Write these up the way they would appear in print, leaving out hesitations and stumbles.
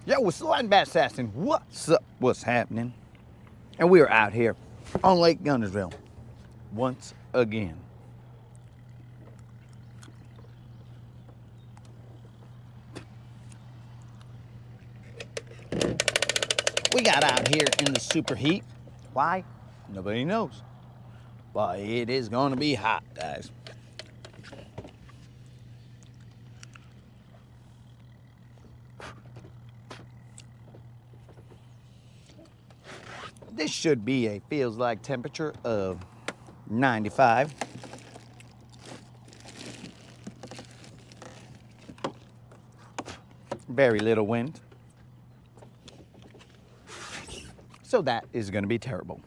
Yo, what's Sliding Bat Assassin? What's up? What's happening? And we are out here on Lake Guntersville once again. We got out here in the super heat. Why? Nobody knows. But it is going to be hot, guys. This should be a feels like temperature of 95. Very little wind. So that is going to be terrible.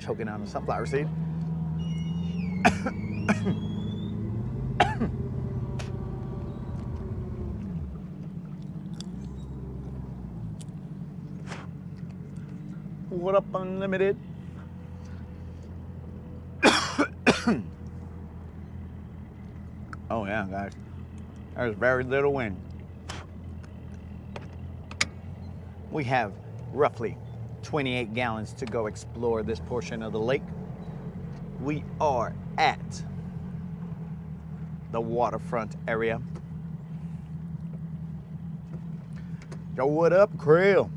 Choking on a sunflower seed. What up, Unlimited? Oh yeah, guys. There's very little wind. We have roughly 28 gallons to go explore this portion of the lake. We are at the waterfront area. Yo, what up, Krill?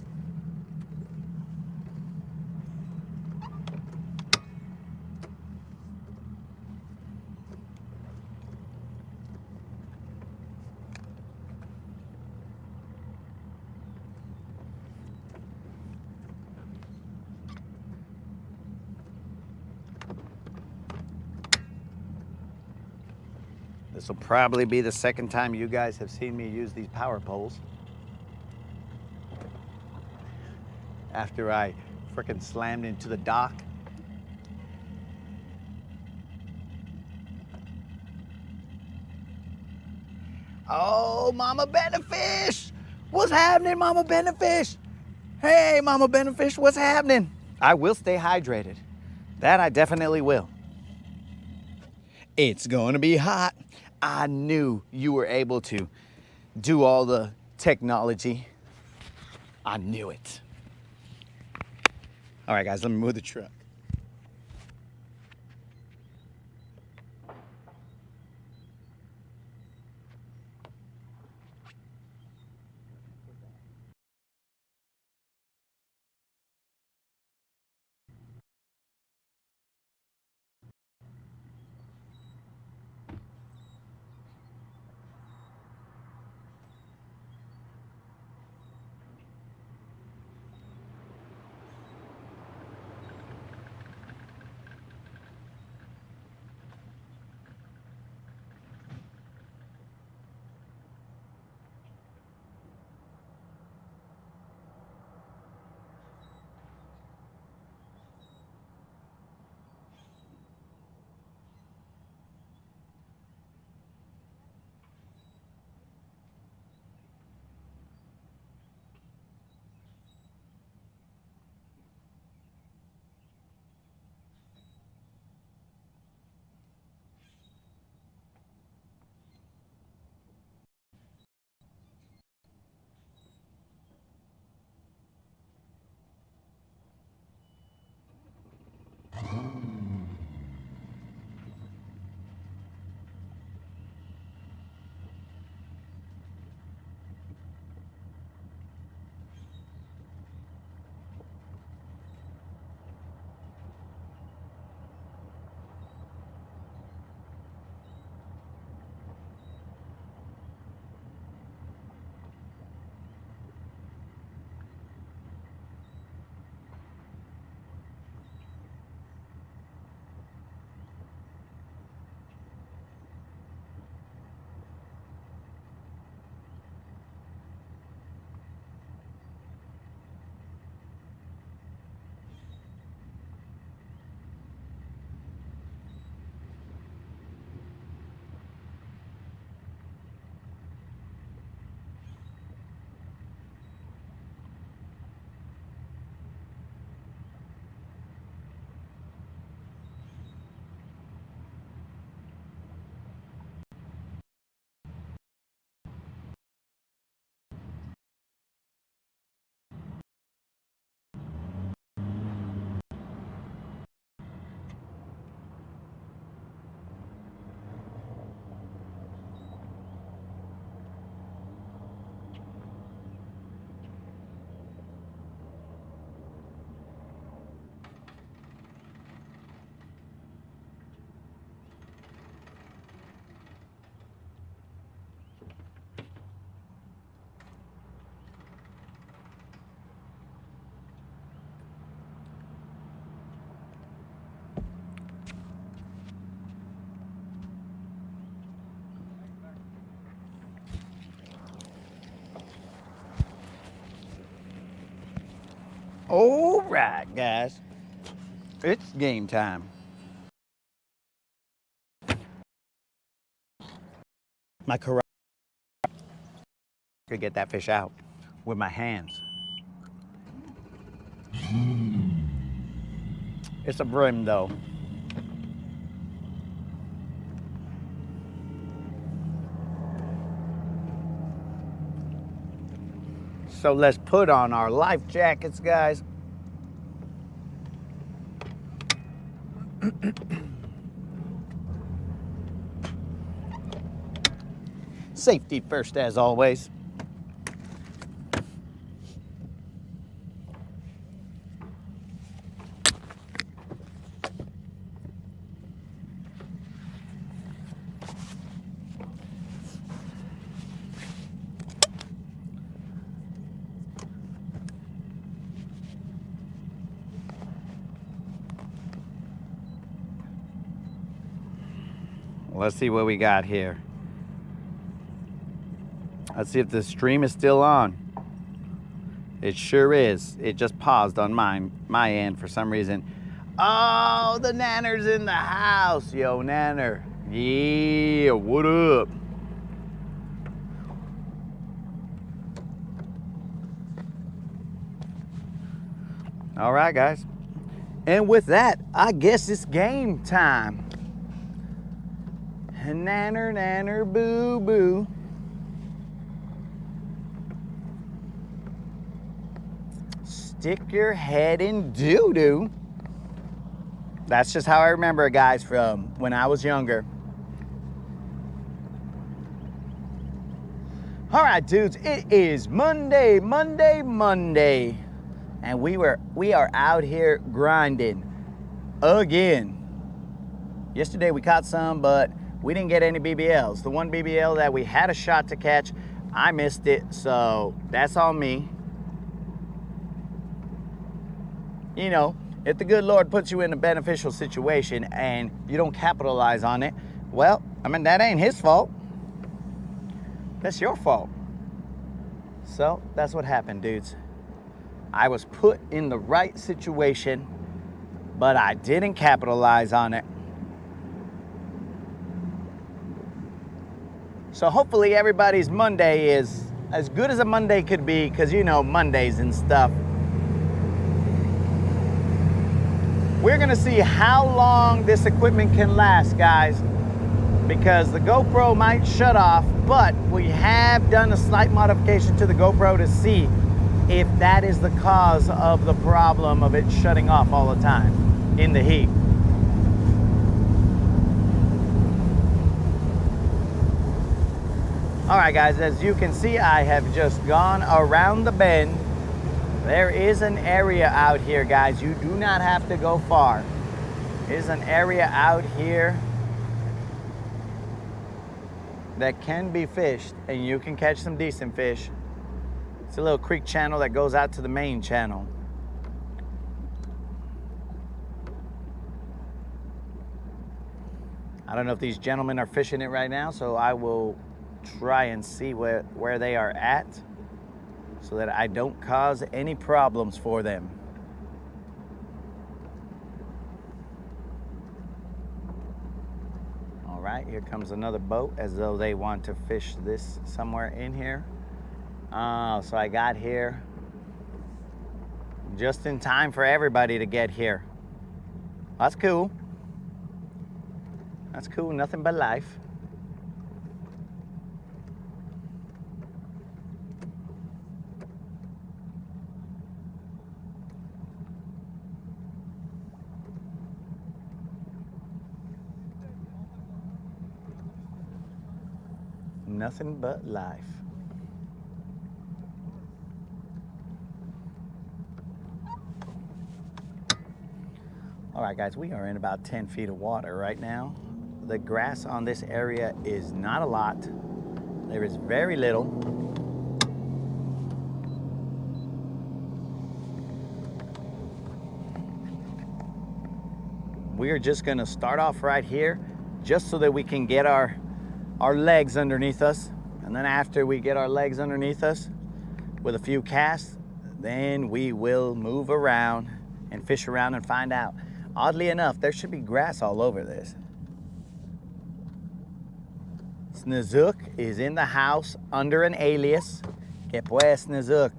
This will probably be the second time you guys have seen me use these power poles. After I frickin' slammed into the dock. Oh, Mama Benefish! What's happening, Mama Benefish? Hey, Mama Benefish, what's happening? I will stay hydrated. That I definitely will. It's going to be hot. I knew you were able to do all the technology. I knew it. All right, guys, let me move the truck. All right, guys. It's game time. My karate could get that fish out with my hands. It's a brim though. So let's put on our life jackets, guys. Safety first, as always. Let's see what we got here. Let's see if the stream is still on. It sure is. It just paused on my end for some reason. Oh, the nanner's in the house. Yo, nanner. Yeah, what up? All right, guys. And with that, I guess it's game time. Nanner, nanner, boo, boo. Stick your head in doo-doo. That's just how I remember it, guys, from when I was younger. All right, dudes, it is Monday. And we are out here grinding again. Yesterday we caught some, but we didn't get any BBLs. The one BBL that we had a shot to catch, I missed it, so that's on me. You know, if the good Lord puts you in a beneficial situation and you don't capitalize on it, well, I mean, that ain't his fault. That's your fault. So that's what happened, dudes. I was put in the right situation, but I didn't capitalize on it. So hopefully everybody's Monday is as good as a Monday could be, because you know, Mondays and stuff. We're gonna see how long this equipment can last, guys, because the GoPro might shut off, but we have done a slight modification to the GoPro to see if that is the cause of the problem of it shutting off all the time in the heat. All right, guys, as you can see, I have just gone around the bend. There is an area out here, guys. You do not have to go far. There's an area out here that can be fished, and you can catch some decent fish. It's a little creek channel that goes out to the main channel. I don't know if these gentlemen are fishing it right now, so I will try and see where they are at so that I don't cause any problems for them. All right, here comes another boat as though they want to fish this somewhere in here. So I got here just in time for everybody to get here. That's cool. That's cool, nothing but life. Nothing but life. All right, guys, we are in about 10 feet of water right now. The grass on this area is not a lot. There is very little. We are just gonna start off right here just so that we can get our legs underneath us. And then after we get our legs underneath us with a few casts, then we will move around and fish around and find out. Oddly enough, there should be grass all over this. Snizook is in the house under an alias. Que pues, Snizook?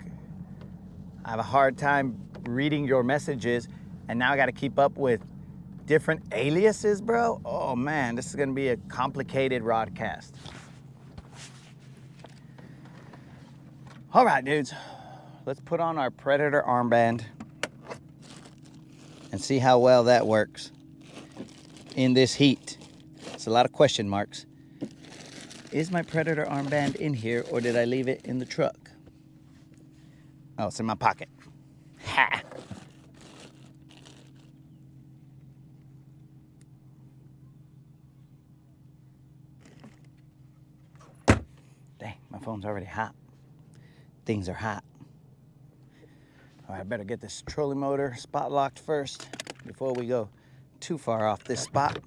I have a hard time reading your messages, and now I got to keep up with different aliases, bro. Oh man, this is gonna be a complicated Rodcast. All right, dudes, let's put on our Predator armband and see how well that works in this heat. It's a lot of question marks. Is my Predator armband in here, or did I leave it in the truck? Oh, it's in my pocket. Ha! Dang, my phone's already hot. Things are hot. All right, I better get this trolling motor spot locked first before we go too far off this spot.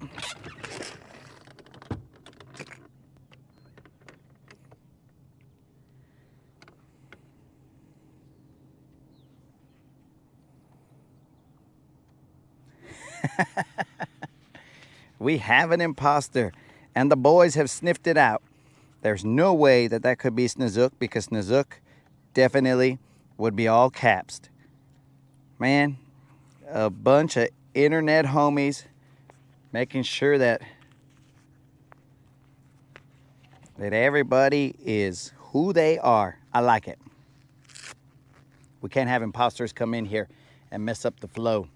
We have an imposter, and the boys have sniffed it out. There's no way that that could be Snizook, because Snizook definitely would be all caps. Man, a bunch of internet homies making sure that everybody is who they are. I like it. We can't have imposters come in here and mess up the flow.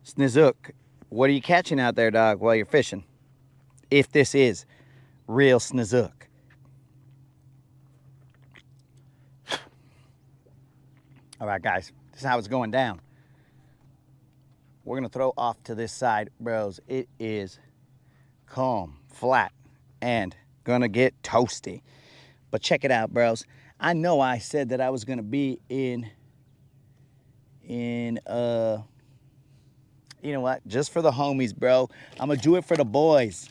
Snizook, what are you catching out there, dog, while you're fishing? If this is real Snizook. All right, guys, this is how it's going down. We're gonna throw off to this side, bros. It is calm, flat, and gonna get toasty. But check it out, bros. I know I said that I was gonna be in you know what? Just for the homies, bro. I'm gonna do it for the boys.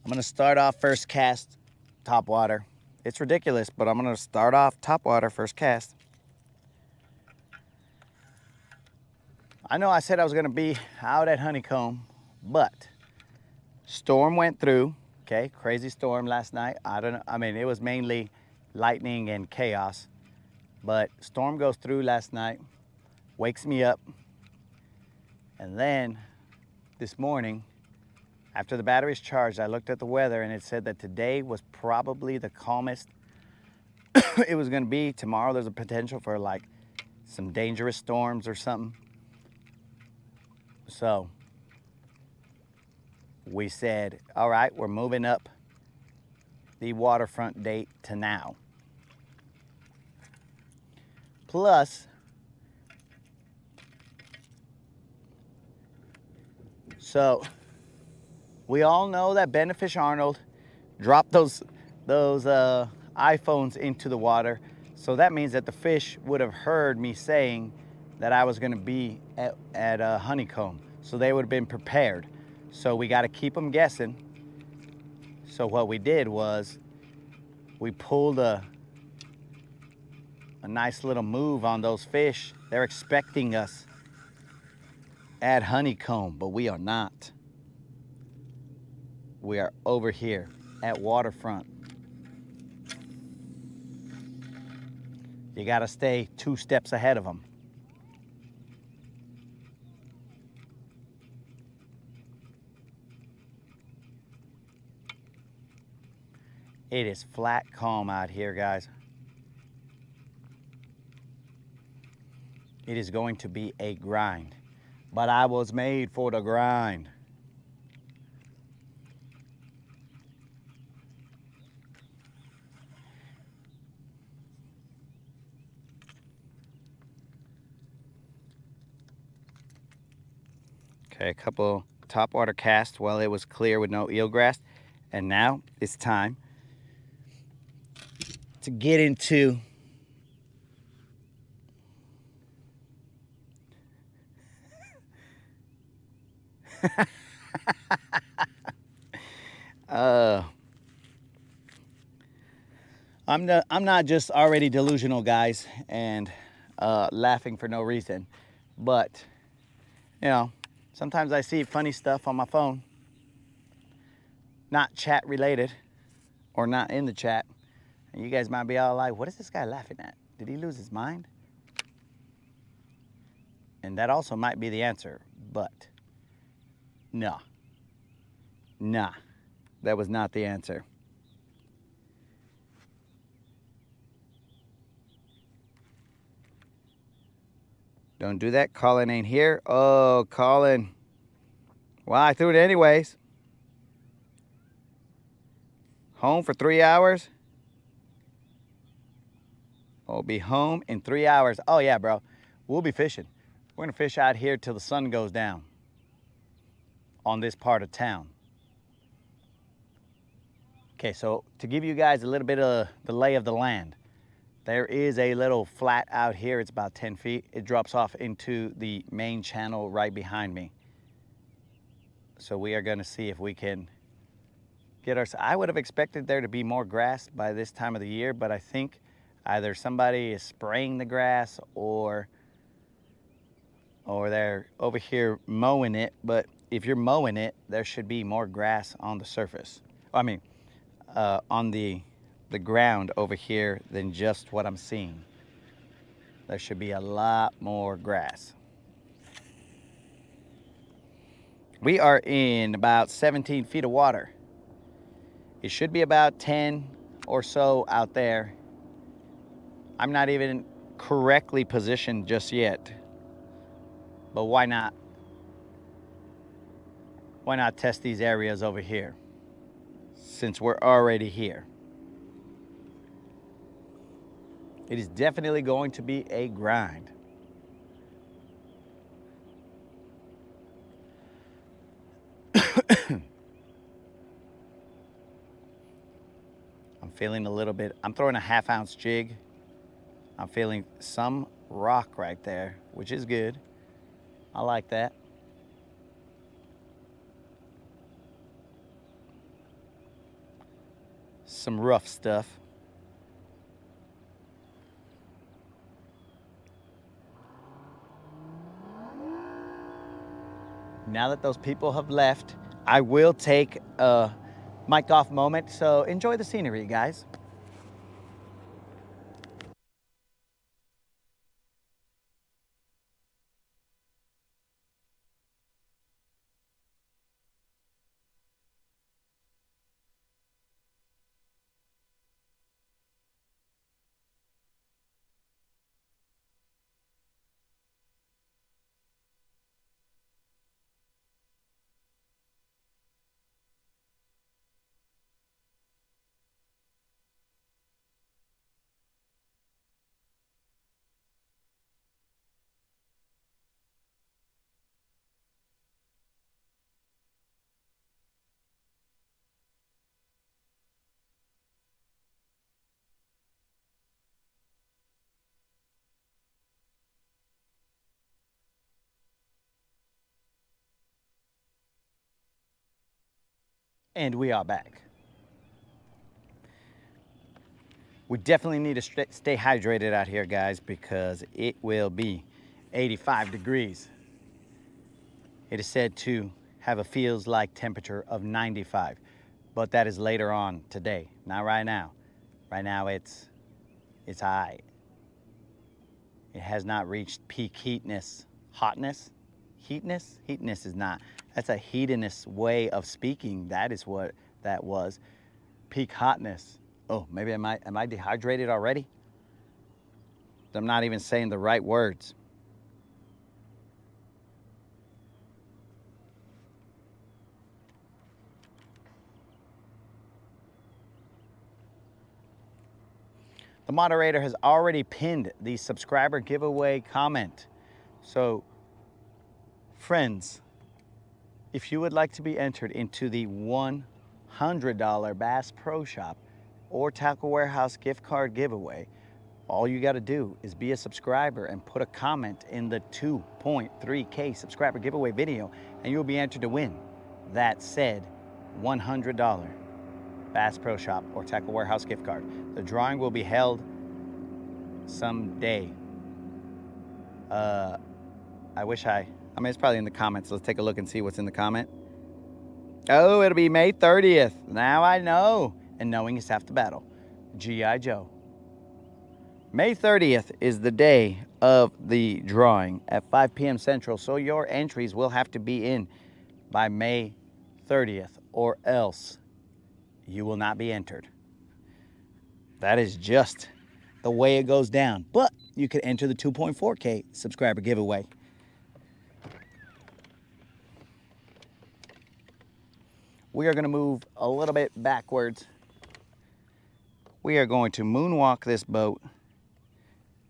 I'm gonna start off first cast, top water. It's ridiculous, but I'm gonna start off top water, first cast. I know I said I was gonna be out at Honeycomb, but storm went through, okay? Crazy storm last night. I don't know, I mean, it was mainly lightning and chaos, but storm goes through last night, wakes me up, and then this morning, after the battery's charged, I looked at the weather and it said that today was probably the calmest it was gonna be. Tomorrow there's a potential for like some dangerous storms or something. So we said, all right, we're moving up the waterfront date to now. Plus, so we all know that Benefish Arnold dropped those iPhones into the water. So that means that the fish would have heard me saying that I was gonna be at Honeycomb. So they would have been prepared. So we gotta keep them guessing. So what we did was we pulled a nice little move on those fish. They're expecting us at Honeycomb, but we are not. We are over here at waterfront. You gotta stay 2 steps ahead of them. It is flat calm out here, guys. It is going to be a grind, but I was made for the grind. Okay, a couple topwater casts while it was clear with no eelgrass, and now it's time to get into I'm not just already delusional, guys, and laughing for no reason, but you know, sometimes I see funny stuff on my phone, not chat related or not in the chat, and you guys might be all like, what is this guy laughing at? Did he lose his mind? And that also might be the answer, but nah, that was not the answer. Don't do that. Colin ain't here. Oh, Colin. Well, I threw it anyways. Home for 3 hours? I'll be home in 3 hours. Oh, yeah, bro. We'll be fishing. We're going to fish out here till the sun goes down on this part of town. Okay, so to give you guys a little bit of the lay of the land, there is a little flat out here. It's about 10 feet. It drops off into the main channel right behind me. So we are going to see if we can get our... I would have expected there to be more grass by this time of the year, but I think either somebody is spraying the grass or they're over here mowing it. But if you're mowing it, there should be more grass on the surface. I mean, on the ground over here than just what I'm seeing. There should be a lot more grass. We are in about 17 feet of water. It should be about 10 or so out there. I'm not even correctly positioned just yet, but why not? Why not test these areas over here since we're already here? It is definitely going to be a grind. I'm feeling a little bit, I'm throwing a 1/2 ounce jig. I'm feeling some rock right there, which is good. I like that. Some rough stuff. Now that those people have left, I will take a mic off moment, so enjoy the scenery, guys. And we are back. We definitely need to stay hydrated out here, guys, because it will be 85 degrees. It is said to have a feels like temperature of 95, but that is later on today, not right now. Right now it's high. It has not reached peak heatness. Hotness? Heatness? Heatness is not. That's a hedonist way of speaking. That is what that was. Peak hotness. Oh, maybe am I dehydrated already? I'm not even saying the right words. The moderator has already pinned the subscriber giveaway comment. So, friends, if you would like to be entered into the $100 Bass Pro Shop or Tackle Warehouse gift card giveaway, all you got to do is be a subscriber and put a comment in the 2.3K subscriber giveaway video, and you'll be entered to win that said $100 Bass Pro Shop, or Tackle Warehouse gift card. The drawing will be held someday. I mean, it's probably in the comments. Let's take a look and see what's in the comment. Oh, it'll be May 30th. Now I know. And knowing is half the battle. G.I. Joe. May 30th is the day of the drawing at 5 p.m. Central. So your entries will have to be in by May 30th, or else you will not be entered. That is just the way it goes down. But you could enter the 2.4K subscriber giveaway. We are going to move a little bit backwards. We are going to moonwalk this boat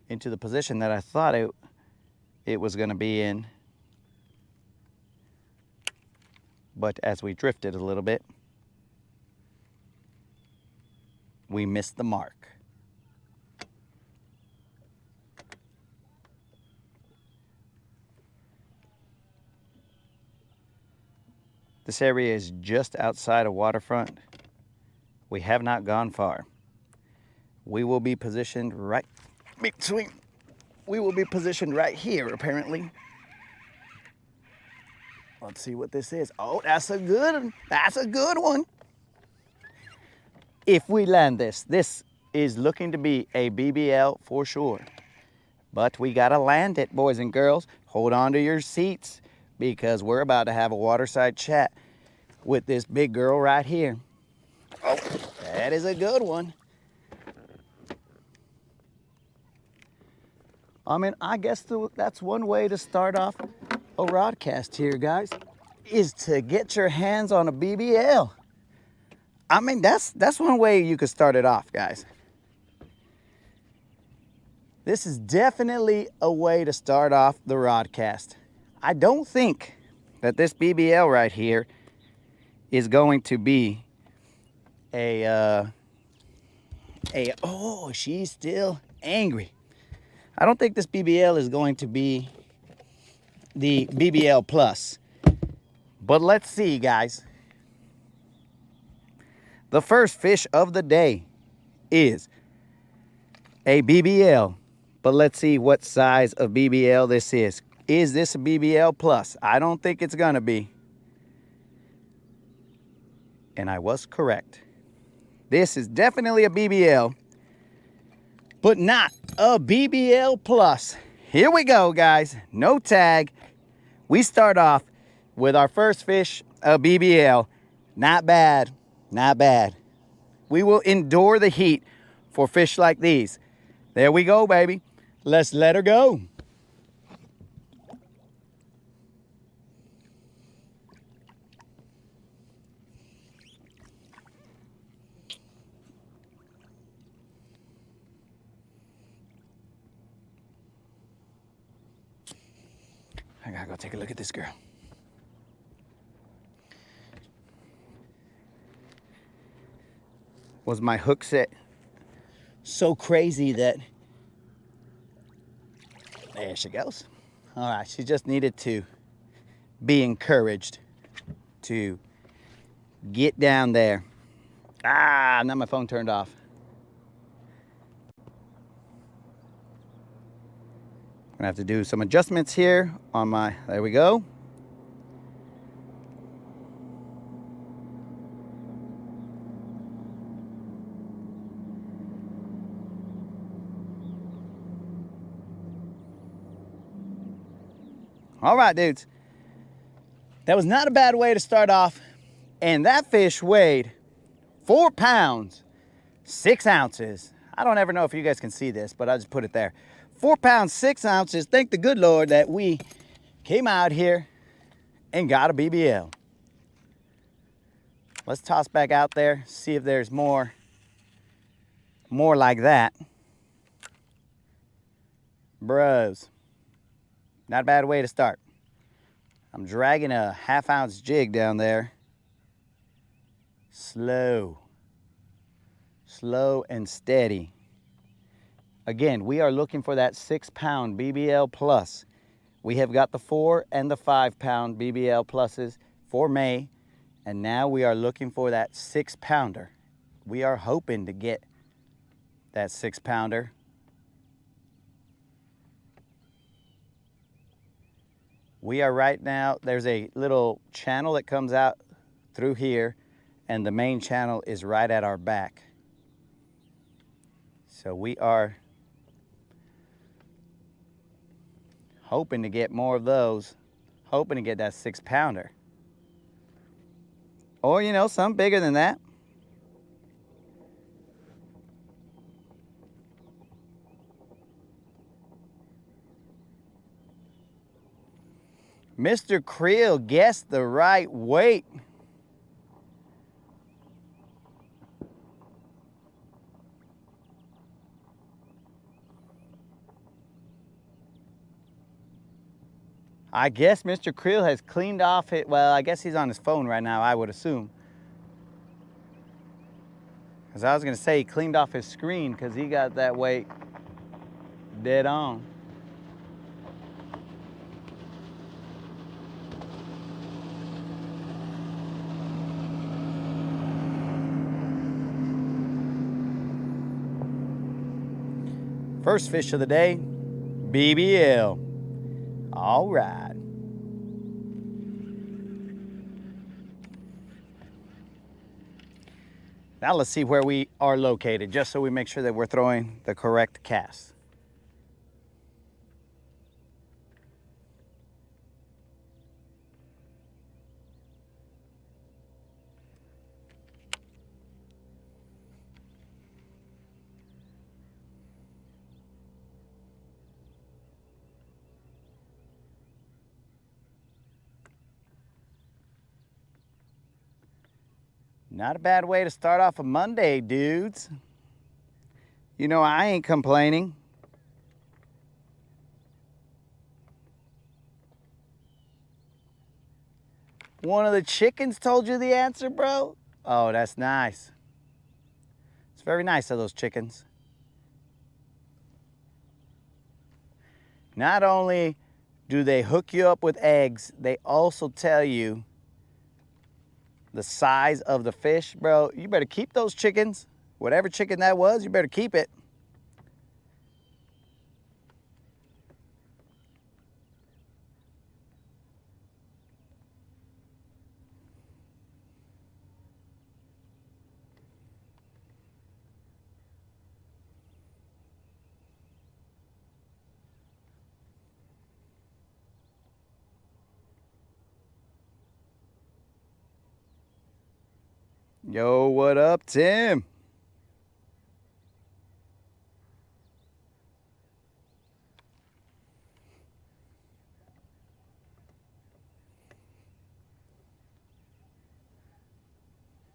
into the position that I thought it was going to be in. But as we drifted a little bit, we missed the mark. This area is just outside of waterfront. We have not gone far. We will be positioned right between, we will be positioned right here, apparently. Let's see what this is. Oh, that's a good one. If we land this is looking to be a BBL for sure. But we gotta land it, boys and girls. Hold on to your seats, because we're about to have a waterside chat with this big girl right here. Oh, that is a good one. I mean, I guess that's one way to start off a Rodcast here, guys, is to get your hands on a BBL. I mean, that's one way you could start it off, guys. This is definitely a way to start off the Rodcast. I don't think that this BBL right here is going to be oh, she's still angry. I don't think this BBL is going to be the BBL Plus. But let's see, guys. The first fish of the day is a BBL. But let's see what size of BBL this is. Is this a BBL Plus? I don't think it's gonna be. And I was correct. This is definitely a BBL, but not a BBL Plus. Here we go, guys. No tag. We start off with our first fish, a BBL. Not bad, not bad. We will endure the heat for fish like these. There we go, baby. Let's let her go. I gotta go take a look at this girl. Was my hook set so crazy that... There she goes. All right, she just needed to be encouraged to get down there. Ah, now my phone turned off. I'm gonna have to do some adjustments here on my, there we go. All right, dudes. That was not a bad way to start off. And that fish weighed 4 pounds, 6 ounces. I don't ever know if you guys can see this, but I just put it there. 4 pounds, 6 ounces. Thank the good Lord that we came out here and got a BBL. Let's toss back out there, see if there's more like that. Bros. Not a bad way to start. I'm dragging a 1/2 ounce jig down there. Slow. Slow and steady. Again, we are looking for that 6 pound BBL Plus. We have got the 4 and the 5 pound BBL Pluses for May. And now we are looking for that 6 pounder we are hoping to get that 6-pounder. We are right now, there's a little channel that comes out through here, and the main channel is right at our back. So we are hoping to get more of those, hoping to get that 6-pounder. Or, you know, some bigger than that. Mr. Creel guessed the right weight. I guess Mr. Creel has cleaned off it. Well, I guess he's on his phone right now, I would assume. Because I was going to say he cleaned off his screen because he got that weight dead on. First fish of the day, BBL. All right. Now let's see where we are located, just so we make sure that we're throwing the correct cast. Not a bad way to start off a Monday, dudes. You know, I ain't complaining. One of the chickens told you the answer, bro? Oh, that's nice. It's very nice of those chickens. Not only do they hook you up with eggs, they also tell you the size of the fish. Bro, you better keep those chickens. Whatever chicken that was, you better keep it. Yo, what up, Tim?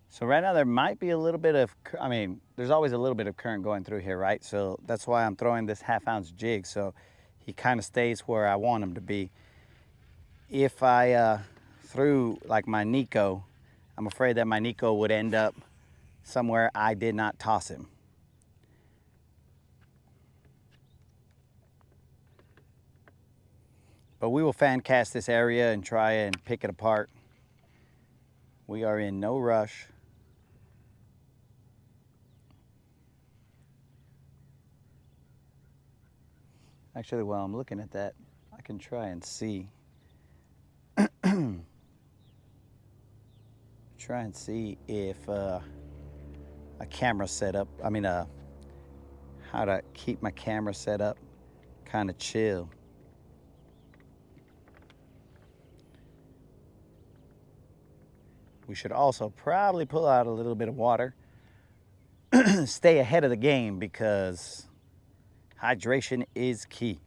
So right now there might be a little bit of, I mean, there's always a little bit of current going through here, right? So that's why I'm throwing this 1/2 ounce jig, so he kind of stays where I want him to be. If I threw like my Nico, I'm afraid that my Nico would end up somewhere I did not toss him. But we will fan cast this area and try and pick it apart. We are in no rush. Actually, while I'm looking at that, I can try and see. Try and see if a camera setup, how to keep my camera set up kind of chill. We should also probably pull out a little bit of water. Stay ahead of the game because hydration is key.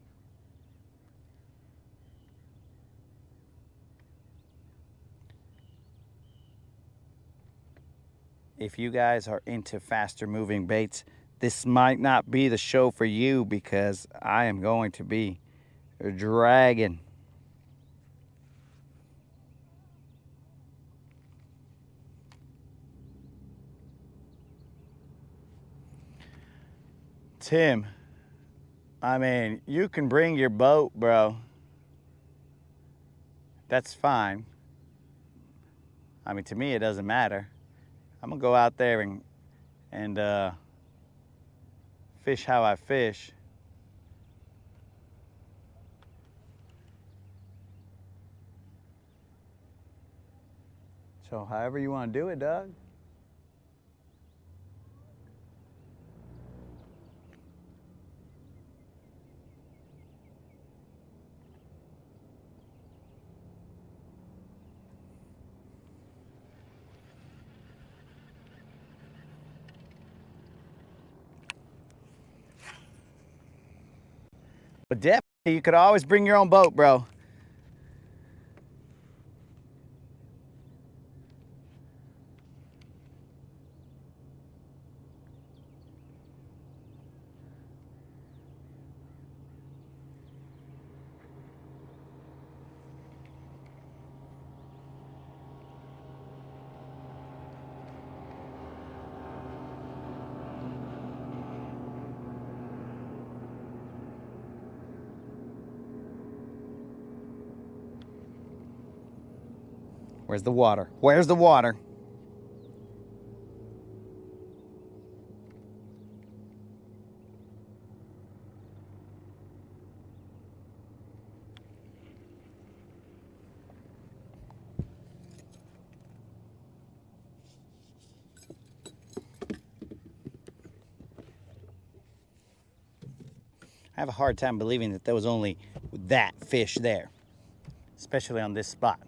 If you guys are into faster moving baits, this might not be the show for you because I am going to be dragging. Tim, I mean, you can bring your boat, bro. That's fine. I mean, to me, it doesn't matter. I'm gonna go out there and and fish how I fish. So however you want to do it, Doug. But definitely, you could always bring your own boat, bro. Where's the water? Where's the water? I have a hard time believing that there was only that fish there, especially on this spot.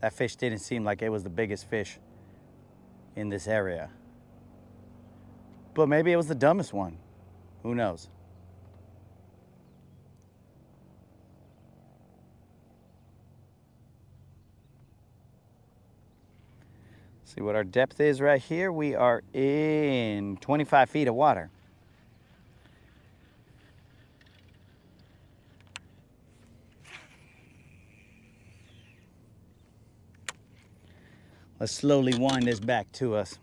That fish didn't seem like it was the biggest fish in this area. But maybe it was the dumbest one. Who knows? See what our depth is right here. We are in 25 feet of water. Let's slowly wind this back to us.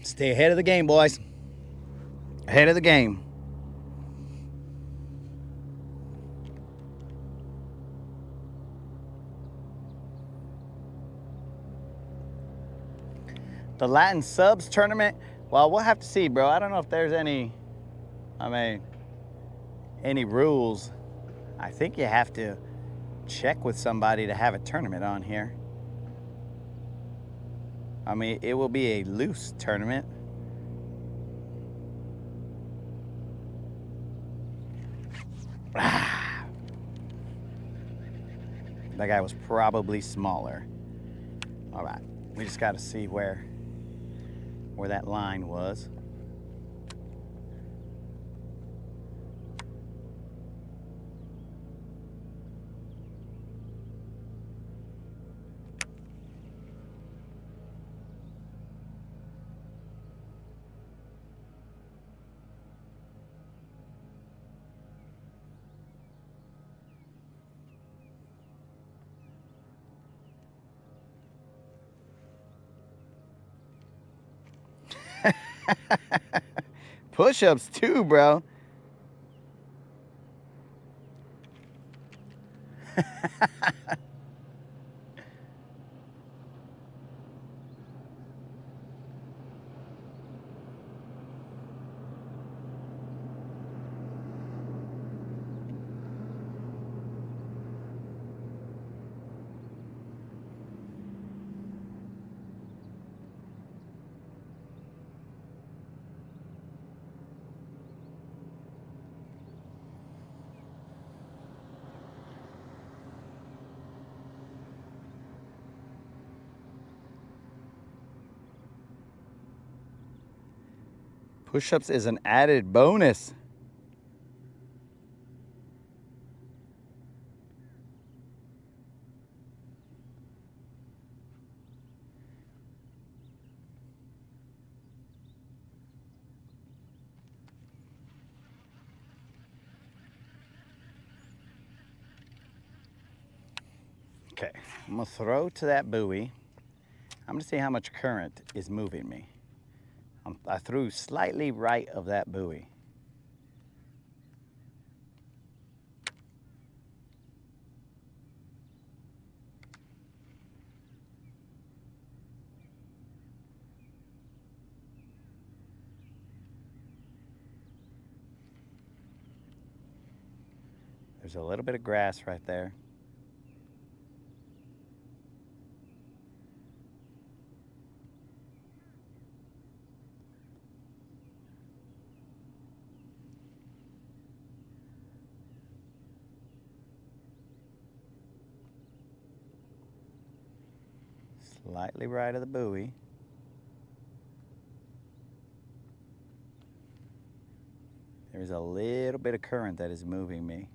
Stay ahead of the game, boys. Ahead of the game. The Latin Subs tournament, well, we'll have to see, bro. I don't know if there's any rules. I think you have to check with somebody to have a tournament on here. I mean, it will be a loose tournament. That guy was probably smaller. All right, we just got to see where that line was. Push-ups too, bro. Push-ups is an added bonus. Okay, I'm gonna throw to that buoy. I'm gonna see how much current is moving me. I threw slightly right of that buoy. There's a little bit of grass right there. Slightly right of the buoy. There's a little bit of current that is moving me.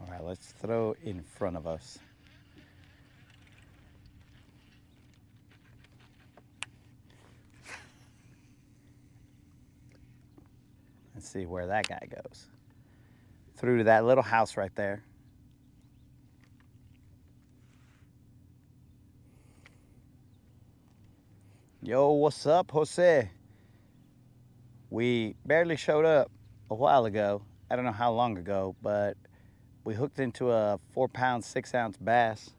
All right, let's throw in front of us. Let's see where that guy goes. Through to that little house right there. Yo, what's up, Jose? We barely showed up a while ago. I don't know how long ago, but we hooked into a 4-pound, 6-ounce bass.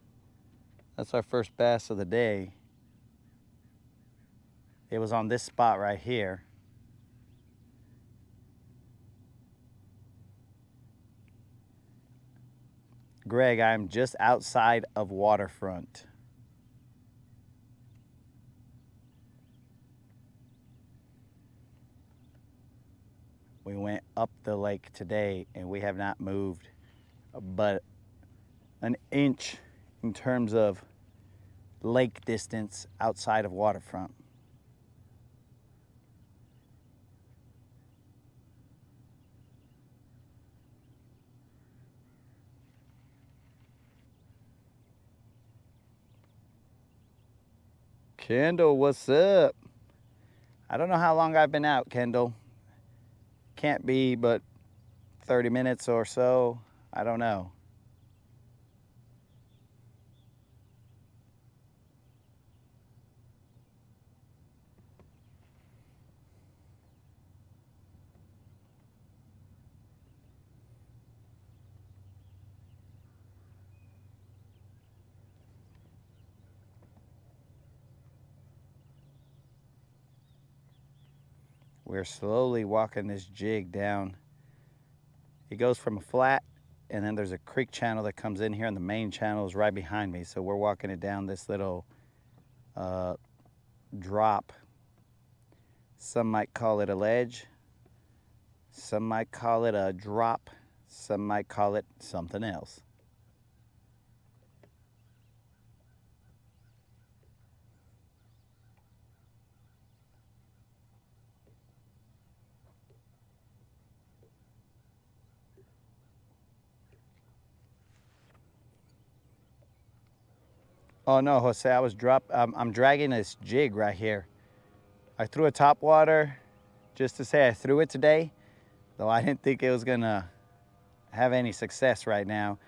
That's our first bass of the day. It was on this spot right here. Greg, I'm just outside of waterfront. We went up the lake today and we have not moved but an inch in terms of lake distance outside of waterfront. Kendall, what's up? I don't know how long I've been out, Kendall. Can't be but 30 minutes or so. I don't know. We're slowly walking this jig down. It goes from a flat, and then there's a creek channel that comes in here, and the main channel is right behind me. So we're walking it down this little drop. Some might call it a ledge. Some might call it a drop. Some might call it something else. Oh no, Jose, I'm dragging this jig right here. I threw a topwater just to say I threw it today, though I didn't think it was gonna have any success right now.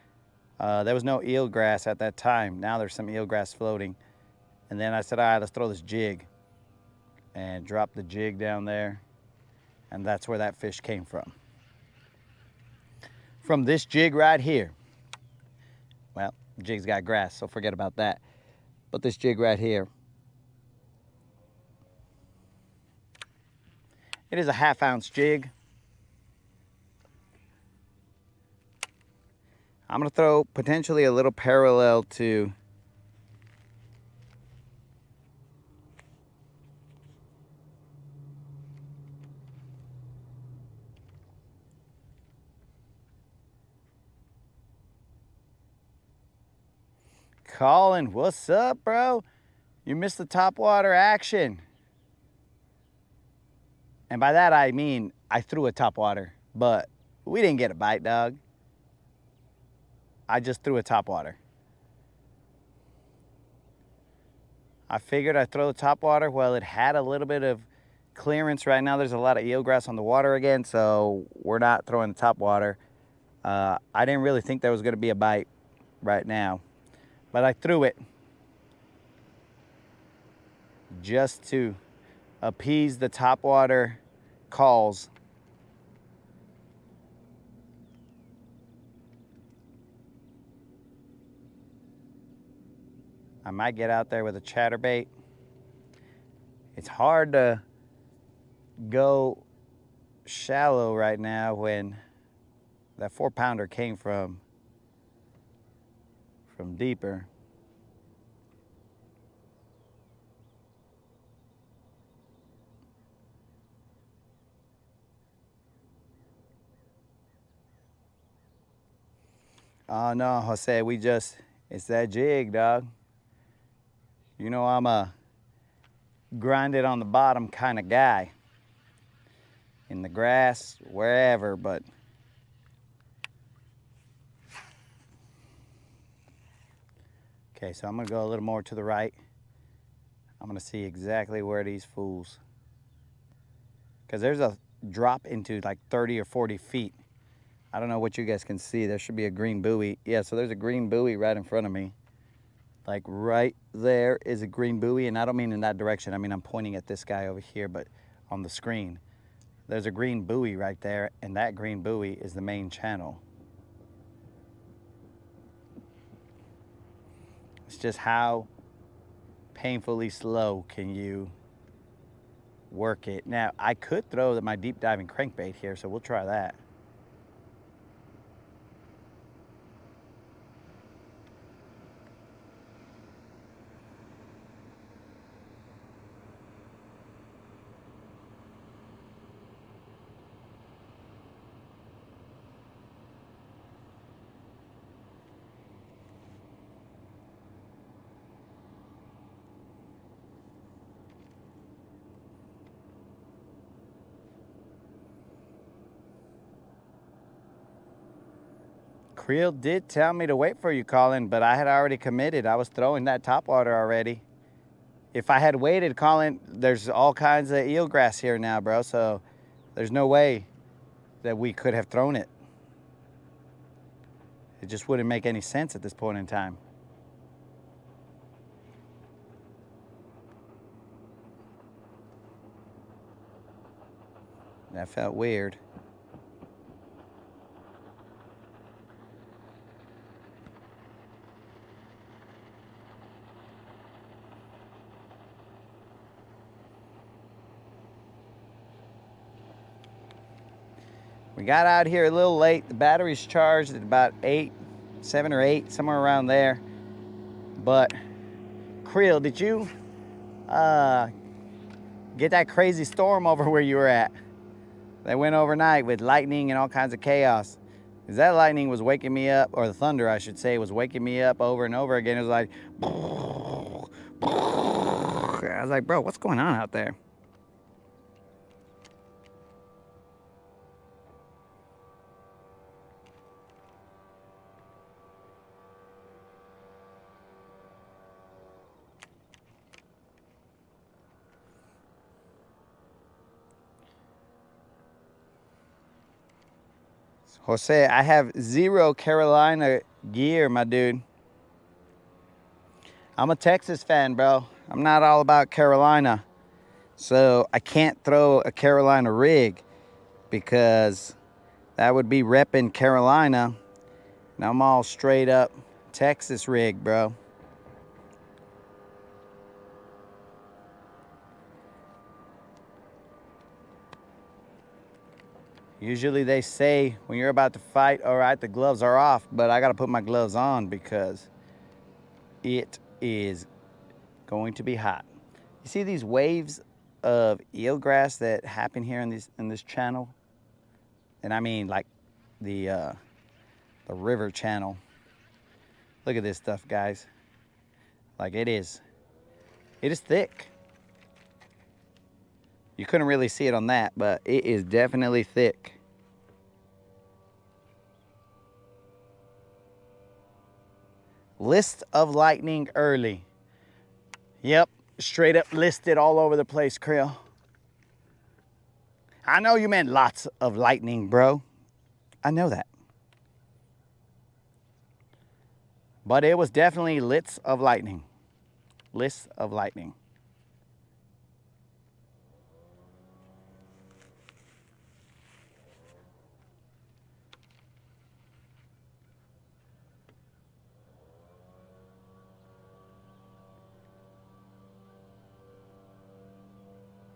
There was no eelgrass at that time. Now there's some eelgrass floating. And then I said, all right, let's throw this jig. And drop the jig down there. And that's where that fish came from. From this jig right here. Well, the jig's got grass, so forget about that. But this jig right here. It is a 1/2-ounce jig. I'm gonna throw potentially a little parallel to Colin. What's up, bro? You missed the topwater action. And by that I mean I threw a topwater, but we didn't get a bite, dog. I just threw a topwater. I figured I'd throw the top water. Well, it had a little bit of clearance. Right now there's a lot of eelgrass on the water again, so we're not throwing the top water. I didn't really think there was going to be a bite right now, but I threw it just to appease the topwater calls. I might get out there with a chatterbait. It's hard to go shallow right now when that 4-pounder came from deeper. Oh no, Jose, it's that jig, dog. You know I'm a grind it on the bottom kind of guy. In the grass, wherever, but okay, so I'm gonna go a little more to the right. I'm gonna see exactly where these fools, because there's a drop into like 30 or 40 feet. I don't know what you guys can see. There should be a green buoy. Yeah, so there's a green buoy right in front of me. Like right there is a green buoy, and I don't mean in that direction. I mean, I'm pointing at this guy over here, but on the screen. There's a green buoy right there, and that green buoy is the main channel. It's just how painfully slow can you work it. Now, I could throw my deep diving crankbait here, so we'll try that. Creel did tell me to wait for you, Colin, but I had already committed. I was throwing that topwater already. If I had waited, Colin, there's all kinds of eelgrass here now, bro, so there's no way that we could have thrown it. It just wouldn't make any sense at this point in time. That felt weird. We got out here a little late. The battery's charged at about 7 or 8, somewhere around there. But, Creel, did you get that crazy storm over where you were at? That went overnight with lightning and all kinds of chaos. Because that lightning was waking me up, or the thunder, I should say, was waking me up over and over again. It was like, I was like, bro, what's going on out there? Jose, I have 0 Carolina gear, my dude. I'm a Texas fan, bro. I'm not all about Carolina. So I can't throw a Carolina rig because that would be repping Carolina. And I'm all straight up Texas rig, bro. Usually they say when you're about to fight, all right, the gloves are off, but I got to put my gloves on because it is going to be hot. You see these waves of eelgrass that happen here in this channel? And I mean like the river channel. Look at this stuff, guys. Like it is thick. You couldn't really see it on that, but it is definitely thick. List of lightning early. Yep, straight up listed all over the place, Krill. I know you meant lots of lightning, bro. I know that. But it was definitely lists of lightning. Lists of lightning.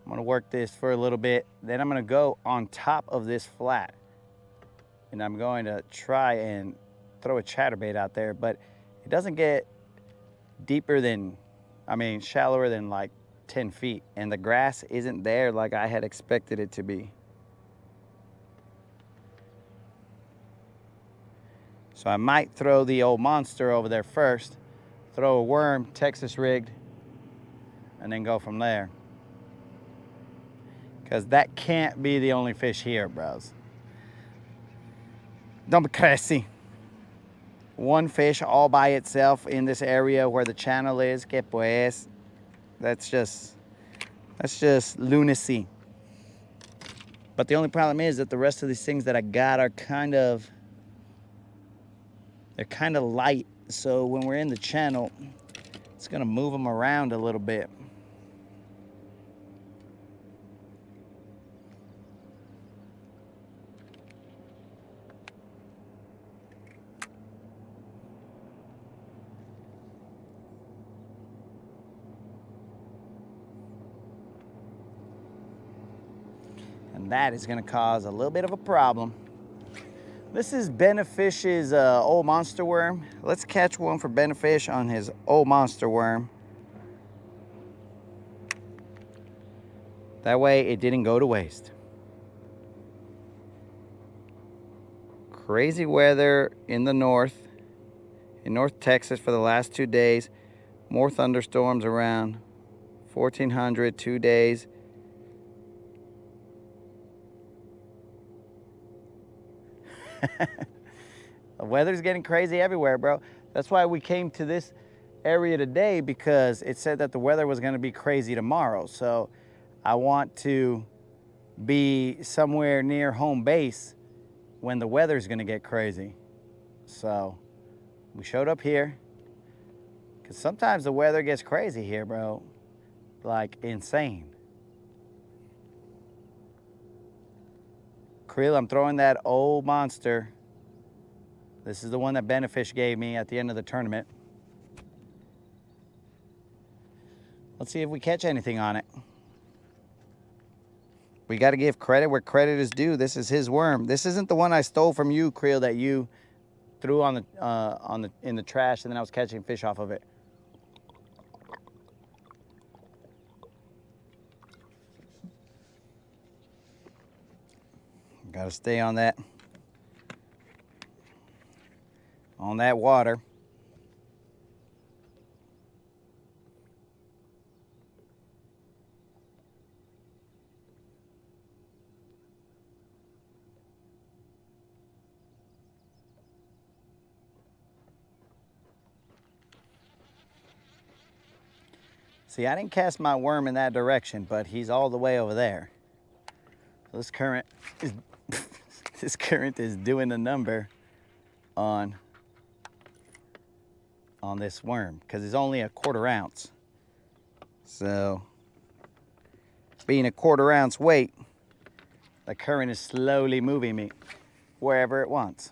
I'm gonna work this for a little bit. Then I'm gonna go on top of this flat. And I'm going to try and throw a chatterbait out there, but it doesn't get deeper than, shallower than like 10 feet. And the grass isn't there like I had expected it to be. So I might throw the old monster over there first, throw a worm, Texas rigged, and then go from there. Because that can't be the only fish here, bros. Don't be crazy. One fish all by itself in this area where the channel is, que pues. That's just lunacy. But the only problem is that the rest of these things that I got are they're kind of light. So when we're in the channel, it's gonna move them around a little bit. And that is gonna cause a little bit of a problem. This is Benefish's old monster worm. Let's catch one for Benefish on his old monster worm. That way it didn't go to waste. Crazy weather in the north, in North Texas for the last 2 days. More thunderstorms around 1400, 2 days. The weather's getting crazy everywhere, bro. That's why we came to this area today, because it said that the weather was going to be crazy tomorrow. So I want to be somewhere near home base when the weather's going to get crazy. So we showed up here because sometimes the weather gets crazy here, bro. Like insane. Krill, I'm throwing that old monster. This is the one that Benefish gave me at the end of the tournament. Let's see if we catch anything on it. We got to give credit where credit is due. This is his worm. This isn't the one I stole from you, Krill, that you threw in the trash, and then I was catching fish off of it. Got to stay on that water. See, I didn't cast my worm in that direction, but he's all the way over there. So this current is this current is doing a number on this worm because it's only a 1/4 ounce. So being a 1/4 ounce weight, the current is slowly moving me wherever it wants.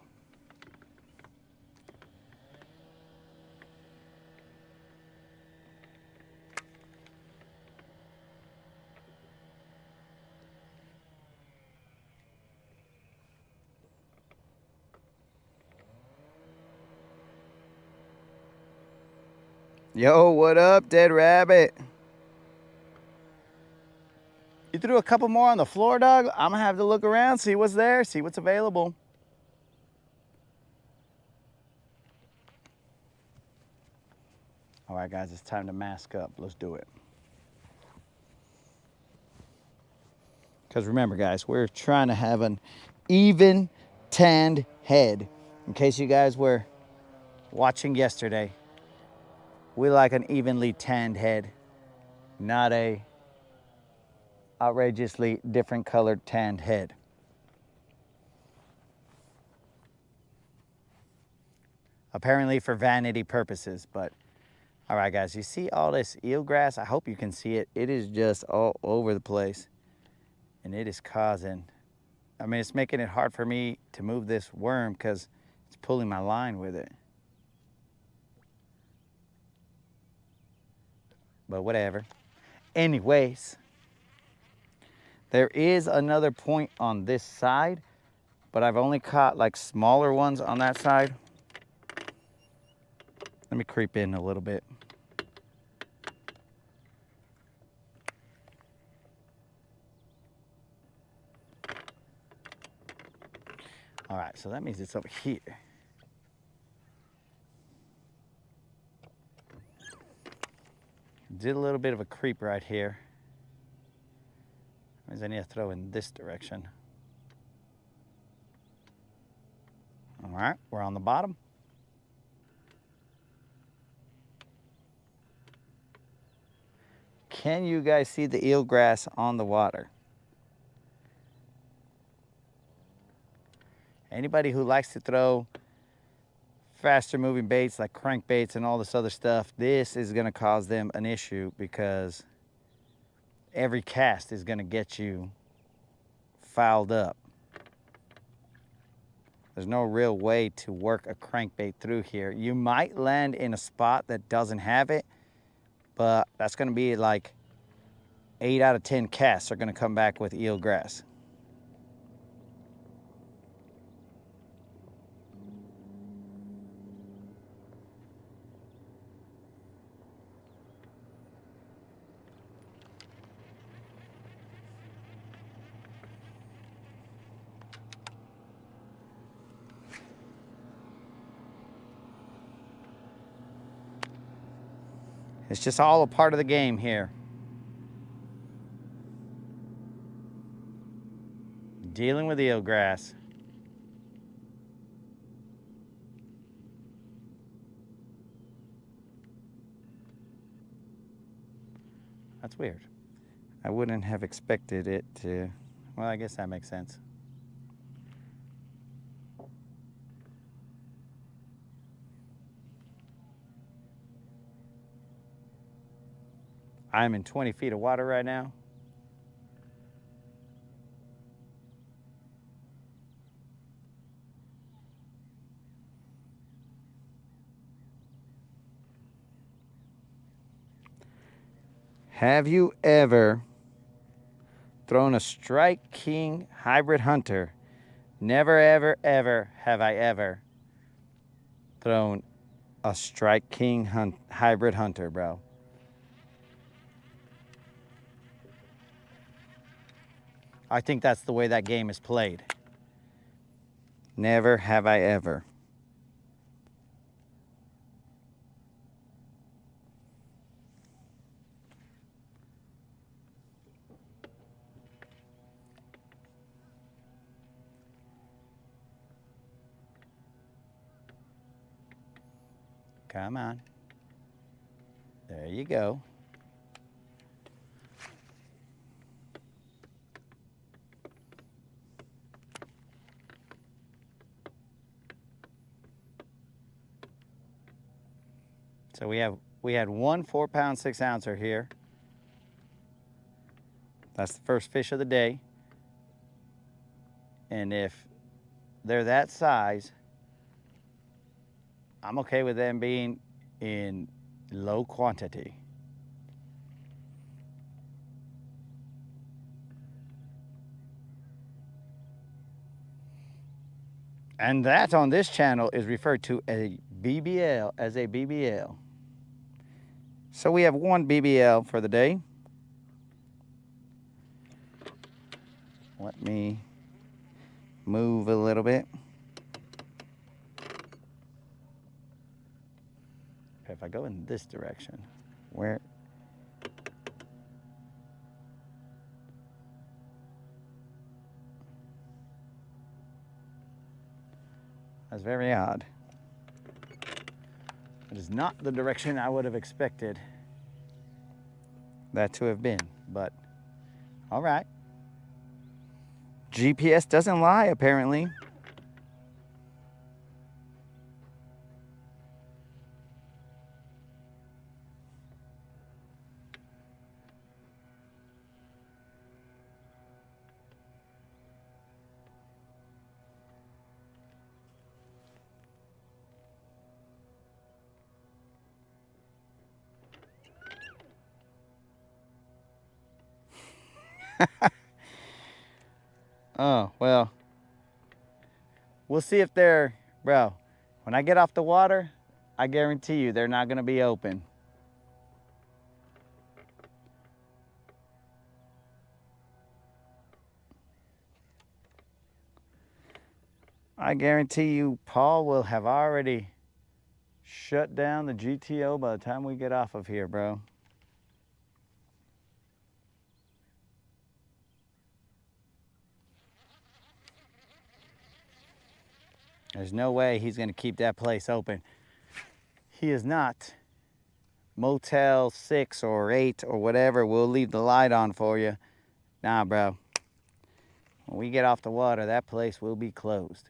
Yo, what up, Dead Rabbit? You threw a couple more on the floor, dog? I'm gonna have to look around, see what's there, see what's available. All right, guys, it's time to mask up. Let's do it. Because remember, guys, we're trying to have an even tanned head. In case you guys were watching yesterday, we like an evenly tanned head. not a outrageously different colored tanned head. Apparently for vanity purposes, but all right, guys, you see all this eelgrass? I hope you can see it. It is just all over the place, and it is causing, I mean, it's making it hard for me to move this worm because it's pulling my line with it. But whatever. Anyways, there is another point on this side, but I've only caught like smaller ones on that side. Let me creep in a little bit. All right, so that means it's over here. Did a little bit of a creep right here. Means I need to throw in this direction. All right, we're on the bottom. Can you guys see the eelgrass on the water? Anybody who likes to throw faster moving baits like crankbaits and all this other stuff, this is gonna cause them an issue because every cast is gonna get you fouled up. There's no real way to work a crankbait through here. You might land in a spot that doesn't have it, but that's gonna be like 8 out of 10 casts are gonna come back with eelgrass. It's just all a part of the game here. Dealing with eelgrass. That's weird. I wouldn't have expected it to, well, I guess that makes sense. I'm in 20 feet of water right now. Have you ever thrown a Strike King hybrid hunter? Never, ever, ever have I ever thrown a Strike King hybrid hunter, bro. I think that's the way that game is played. Never have I ever. Come on. There you go. So we had one 4-pound 6-ouncer here. That's the first fish of the day. And if they're that size, I'm okay with them being in low quantity. And that on this channel is referred to a BBL, as a BBL. So we have one BBL for the day. Let me move a little bit. Okay, if I go in this direction, where? That's very odd. It is not the direction I would have expected. that to have been. But, all right. GPS doesn't lie, apparently. Oh, well, we'll see if they're, bro, when I get off the water, I guarantee you they're not going to be open. I guarantee you Paul will have already shut down the GTO by the time we get off of here, bro. There's no way he's going to keep that place open. He is not. Motel 6 or 8 or whatever, we'll leave the light on for you. Nah, bro. When we get off the water, that place will be closed.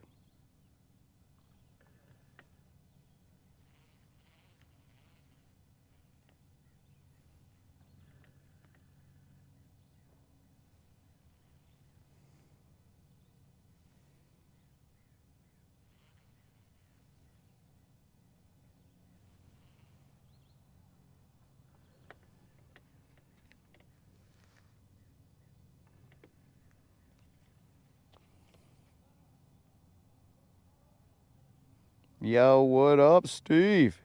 Yo, what up, Steve?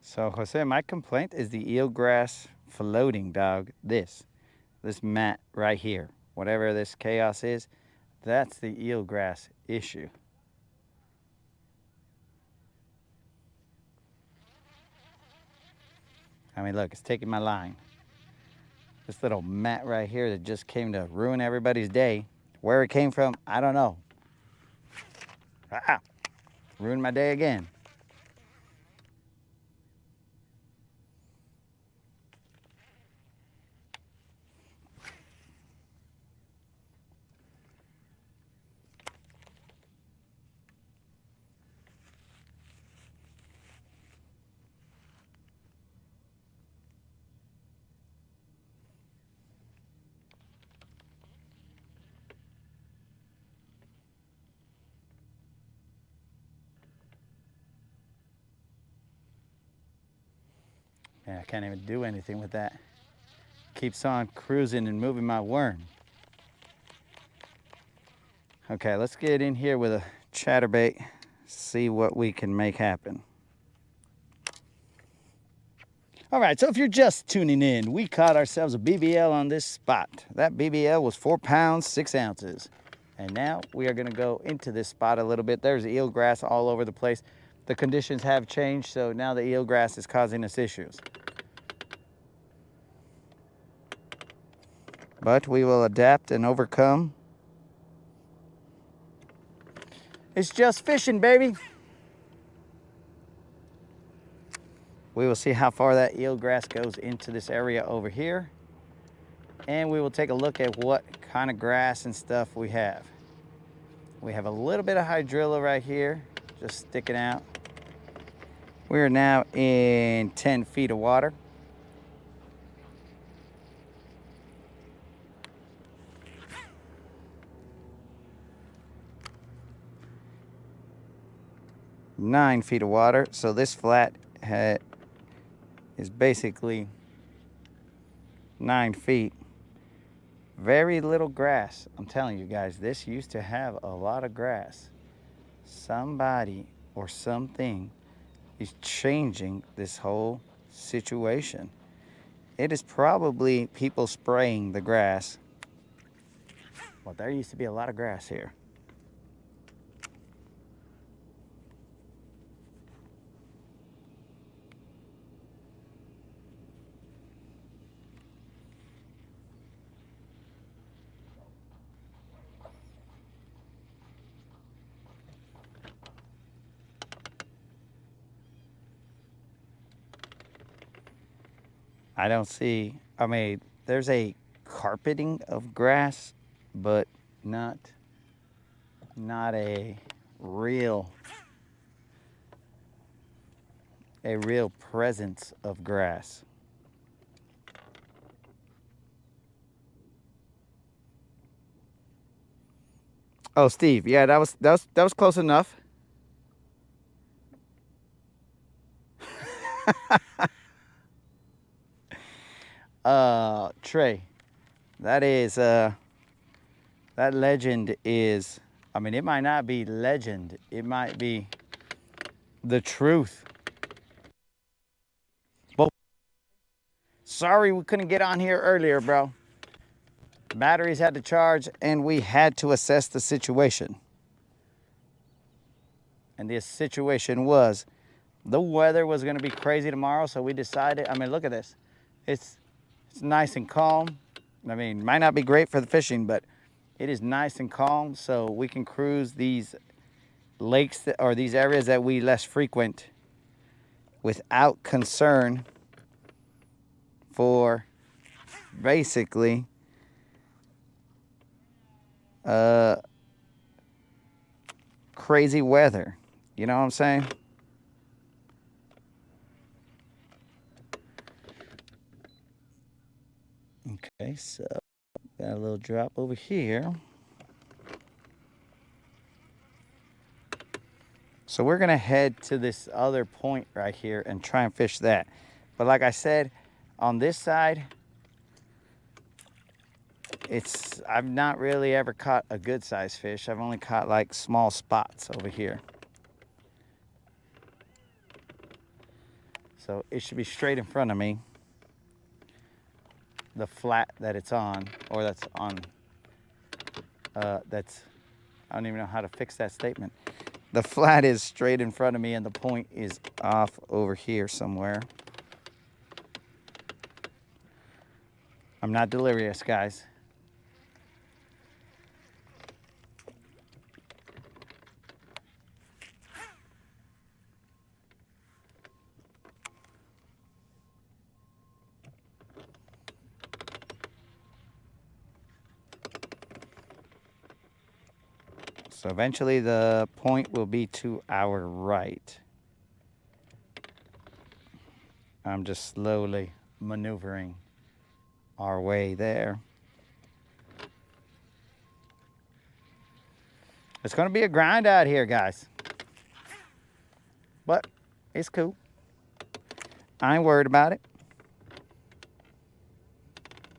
So, Jose, my complaint is the eelgrass floating, dog. This mat right here, whatever this chaos is, that's the eelgrass issue. I mean, look, it's taking my line. This little mat right here that just came to ruin everybody's day. Where it came from, I don't know. Ah, ruined my day again. Yeah, I can't even do anything with that. Keeps on cruising and moving my worm. Okay, let's get in here with a chatterbait, see what we can make happen. All right, so if you're just tuning in, we caught ourselves a BBL on this spot. That BBL was 4 pounds, 6 ounces. And now we are gonna go into this spot a little bit. There's eelgrass all over the place. The conditions have changed, so now the eelgrass is causing us issues. But we will adapt and overcome. It's just fishing, baby. We will see how far that eelgrass goes into this area over here. And we will take a look at what kind of grass and stuff we have. We have a little bit of hydrilla right here, just sticking out. We are now in 10 feet of water. Nine feet of water. So this flat is basically 9 feet. Very little grass. I'm telling you guys, this used to have a lot of grass. Somebody or something is changing this whole situation. It is probably people spraying the grass. Well, there used to be a lot of grass here. I don't see, I mean, there's a carpeting of grass, but not a real presence of grass. Oh, Steve, yeah, that was close enough. Trey, that is that legend is, I mean, it might not be legend, it might be the truth. Well, sorry we couldn't get on here earlier, bro. Batteries had to charge and we had to assess the situation. And the situation was the weather was going to be crazy tomorrow, so we decided, I mean, look at this. It's nice and calm. I mean, might not be great for the fishing, but it is nice and calm, so we can cruise these lakes or these areas that we less frequent without concern for basically crazy weather. You know what I'm saying? Okay, so got a little drop over here. So we're gonna head to this other point right here and try and fish that. But like I said, on this side, I've not really ever caught a good sized fish. I've only caught like small spots over here. So it should be straight in front of me. The flat that it's on, or that's on, I don't even know how to fix that statement. The flat is straight in front of me and the point is off over here somewhere. I'm not delirious, guys. So eventually the point will be to our right. I'm just slowly maneuvering our way there. It's gonna be a grind out here, guys. But it's cool. I ain't worried about it.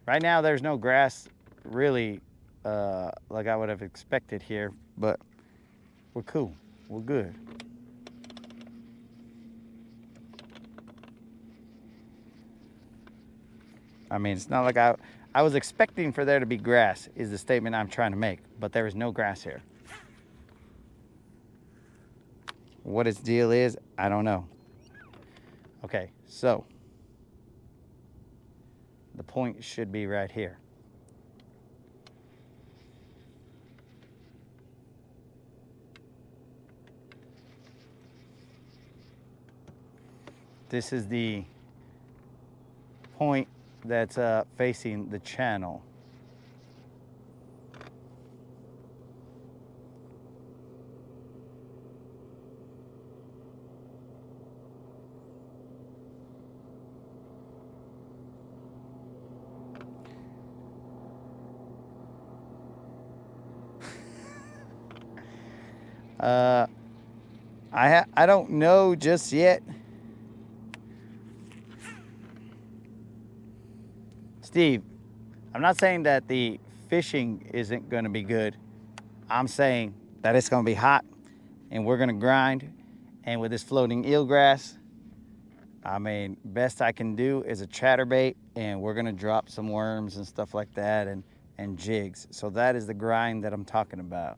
Right now there's no grass really like I would have expected here, but we're cool. We're good. I mean, it's not like I was expecting for there to be grass is the statement I'm trying to make, but there is no grass here. What its deal is, I don't know. Okay, so the point should be right here. This is the point that's facing the channel. I don't know just yet. Steve, I'm not saying that the fishing isn't going to be good. I'm saying that it's going to be hot and we're going to grind. And with this floating eelgrass, I mean, best I can do is a chatterbait, and we're going to drop some worms and stuff like that and jigs. So that is the grind that I'm talking about,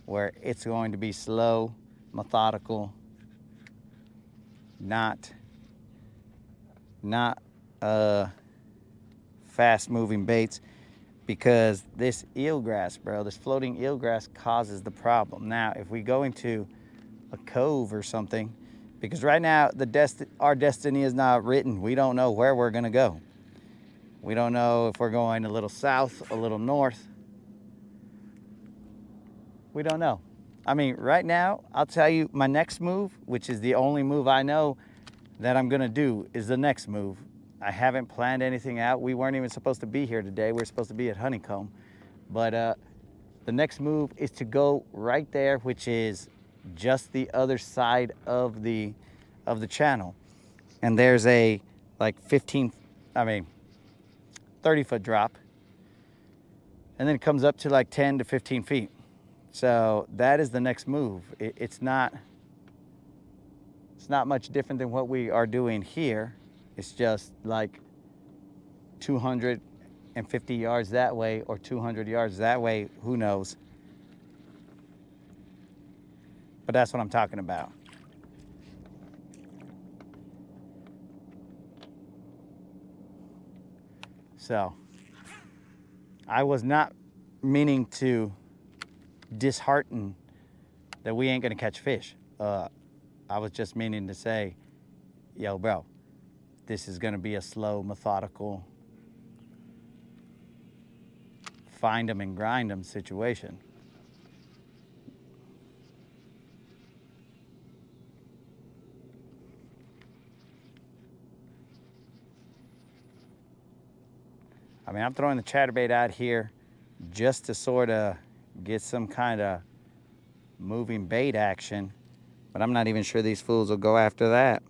where it's going to be slow, methodical, not fast moving baits, because this eelgrass, bro, this floating eelgrass causes the problem. Now, if we go into a cove or something, Because right now, our destiny is not written. We don't know where we're going to go. We don't know if we're going a little south, a little north. We don't know. I mean, right now, I'll tell you my next move, which is the only move I know that I'm going to do, is the next move. I haven't planned anything out. We weren't even supposed to be here today. We were supposed to be at Honeycomb. But the next move is to go right there, which is just the other side of the channel. And there's a like 30-foot drop. And then it comes up to like 10 to 15 feet. So that is the next move. It's not much different than what we are doing here. It's just like 250 yards that way or 200 yards that way, who knows. But that's what I'm talking about. So I was not meaning to dishearten that we ain't gonna catch fish. I was just meaning to say, yo, bro, this is gonna be a slow, methodical, find them and grind them situation. I mean, I'm throwing the chatterbait out here just to sort of get some kind of moving bait action, but I'm not even sure these fools will go after that.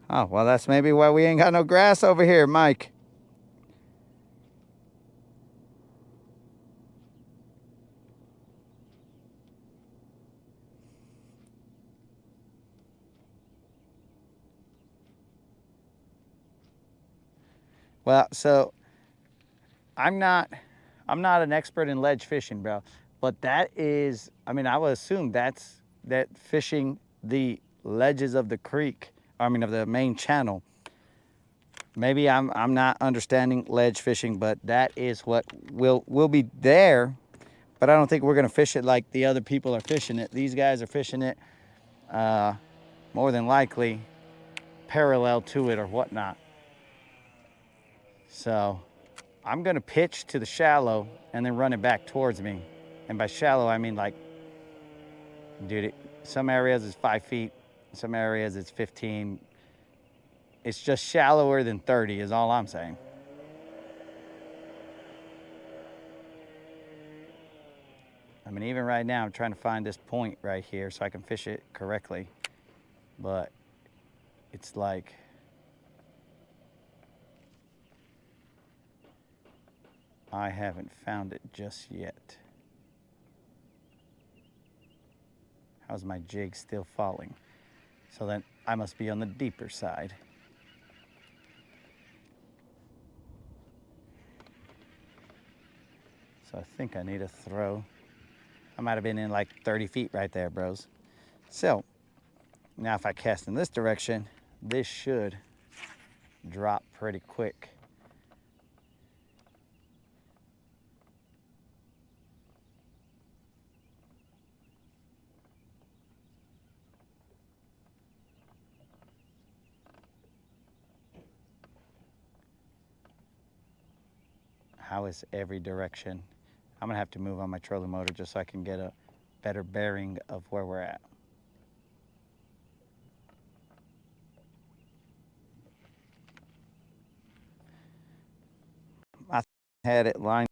Oh, well, that's maybe why we ain't got no grass over here, Mike. Well, so I'm not an expert in ledge fishing, bro, but that is, I mean, I would assume that fishing the ledges of the creek, of the main channel. Maybe I'm not understanding ledge fishing, but that is what will be there. But I don't think we're gonna fish it like the other people are fishing it. These guys are fishing it more than likely parallel to it or whatnot. So I'm gonna pitch to the shallow and then run it back towards me. And by shallow, I mean like, dude, some areas it's 5 feet, some areas it's 15. It's just shallower than 30 is all I'm saying. I mean, even right now, I'm trying to find this point right here so I can fish it correctly. But it's like, I haven't found it just yet. How's my jig still falling? So then I must be on the deeper side. So I think I need a throw. I might have been in like 30 feet right there, bros. So now if I cast in this direction, this should drop pretty quick. How is every direction? I'm gonna have to move on my trolling motor just so I can get a better bearing of where we're at. I had it lined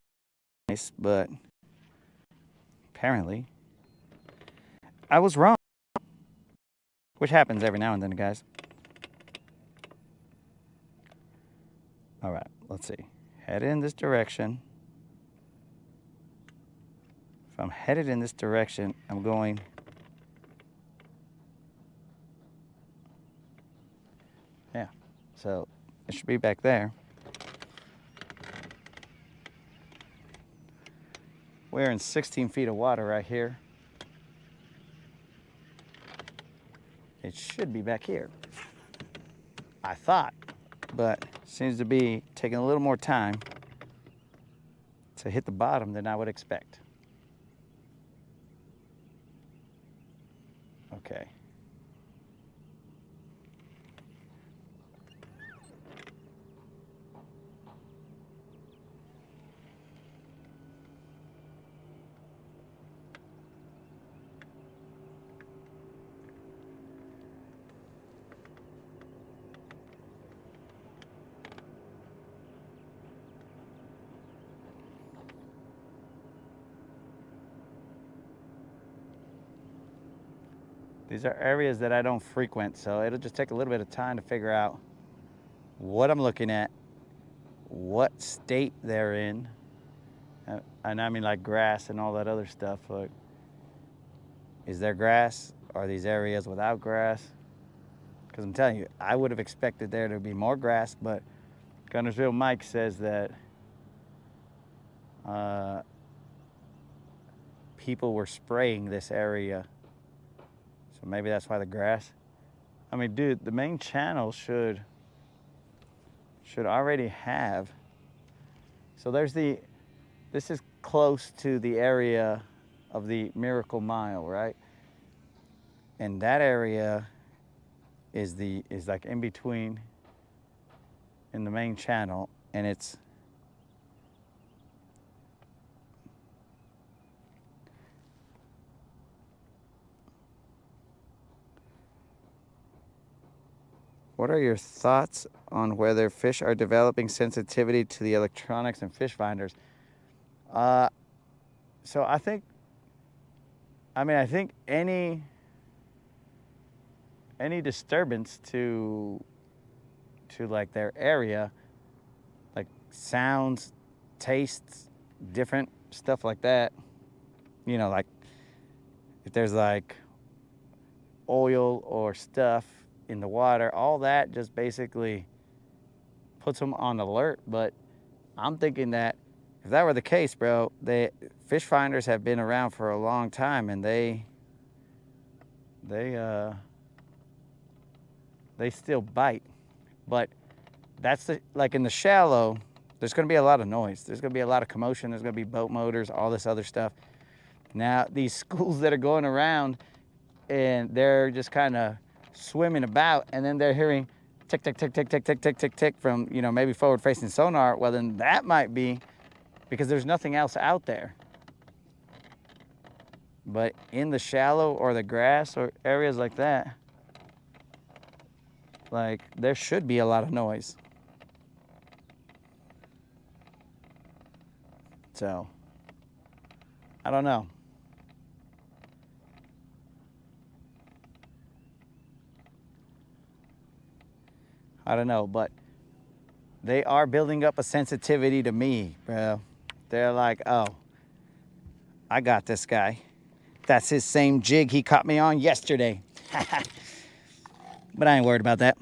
nice, but apparently I was wrong, which happens every now and then, guys. All right, let's see. Head in this direction. If I'm headed in this direction, I'm going. Yeah, so it should be back there. We're in 16 feet of water right here. It should be back here, I thought, but seems to be taking a little more time to hit the bottom than I would expect. Okay. These are areas that I don't frequent, so it'll just take a little bit of time to figure out what I'm looking at, what state they're in, and I mean like grass and all that other stuff. Like, is there grass? Are these areas without grass? Because I'm telling you, I would have expected there to be more grass, but Guntersville Mike says that people were spraying this area. So maybe that's why the grass. I mean, dude, the main channel should already have. So there's this is close to the area of the Miracle Mile, right? And that area is like in between in the main channel, and it's What are your thoughts on whether fish are developing sensitivity to the electronics and fish finders? So I think any disturbance to like their area, like sounds, tastes, different stuff like that, you know, like if there's like oil or stuff in the water, all that just basically puts them on alert. But I'm thinking that if that were the case, bro, fish finders have been around for a long time, and they still bite. But that's like in the shallow, there's going to be a lot of noise. There's going to be a lot of commotion. There's going to be boat motors, all this other stuff. Now, these schools that are going around and they're just kind of swimming about, and then they're hearing tick, tick, tick, tick, tick, tick, tick, tick, tick from, you know, maybe forward-facing sonar. Well, then that might be because there's nothing else out there. But in the shallow or the grass or areas like that, like, there should be a lot of noise. So, I don't know. I don't know, but they are building up a sensitivity to me, bro. They're like, oh, I got this guy. That's his same jig he caught me on yesterday. But I ain't worried about that.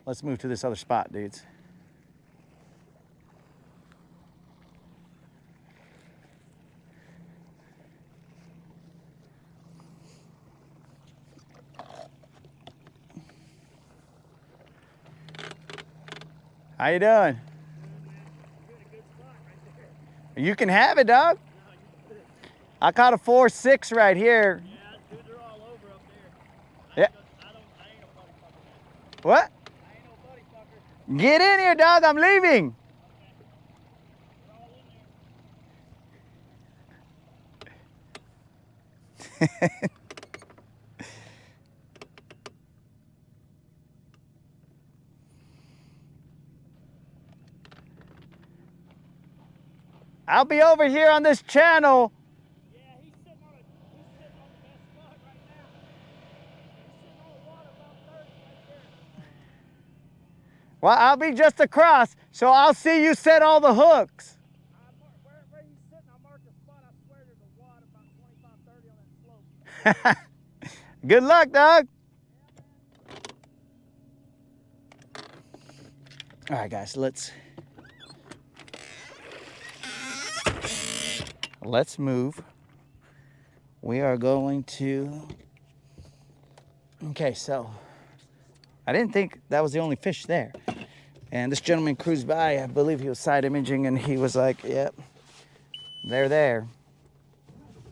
Let's move to this other spot, dudes. How you doing? You can have it, dog. I caught a 4.6 right here. Yeah, dude, they're all over up there. Yeah. I ain't no buddy fucker. What? I ain't no buddy fucker. Get in here, dog. I'm leaving. They're all in there. I'll be over here on this channel. Yeah, he's sitting on the best spot right now. He's sitting on the water about 30 right there. Well, I'll be just across, so I'll see you set all the hooks. Where he's sitting, I marked a spot. I swear there's a water about 25, 30 on that slope. Good luck, dog. All right, guys, let's move. We are going to, okay, so I didn't think that was the only fish there. And this gentleman cruised by, I believe he was side imaging, and he was like, yep, they're there.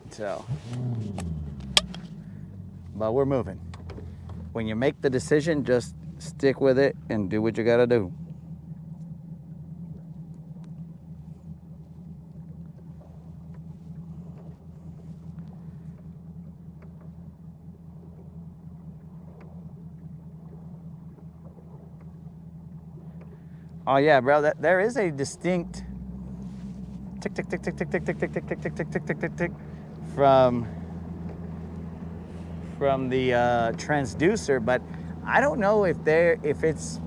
So, but we're moving. when you make the decision, just stick with it and do what you gotta do. Oh yeah, bro, there is a distinct tick tick tick tick tick tick tick tick tick tick tick tick tick tick tick tick from the transducer, but I don't know if it's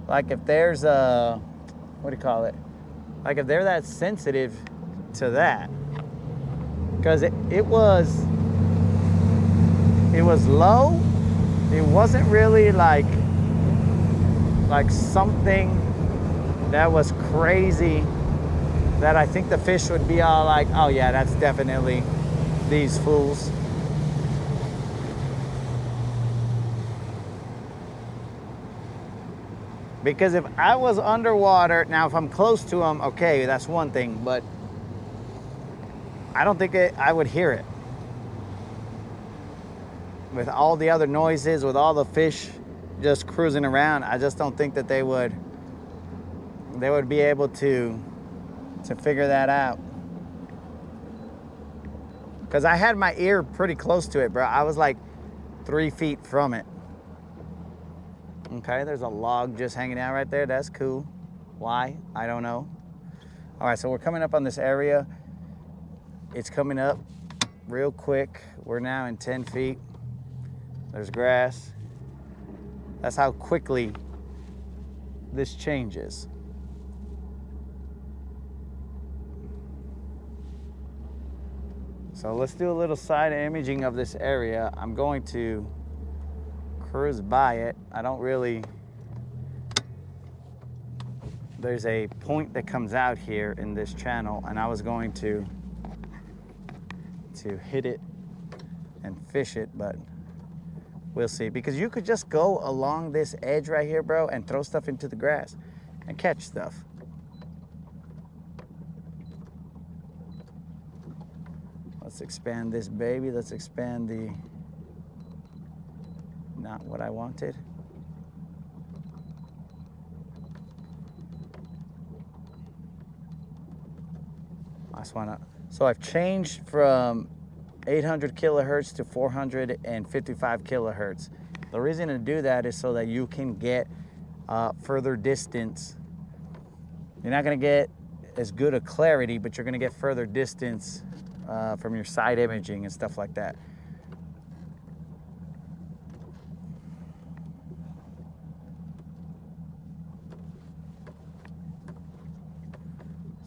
like if there's a, what do you call it? Like if they're that sensitive to that, because it was low. It wasn't really like something that was crazy that I think the fish would be all like, oh yeah, that's definitely these fools. Because if I was underwater, now if I'm close to them, okay, that's one thing, but I don't think I would hear it. With all the other noises, with all the fish just cruising around, I just don't think that they would be able to figure that out. Because I had my ear pretty close to it, bro. I was like 3 feet from it. Okay, there's a log just hanging out right there. That's cool. Why? I don't know. All right, so we're coming up on this area. It's coming up real quick. We're now in 10 feet. There's grass. That's how quickly this changes. So let's do a little side imaging of this area. I'm going to cruise by it. I don't really, there's a point that comes out here in this channel, and I was going to hit it and fish it, but we'll see. Because you could just go along this edge right here, bro, and throw stuff into the grass and catch stuff. Let's expand this baby. Let's expand the, not what I wanted. I just wanna, so I've changed from 800 kilohertz to 455 kilohertz. The reason to do that is so that you can get further distance. You're not gonna get as good a clarity, but you're gonna get further distance from your side imaging and stuff like that.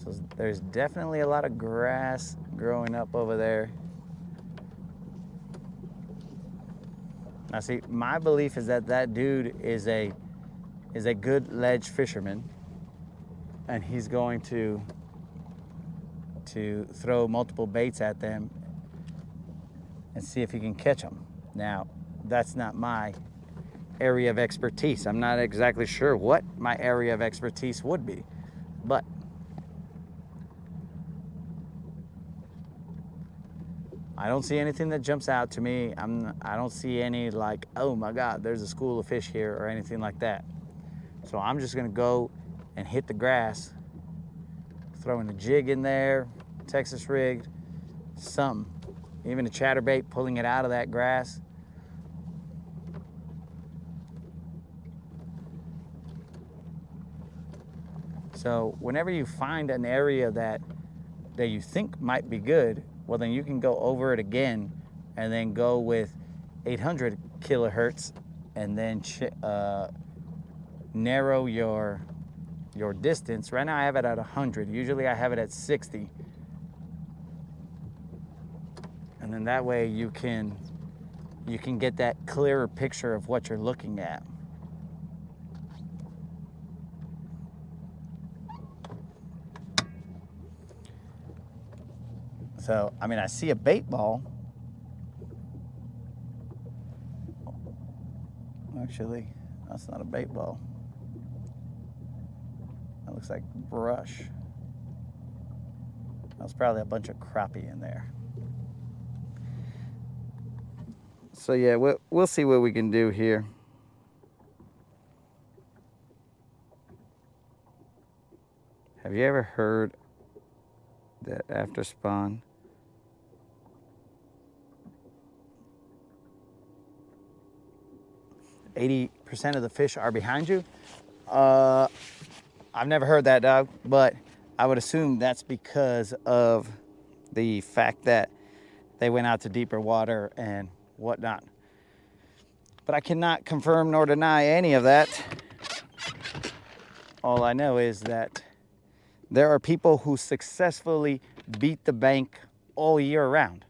So there's definitely a lot of grass growing up over there. Now see, my belief is that that dude is a good ledge fisherman, and he's going to throw multiple baits at them and see if he can catch them. Now, that's not my area of expertise. I'm not exactly sure what my area of expertise would be, but I don't see anything that jumps out to me. I don't see any like, oh my God, there's a school of fish here or anything like that. So I'm just gonna go and hit the grass, throwing a jig in there, Texas rigged, something. Even a chatterbait, pulling it out of that grass. So whenever you find an area that you think might be good, well then you can go over it again and then go with 800 kilohertz and then narrow your distance. Right now I have it at 100. Usually I have it at 60. And then that way you can get that clearer picture of what you're looking at. So, I mean, I see a bait ball. Actually, that's not a bait ball. That looks like brush. That was probably a bunch of crappie in there. So yeah, we'll see what we can do here. Have you ever heard that after spawn, 80% of the fish are behind you? I've never heard that, dog, but I would assume that's because of the fact that they went out to deeper water and whatnot. But I cannot confirm nor deny any of that. All I know is that there are people who successfully beat the bank all year round.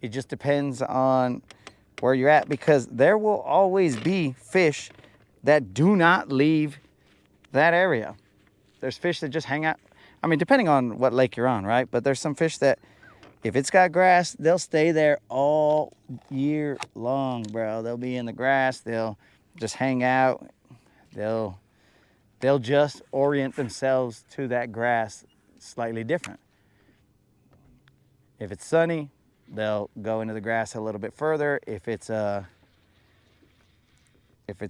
It just depends on where you're at, because there will always be fish that do not leave that area. There's fish that just hang out. I mean, depending on what lake you're on, right? But there's some fish that, if it's got grass, they'll stay there all year long, bro. They'll be in the grass. They'll just hang out. They'll just orient themselves to that grass slightly different. If it's sunny, they'll go into the grass a little bit further. If it's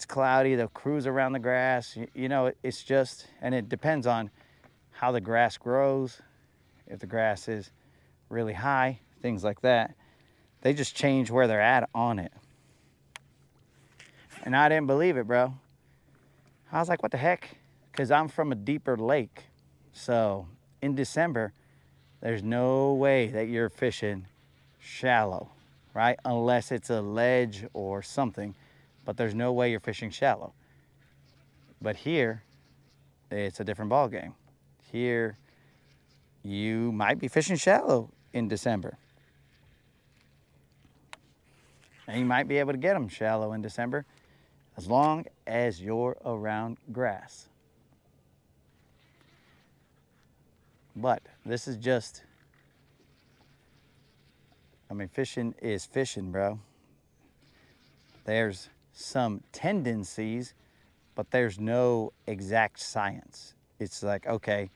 cloudy, they'll cruise around the grass. You know, it's just, and it depends on how the grass grows. If the grass is really high, things like that, they just change where they're at on it. And I didn't believe it, bro. I was like, what the heck? Because I'm from a deeper lake. So in December, there's no way that you're fishing shallow, right? Unless it's a ledge or something, but there's no way you're fishing shallow. But here, it's a different ball game. Here, you might be fishing shallow in December. And you might be able to get them shallow in December as long as you're around grass. But this is just, I mean, fishing is fishing, bro. There's some tendencies, but there's no exact science. It's like, okay,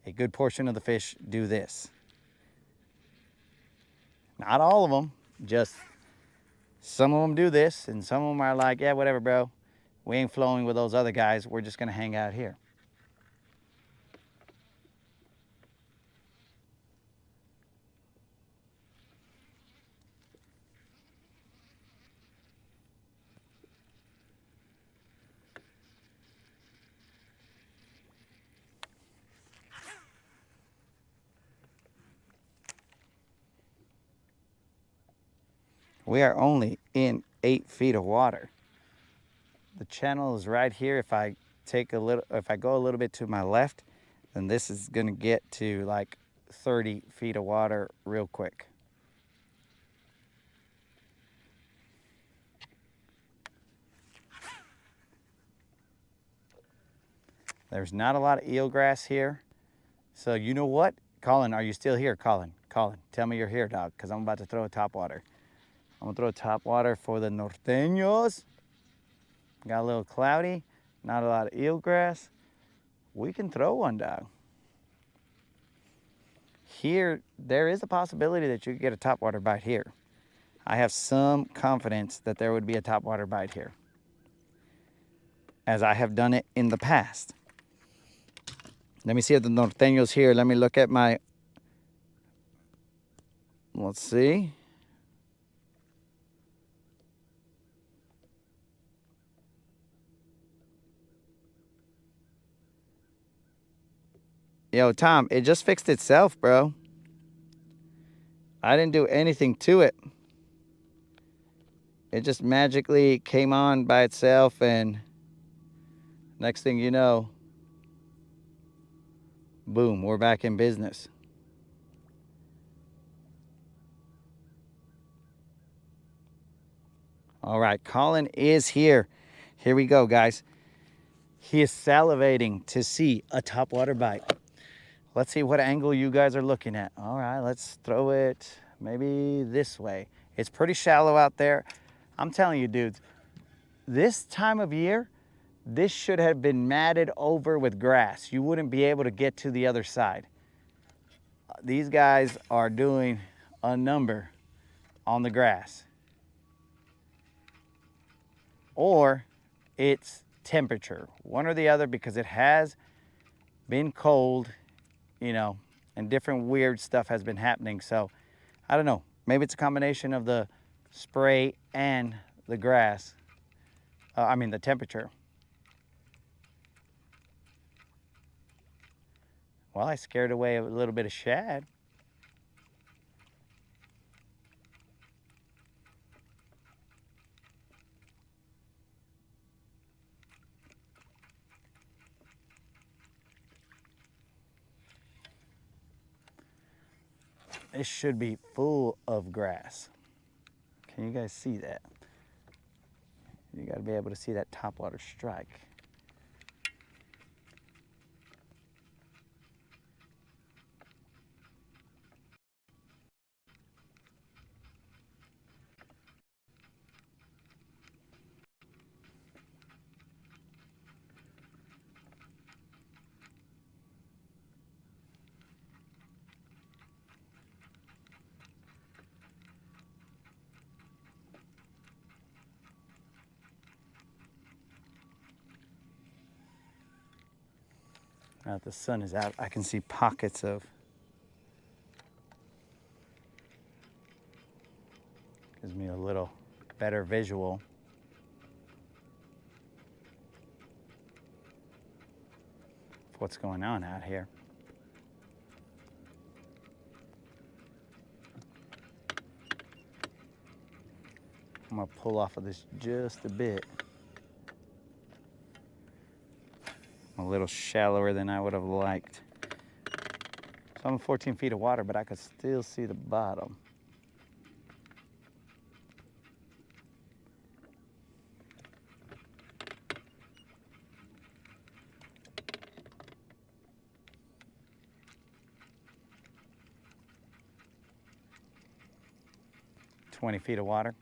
a good portion of the fish do this. Not all of them, just some of them do this, and some of them are like, yeah, whatever, bro. We ain't flowing with those other guys. We're just gonna hang out here. We are only in 8 feet of water. The channel is right here. If I go a little bit to my left, then this is gonna get to like 30 feet of water real quick. There's not a lot of eelgrass here. So you know what? Colin, are you still here? Colin, tell me you're here, dog, because I'm about to throw a topwater. I'm gonna throw a topwater for the norteños. Got a little cloudy, not a lot of eelgrass. We can throw one, dog. Here, there is a possibility that you could get a topwater bite here. I have some confidence that there would be a topwater bite here, as I have done it in the past. Let me see if the norteño's here. Let me look at my, let's see. Yo, Tom, it just fixed itself, bro. I didn't do anything to it. It just magically came on by itself, and next thing you know, boom, we're back in business. All right, Colin is here. Here we go, guys. He is salivating to see a topwater bite. Let's see what angle you guys are looking at. All right, let's throw it maybe this way. It's pretty shallow out there. I'm telling you, dudes, this time of year, this should have been matted over with grass. You wouldn't be able to get to the other side. These guys are doing a number on the grass. or it's temperature, one or the other, because it has been cold, you know, and different weird stuff has been happening. So I don't know, maybe it's a combination of the spray and the grass. The temperature. Well, I scared away a little bit of shad. This should be full of grass. Can you guys see that? You got to be able to see that topwater strike. Now that the sun is out, I can see pockets of, gives me a little better visual. Of what's going on out here. I'm gonna pull off of this just a bit. A little shallower than I would have liked. So I'm 14 feet of water, but I could still see the bottom. "20 feet of water.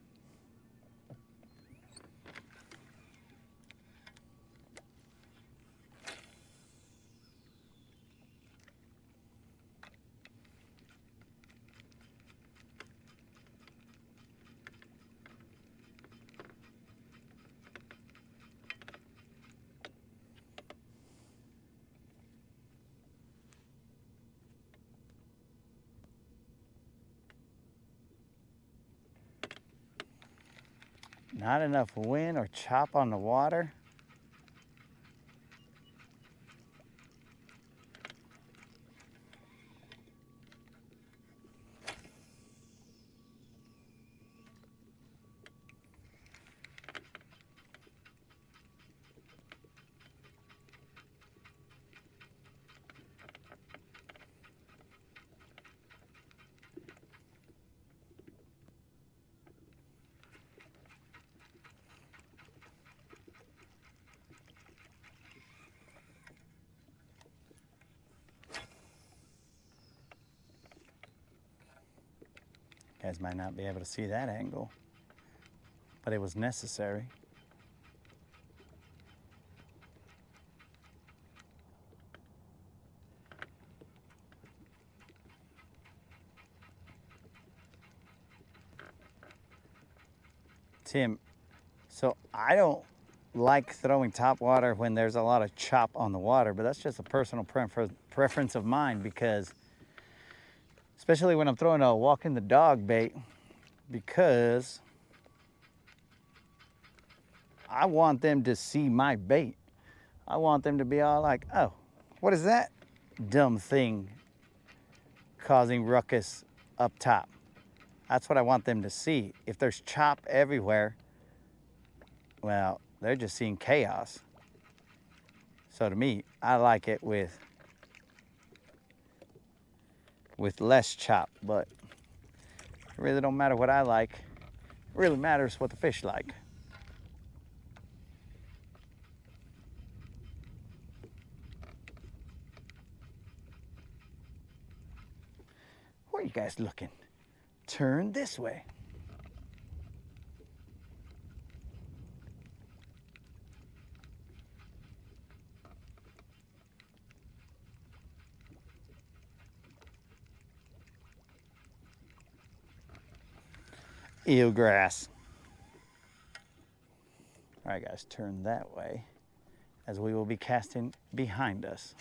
Not enough wind or chop on the water. You guys might not be able to see that angle, but it was necessary. Tim, so I don't like throwing top water when there's a lot of chop on the water, but that's just a personal preference of mine, because especially when I'm throwing a walking the dog bait, because I want them to see my bait. I want them to be all like, "Oh, what is that dumb thing causing ruckus up top?" That's what I want them to see. If there's chop everywhere, well, they're just seeing chaos. So to me, I like it with less chop, but it really don't matter what I like. It really matters what the fish like. Where are you guys looking? Turn this way. Eelgrass. All right, guys, turn that way as we will be casting behind us.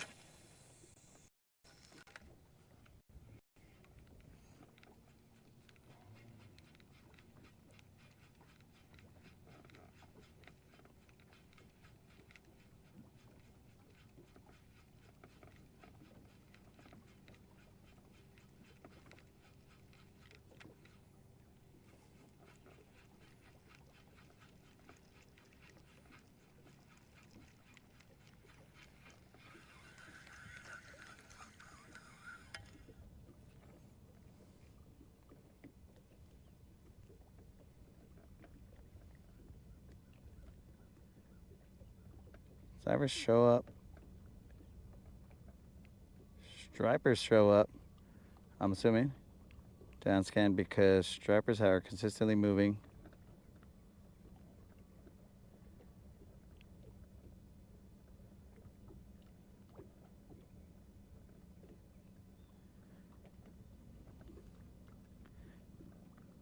Stripers show up. Stripers show up, I'm assuming. Down scan because stripers are consistently moving.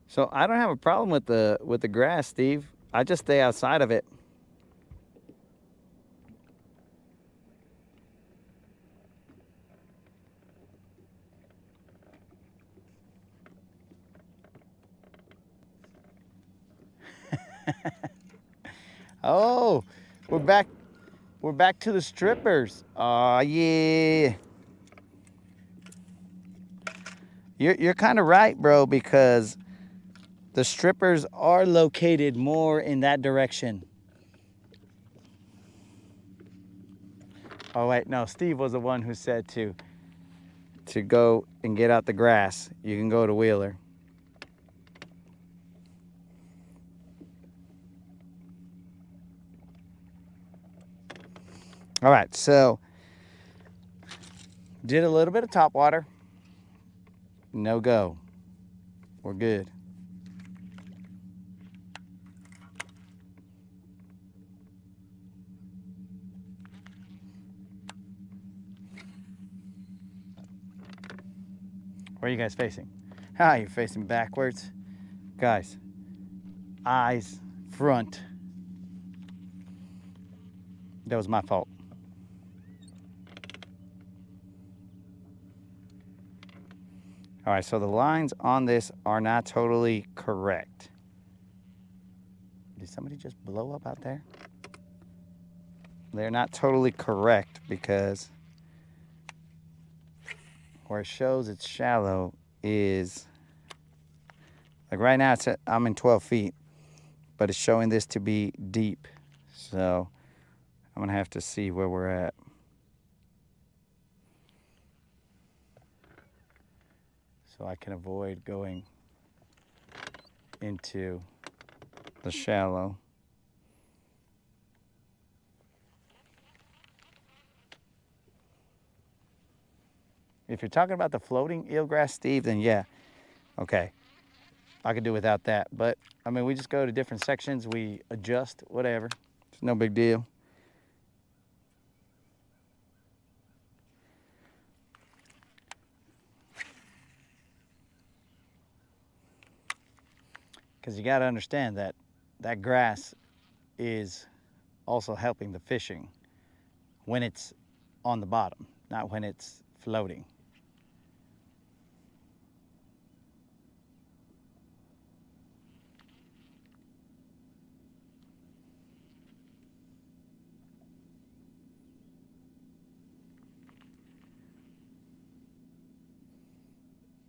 So I don't have a problem with the grass, Steve. I just stay outside of it. Oh, we're back. We're back to the strippers. Oh yeah. You're kind of right, bro, because the strippers are located more in that direction. Oh wait, no, Steve was the one who said to go and get out the grass. You can go to Wheeler. All right, so did a little bit of top water. No go. We're good. Where are you guys facing? Ah, you're facing backwards. Guys, eyes front. That was my fault. All right, so the lines on this are not totally correct. Did somebody just blow up out there? They're not totally correct because where it shows it's shallow is, like right now I'm in 12 feet, but it's showing this to be deep. So I'm gonna have to see where we're at. So I can avoid going into the shallow. If you're talking about the floating eelgrass, Steve, then yeah, okay. I could do without that. But, I mean, we just go to different sections. We adjust, whatever. It's no big deal. Because you got to understand that that grass is also helping the fishing when it's on the bottom, not when it's floating.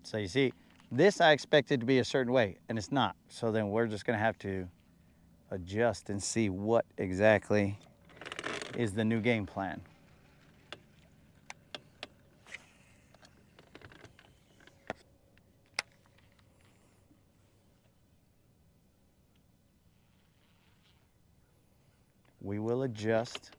So you see, this I expected to be a certain way, and it's not. So then we're just gonna have to adjust and see what exactly is the new game plan. We will adjust.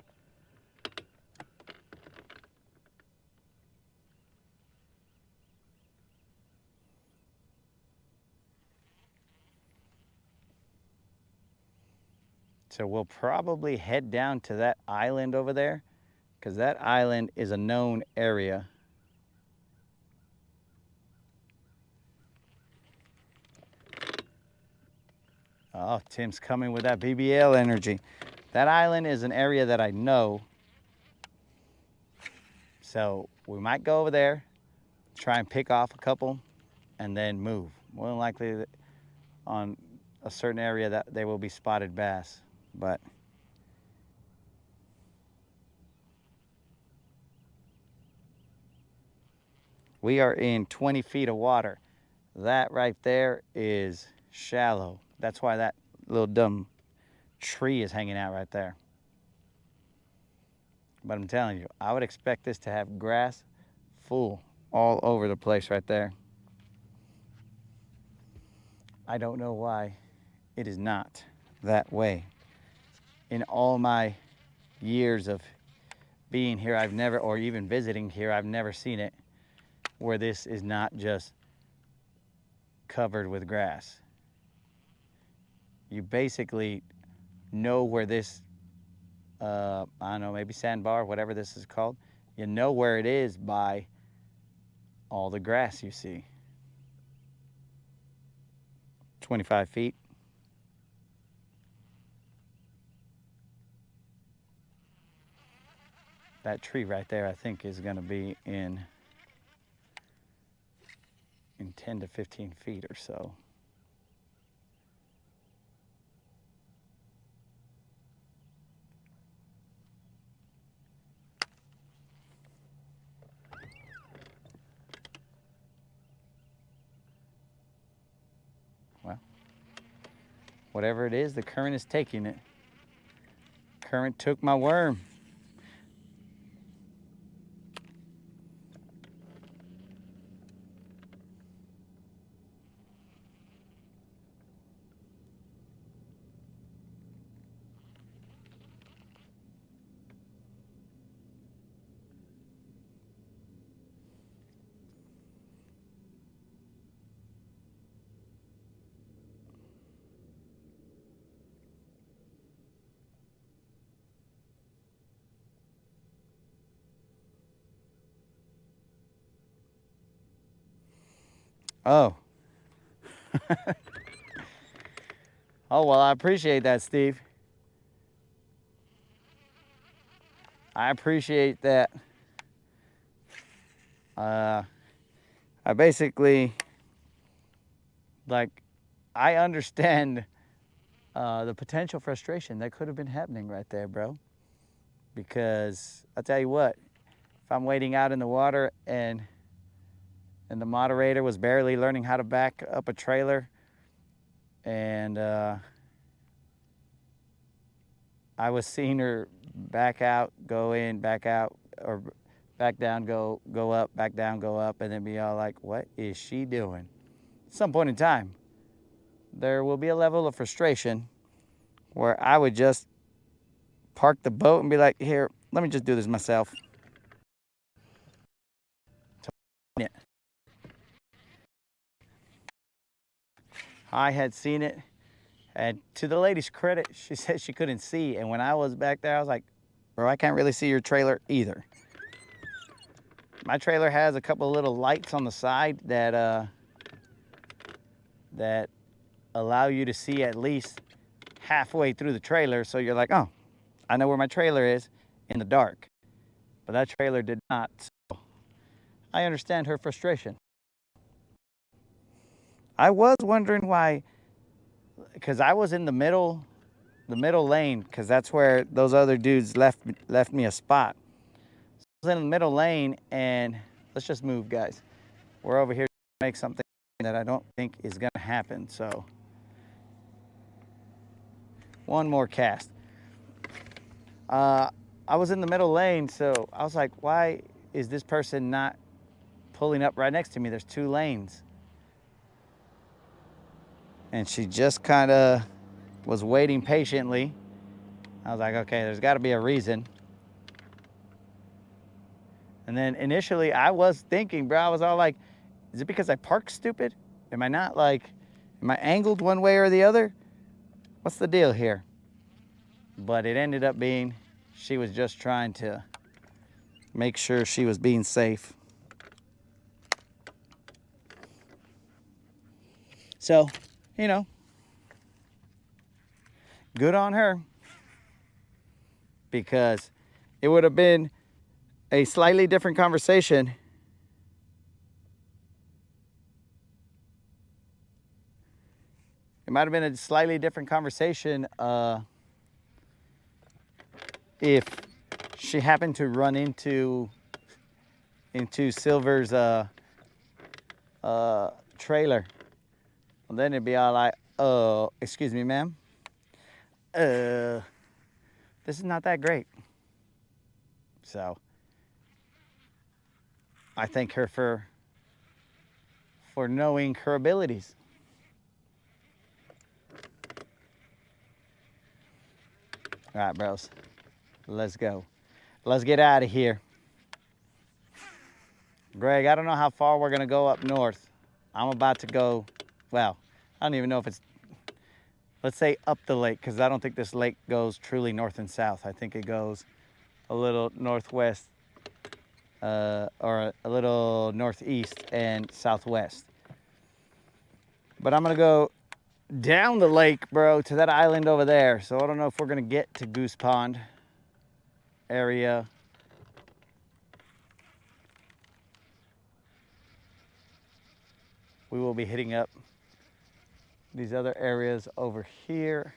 So we'll probably head down to that island over there, because that island is a known area. Oh, Tim's coming with that BBL energy. That island is an area that I know. So we might go over there, try and pick off a couple, and then move. More than likely on a certain area that there will be spotted bass. But we are in 20 feet of water. That right there is shallow. That's why that little dumb tree is hanging out right there. But I'm telling you, I would expect this to have grass full all over the place right there. I don't know why it is not that way. In all my years of being here, I've never, or even visiting here, I've never seen it where this is not just covered with grass. You basically know where this, I don't know, maybe sandbar, whatever this is called, you know where it is by all the grass you see. 25 feet. That tree right there, I think, is going to be in 10 to 15 feet or so. Well, whatever it is, the current is taking it. Current took my worm. Oh. Oh, well, I appreciate that, Steve. I appreciate that. I basically, like, I understand the potential frustration that could have been happening right there, bro. Because I'll tell you what, if I'm waiting out in the water and the moderator was barely learning how to back up a trailer, and I was seeing her back out, go in, back out, or back down, go up, back down, go up, and then be all like, what is she doing? At some point in time, there will be a level of frustration where I would just park the boat and be like, here, let me just do this myself. I had seen it, and to the lady's credit, she said she couldn't see, and when I was back there, I was like, bro, I can't really see your trailer either. My trailer has a couple of little lights on the side that that allow you to see at least halfway through the trailer, so you're like, oh, I know where my trailer is in the dark. But that trailer did not, so I understand her frustration. I was wondering why, because I was in the middle lane, because that's where those other dudes left me a spot. So I was in the middle lane, and let's just move, guys. We're over here to make something that I don't think is gonna happen, so. One more cast. I was in the middle lane, so I was like, why is this person not pulling up right next to me? There's two lanes. And she just kind of was waiting patiently. I was like, okay, there's got to be a reason. And then initially I was thinking, bro, I was all like, is it because I parked stupid? Am I not like, am I angled one way or the other? What's the deal here? But it ended up being, she was just trying to make sure she was being safe. So, you know, Good on her. Because it would have been a slightly different conversation it might have been a slightly different conversation if she happened to run into Silver's trailer. Well, then it'd be all like, excuse me, ma'am. This is not that great. So I thank her for knowing her abilities. All right, bros. Let's go. Let's get out of here. Greg, I don't know how far we're gonna go up north. I'm about to go, well, I don't even know if it's, let's say up the lake, because I don't think this lake goes truly north and south. I think it goes a little northwest or a little northeast and southwest. But I'm gonna go down the lake, bro, to that island over there. So I don't know if we're gonna get to Goose Pond area. We will be hitting up these other areas over here.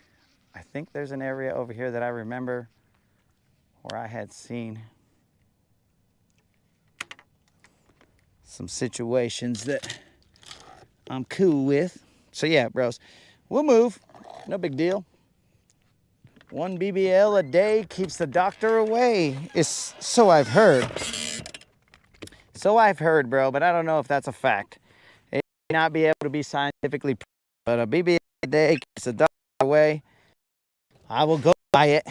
I think there's an area over here that I remember where I had seen some situations that I'm cool with. So yeah, bros, we'll move. No big deal. 1 BBL a day keeps the doctor away. It's so I've heard. So I've heard, bro, but I don't know if that's a fact. It may not be able to be scientifically proven, but a BBL a day keeps the doctor away. I will go by it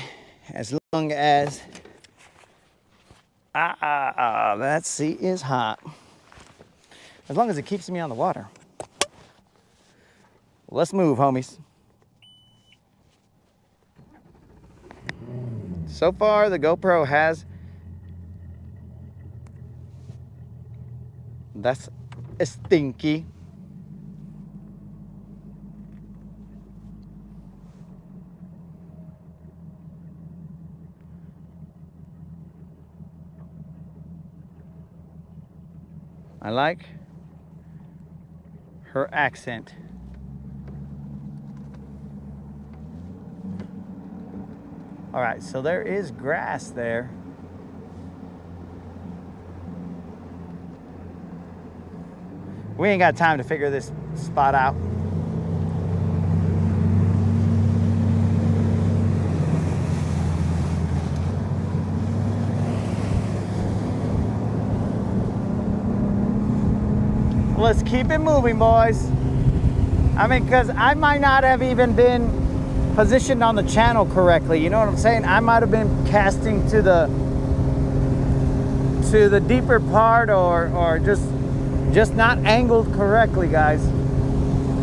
as long as that sea is hot. As long as it keeps me on the water. Let's move, homies. So far, the GoPro has, that's stinky. I like her accent. All right, so there is grass there. We ain't got time to figure this spot out. Let's keep it moving, boys. I mean, because I might not have even been positioned on the channel correctly. You know what I'm saying? I might have been casting to the deeper part or just not angled correctly, guys.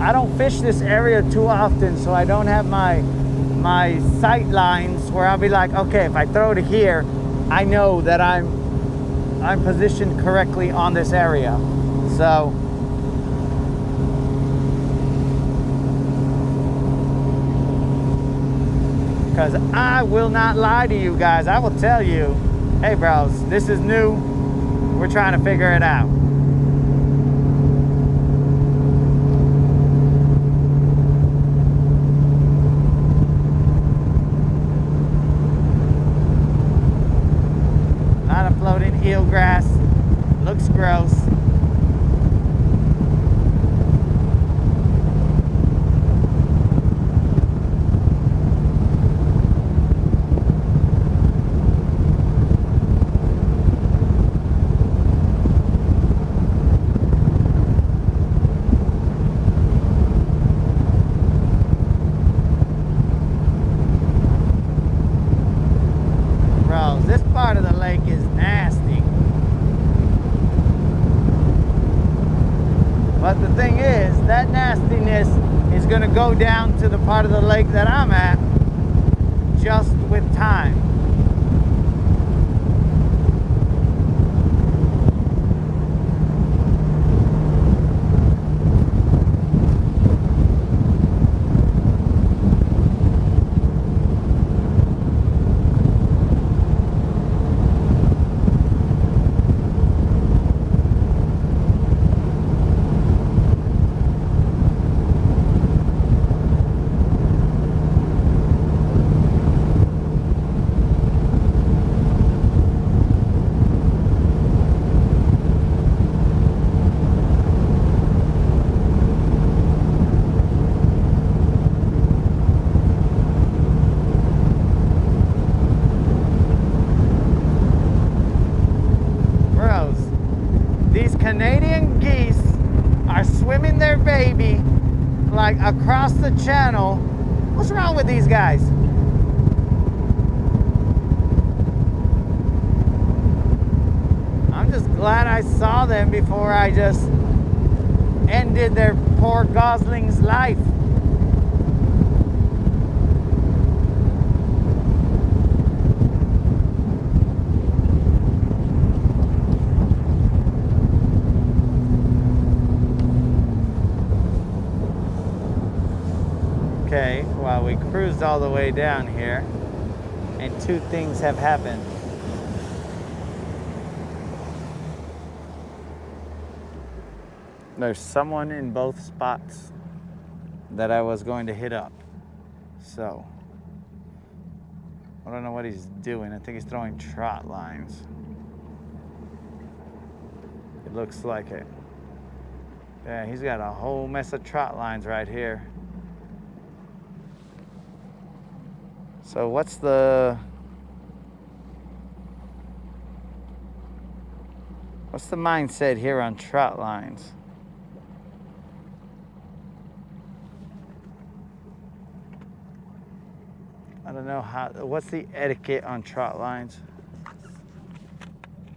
I don't fish this area too often, so I don't have my sight lines where I'll be like, okay, if I throw it here, I know that I'm positioned correctly on this area. So because I will not lie to you guys. I will tell you, hey bros, this is new. We're trying to figure it out. A lot of floating eelgrass. Looks gross. This part of the lake is nasty. But the thing is, that nastiness is going to go down to the part of the lake that I'm at just with time. Canadian geese are swimming their baby like across the channel. What's wrong with these guys? I'm just glad I saw them before I just ended their poor gosling's life. Okay, well, we cruised all the way down here, and two things have happened. There's someone in both spots that I was going to hit up. So, I don't know what he's doing. I think he's throwing trot lines. It looks like it. Yeah, he's got a whole mess of trot lines right here. So what's the mindset here on trot lines? I don't know what's the etiquette on trot lines?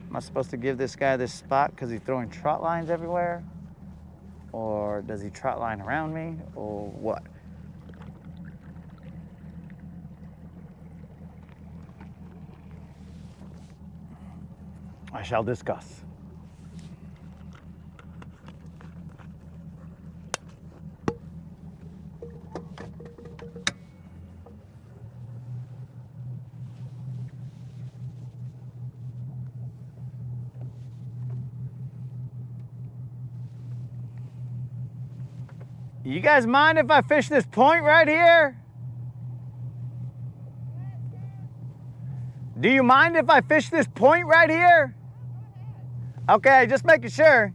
Am I supposed to give this guy this spot because he's throwing trot lines everywhere? Or does he trot line around me? Or what? I shall discuss. You guys mind if I fish this point right here? Do you mind if I fish this point right here? Okay, just making sure.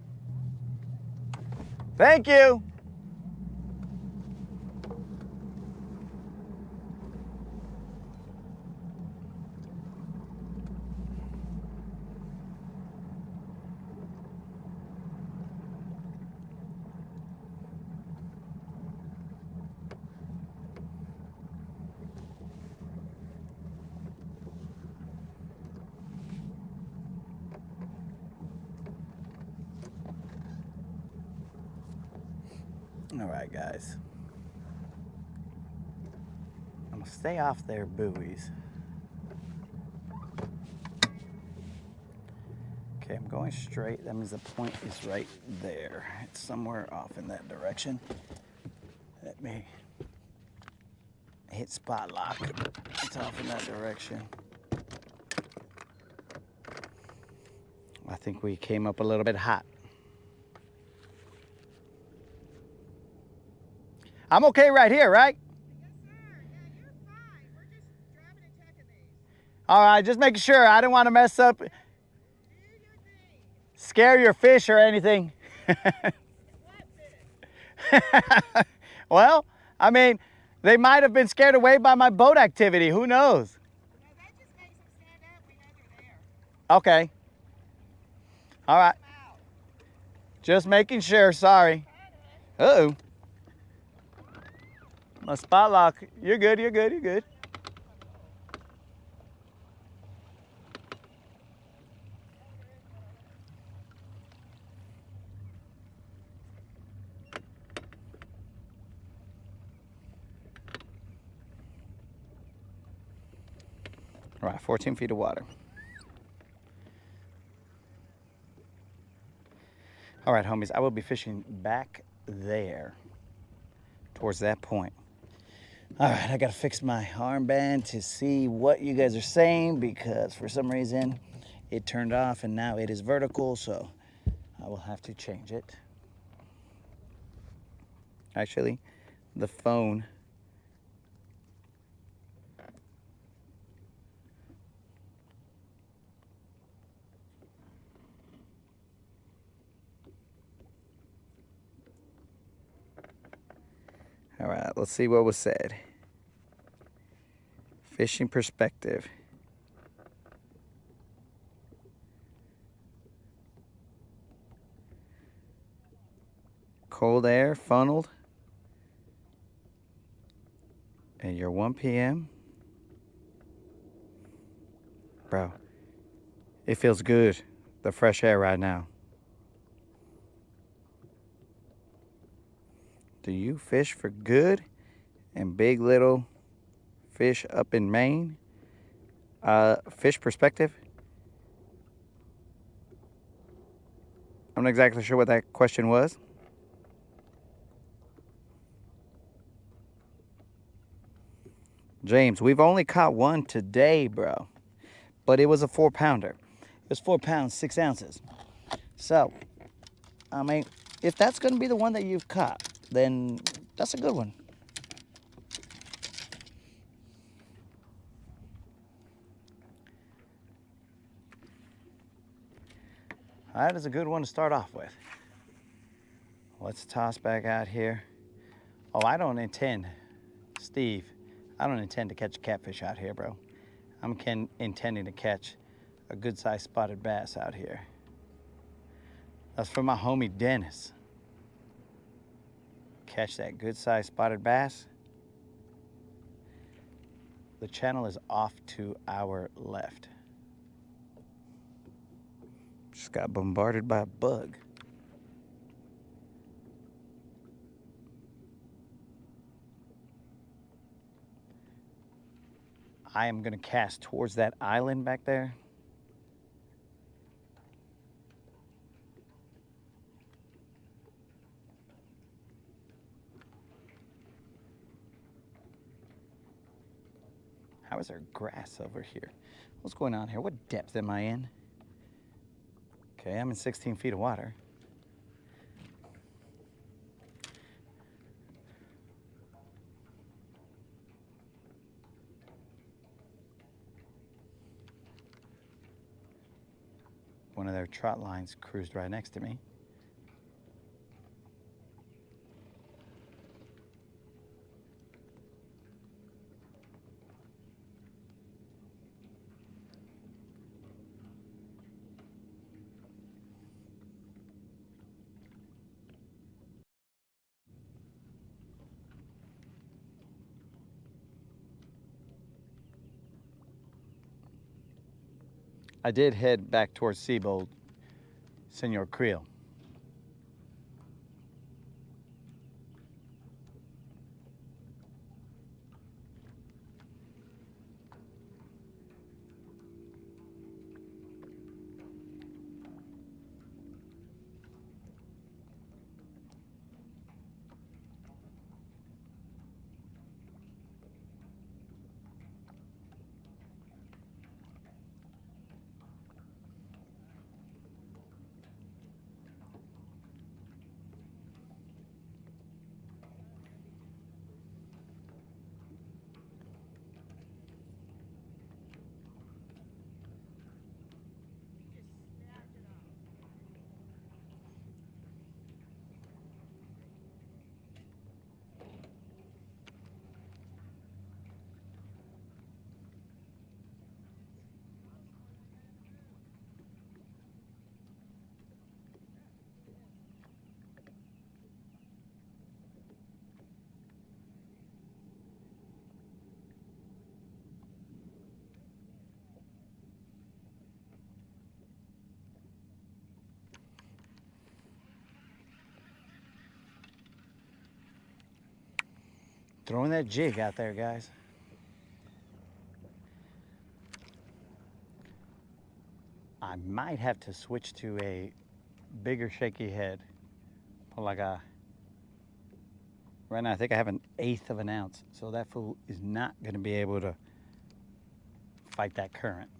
Thank you. All right, guys. I'm gonna stay off their buoys. Okay, I'm going straight. That means the point is right there. It's somewhere off in that direction. Let me hit spot lock. It's off in that direction. I think we came up a little bit hot. I'm okay right here, right? Yes, sir. Yeah, you're fine. We're just driving and checking these. All right, just making sure. I didn't want to mess up, Do your thing. scare your fish or anything. What fish? Well, I mean, they might have been scared away by my boat activity. Who knows? No, that just makes them stand up. We know they're there. Okay. All right. Wow. Just making sure. Sorry. Uh-oh. My spot lock. You're good. You're good. You're good. All right, 14 feet of water. All right, homies, I will be fishing back there towards that point. All right, I got to fix my armband to see what you guys are saying because for some reason it turned off and now it is vertical, so I will have to change it. Actually, the phone All right, let's see what was said. Fishing perspective. cold air funneled at your 1 p.m. Bro, it feels good, the fresh air right now. Do you fish for good and big little fish up in Maine? Fish perspective? I'm not exactly sure what that question was. James, we've only caught one today, bro. But it was a 4-pounder. It was 4 pounds, 6 ounces. So, I mean, if that's going to be the one that you've caught, then that's a good one. That is a good one to start off with. Let's toss back out here. Oh, I don't intend, Steve, I don't intend to catch a catfish out here, bro. I'm intending to catch a good-sized spotted bass out here. That's for my homie Dennis. Catch that good-sized spotted bass. The channel is off to our left. Just got bombarded by a bug. I am gonna cast towards that island back there. How is there grass over here? What's going on here? What depth am I in? Okay, I'm in 16 feet of water. One of their trot lines cruised right next to me. I did head back towards Seabold, Senor Creel. Throwing that jig out there, guys. I might have to switch to a bigger shaky head. Like right now I think I have 1/8 of an ounce. So that fool is not gonna be able to fight that current.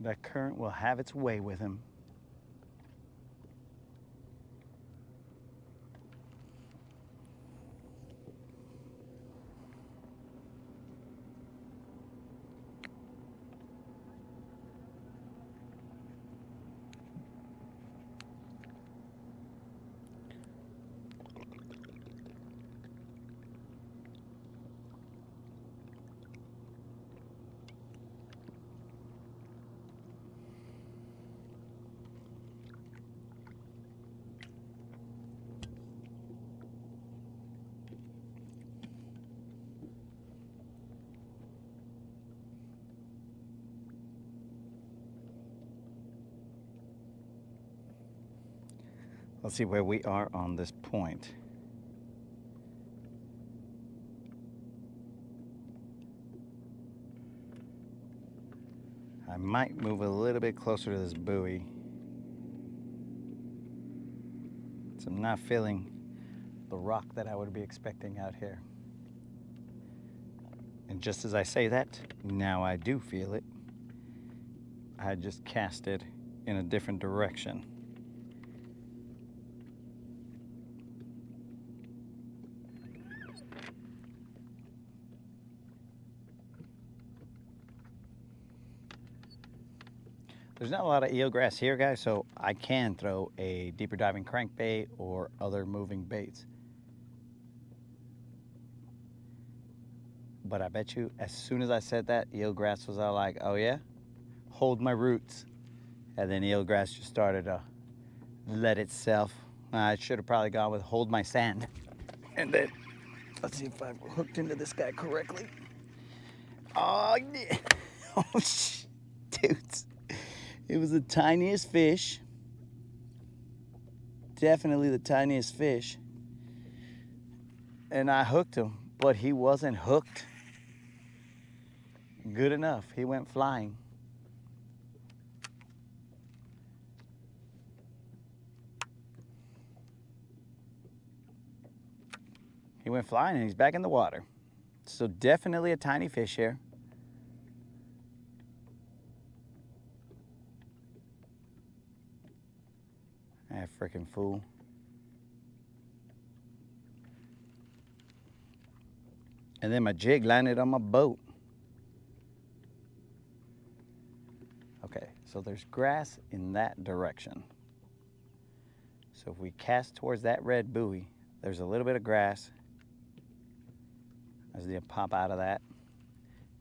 That current will have its way with him. Let's see where we are on this point. I might move a little bit closer to this buoy. So I'm not feeling the rock that I would be expecting out here. And just as I say that, now I do feel it. I just cast it in a different direction. There's not a lot of eelgrass here, guys, so I can throw a deeper diving crankbait or other moving baits. But I bet you, as soon as I said that, eelgrass was all like, oh yeah? Hold my roots. And then eelgrass just started to let itself. I should have probably gone with hold my sand. And then, let's see if I've hooked into this guy correctly. Oh, yeah. Oh, dudes. It was the tiniest fish. Definitely the tiniest fish. And I hooked him, but he wasn't hooked good enough. He went flying. He went flying and he's back in the water. So definitely a tiny fish here. That freaking fool. And then my jig landed on my boat. Okay, so there's grass in that direction. So if we cast towards that red buoy, there's a little bit of grass. As they pop out of that.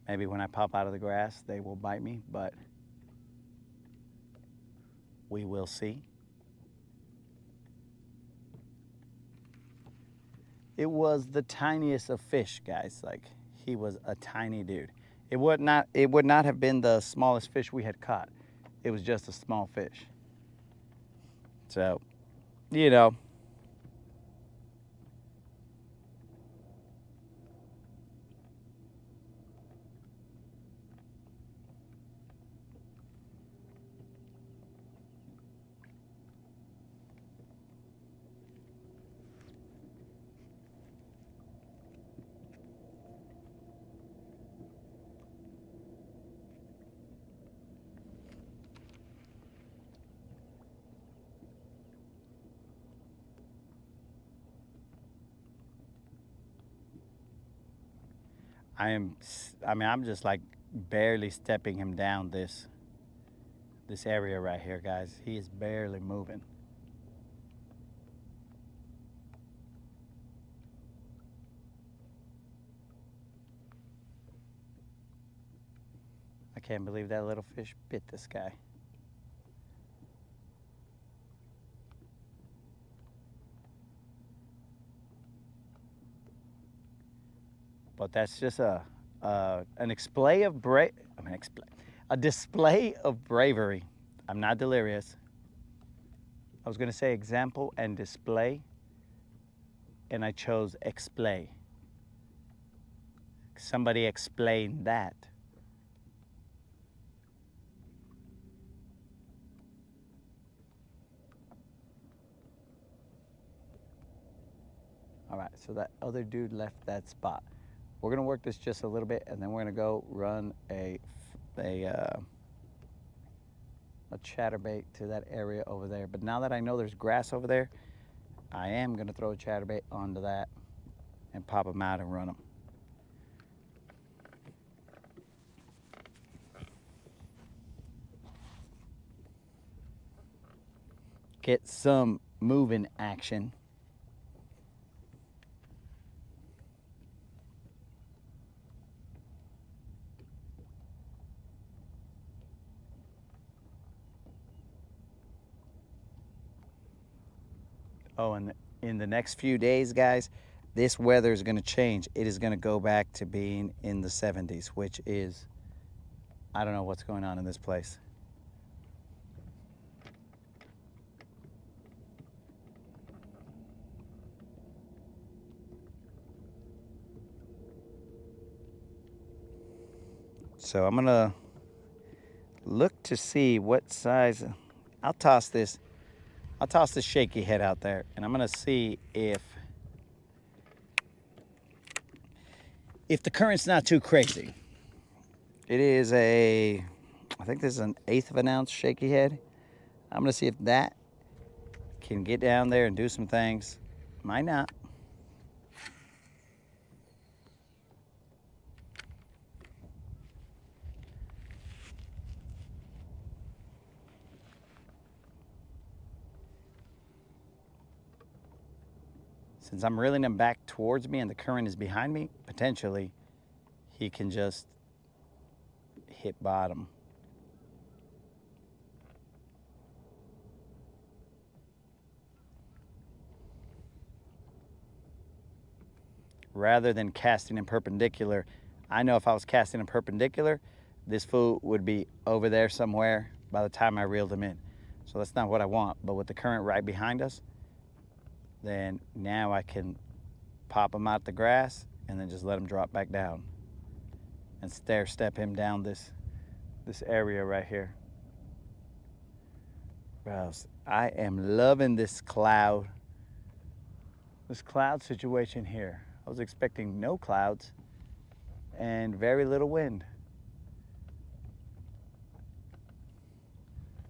Maybe when I pop out of the grass, they will bite me, but we will see. It was the tiniest of fish, guys. Like, he was a tiny dude. It would not have been the smallest fish we had caught. It was just a small fish. So, you know. I'm just like barely stepping him down this area right here, guys. He is barely moving. I can't believe that little fish bit this guy. But that's just a display of bravery. I'm not delirious. I was gonna say example and display, and I chose explain. Somebody explain that. All right, so that other dude left that spot. We're gonna work this just a little bit, and then we're gonna go run a chatterbait to that area over there. But now that I know there's grass over there, I am gonna throw a chatterbait onto that and pop them out and run them. Get some moving action. Oh, and in the next few days, guys, this weather is going to change. It is going to go back to being in the 70s, which is, I don't know what's going on in this place. So I'm gonna look to see what size. I'll toss this shaky head out there, and I'm gonna see if the current's not too crazy. It is I think this is an 1/8 of an ounce shaky head. I'm gonna see if that can get down there and do some things. Might not. Since I'm reeling him back towards me and the current is behind me, potentially he can just hit bottom. Rather than casting in perpendicular, I know if I was casting in perpendicular, this fool would be over there somewhere by the time I reeled him in. So that's not what I want. But with the current right behind us, then now I can pop him out the grass and then just let him drop back down and stair step him down this area right here. Bros, I am loving this cloud situation here. I was expecting no clouds and very little wind.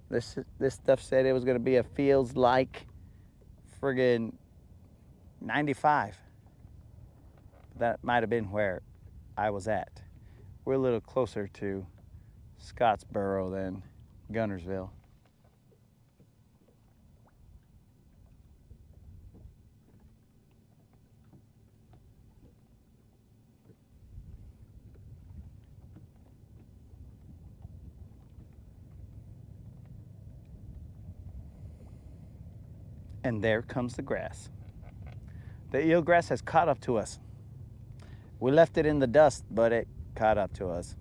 This stuff said it was going to be a feels like friggin' 95. That might have been where I was at. We're a little closer to Scottsboro than Guntersville. And there comes the grass. The eelgrass has caught up to us. We left it in the dust, but it caught up to us.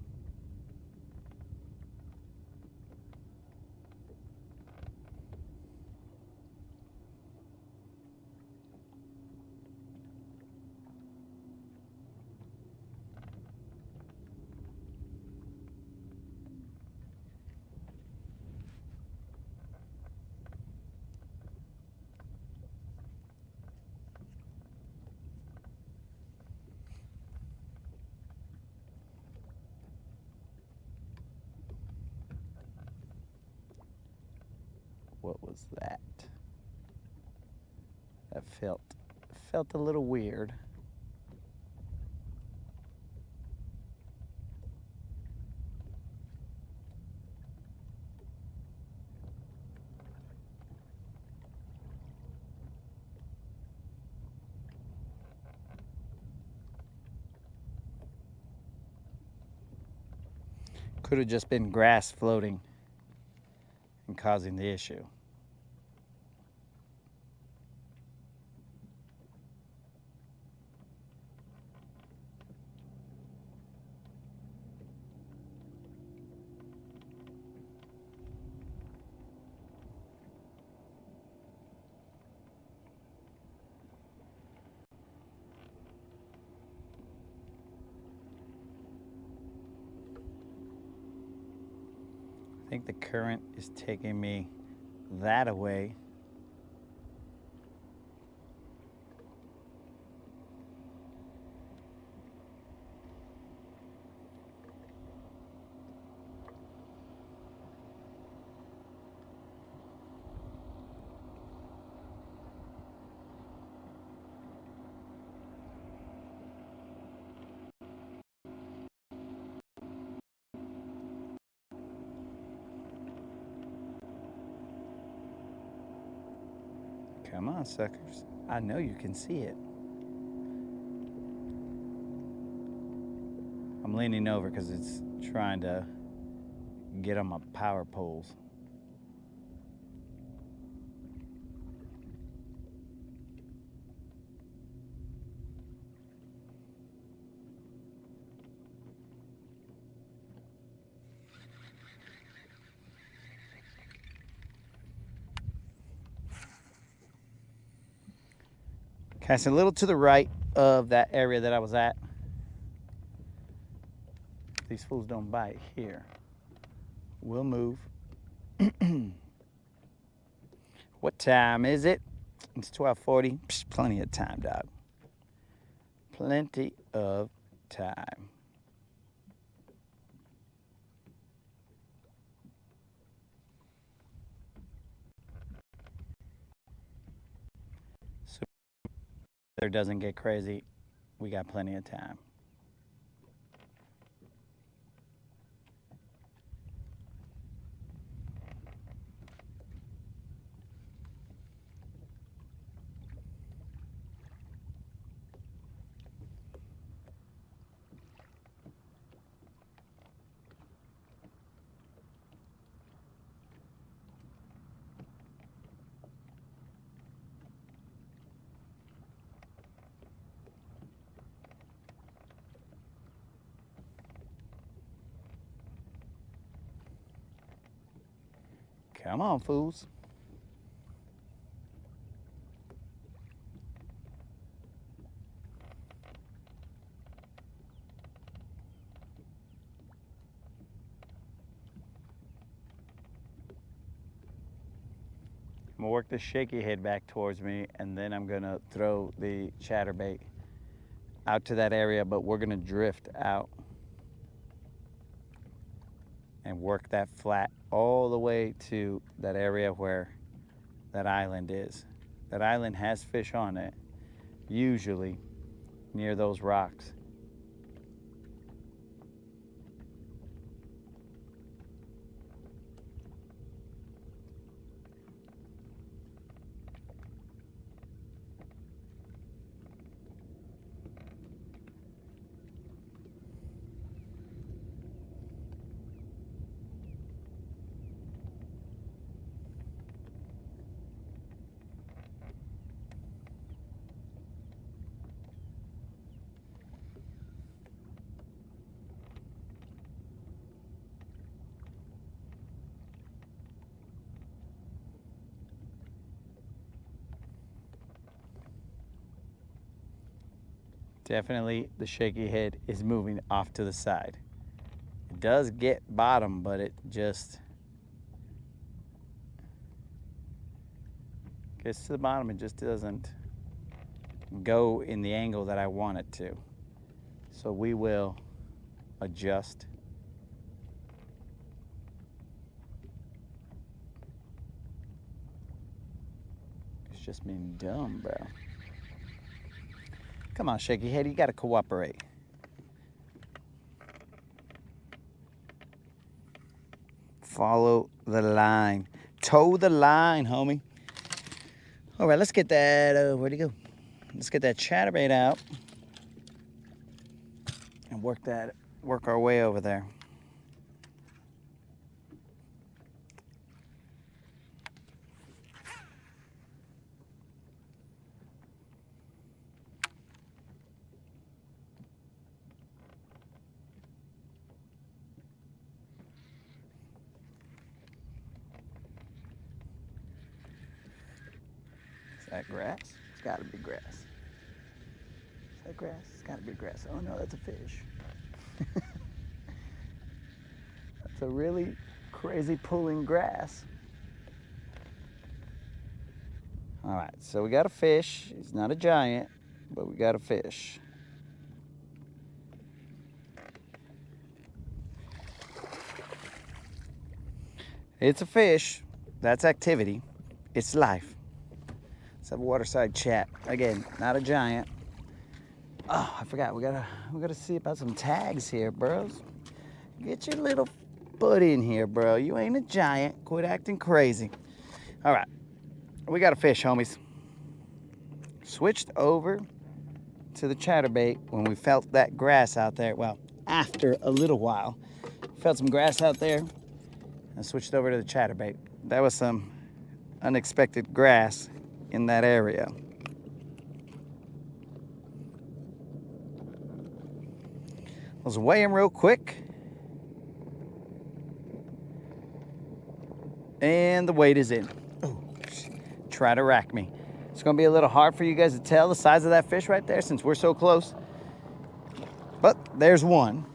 What was that? That felt a little weird. Could have just been grass floating and causing the issue. I think the current is taking me that away. Come on, suckers. I know you can see it. I'm leaning over because it's trying to get on my power poles. Casting a little to the right of that area that I was at. these fools don't bite here, we'll move. What time is it? It's 12:40. Psh, plenty of time, dog. Plenty of time. So if it doesn't get crazy, we got plenty of time. Come on, fools. I'm gonna work the shaky head back towards me, and then I'm gonna throw the chatterbait out to that area, but we're gonna drift out and work that flat all the way to that area where that island is. That island has fish on it, usually near those rocks. Definitely the shaky head is moving off to the side. It does get bottom, but it just gets to the bottom. It just doesn't go in the angle that I want it to. So we will adjust. It's just being dumb, bro. Come on, shaky head, you gotta cooperate. Follow the line. Toe the line, homie. All right, let's get that, where'd he go? Let's get that chatterbait out and work our way over there. Is that grass? It's gotta be grass. Is that grass? It's gotta be grass. Oh no, that's a fish. That's a really crazy pulling grass. All right, so we got a fish. He's not a giant, but we got a fish. It's a fish. That's activity. It's life. Let's have a waterside chat. Again, not a giant. Oh, I forgot. We gotta see about some tags here, bros. Get your little butt in here, bro. You ain't a giant. Quit acting crazy. All right, we got a fish, homies. Switched over to the chatterbait when we felt that grass out there. Well, after a little while, felt some grass out there and switched over to the chatterbait. That was some unexpected grass in that area. Let's weigh him real quick. And the weight is in. Ooh, try to rack me. It's gonna be a little hard for you guys to tell the size of that fish right there since we're so close. But there's one.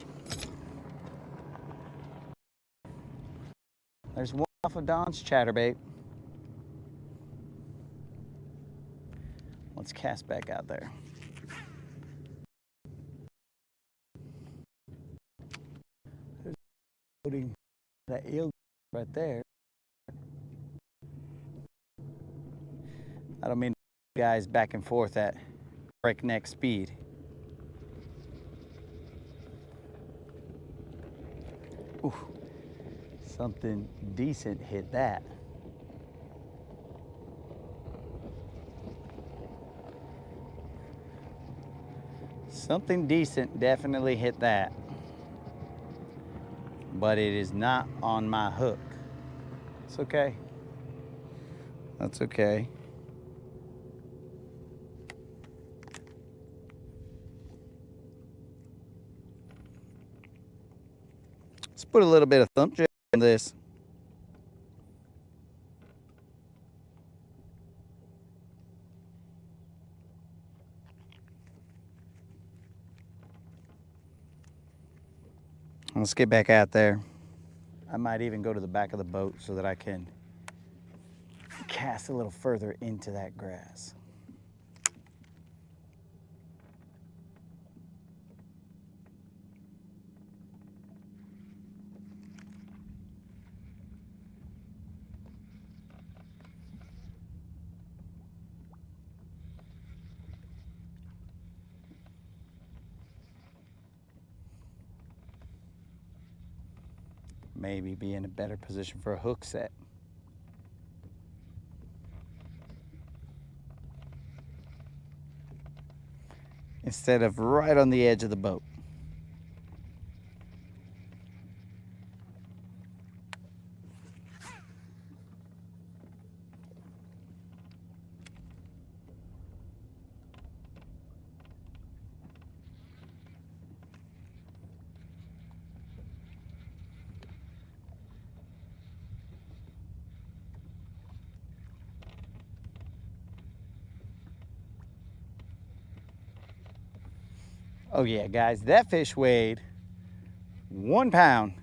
There's one off of Don's chatterbait. Let's cast back out there. There's floating that eel right there. I don't mean guys back and forth at breakneck speed. Ooh, something decent hit that. Something decent definitely hit that. But it is not on my hook. It's okay. That's okay. Let's put a little bit of thump jet on this. Let's get back out there. I might even go to the back of the boat so that I can cast a little further into that grass. Maybe be in a better position for a hook set. Instead of right on the edge of the boat. Oh yeah, guys, that fish weighed 1 pound,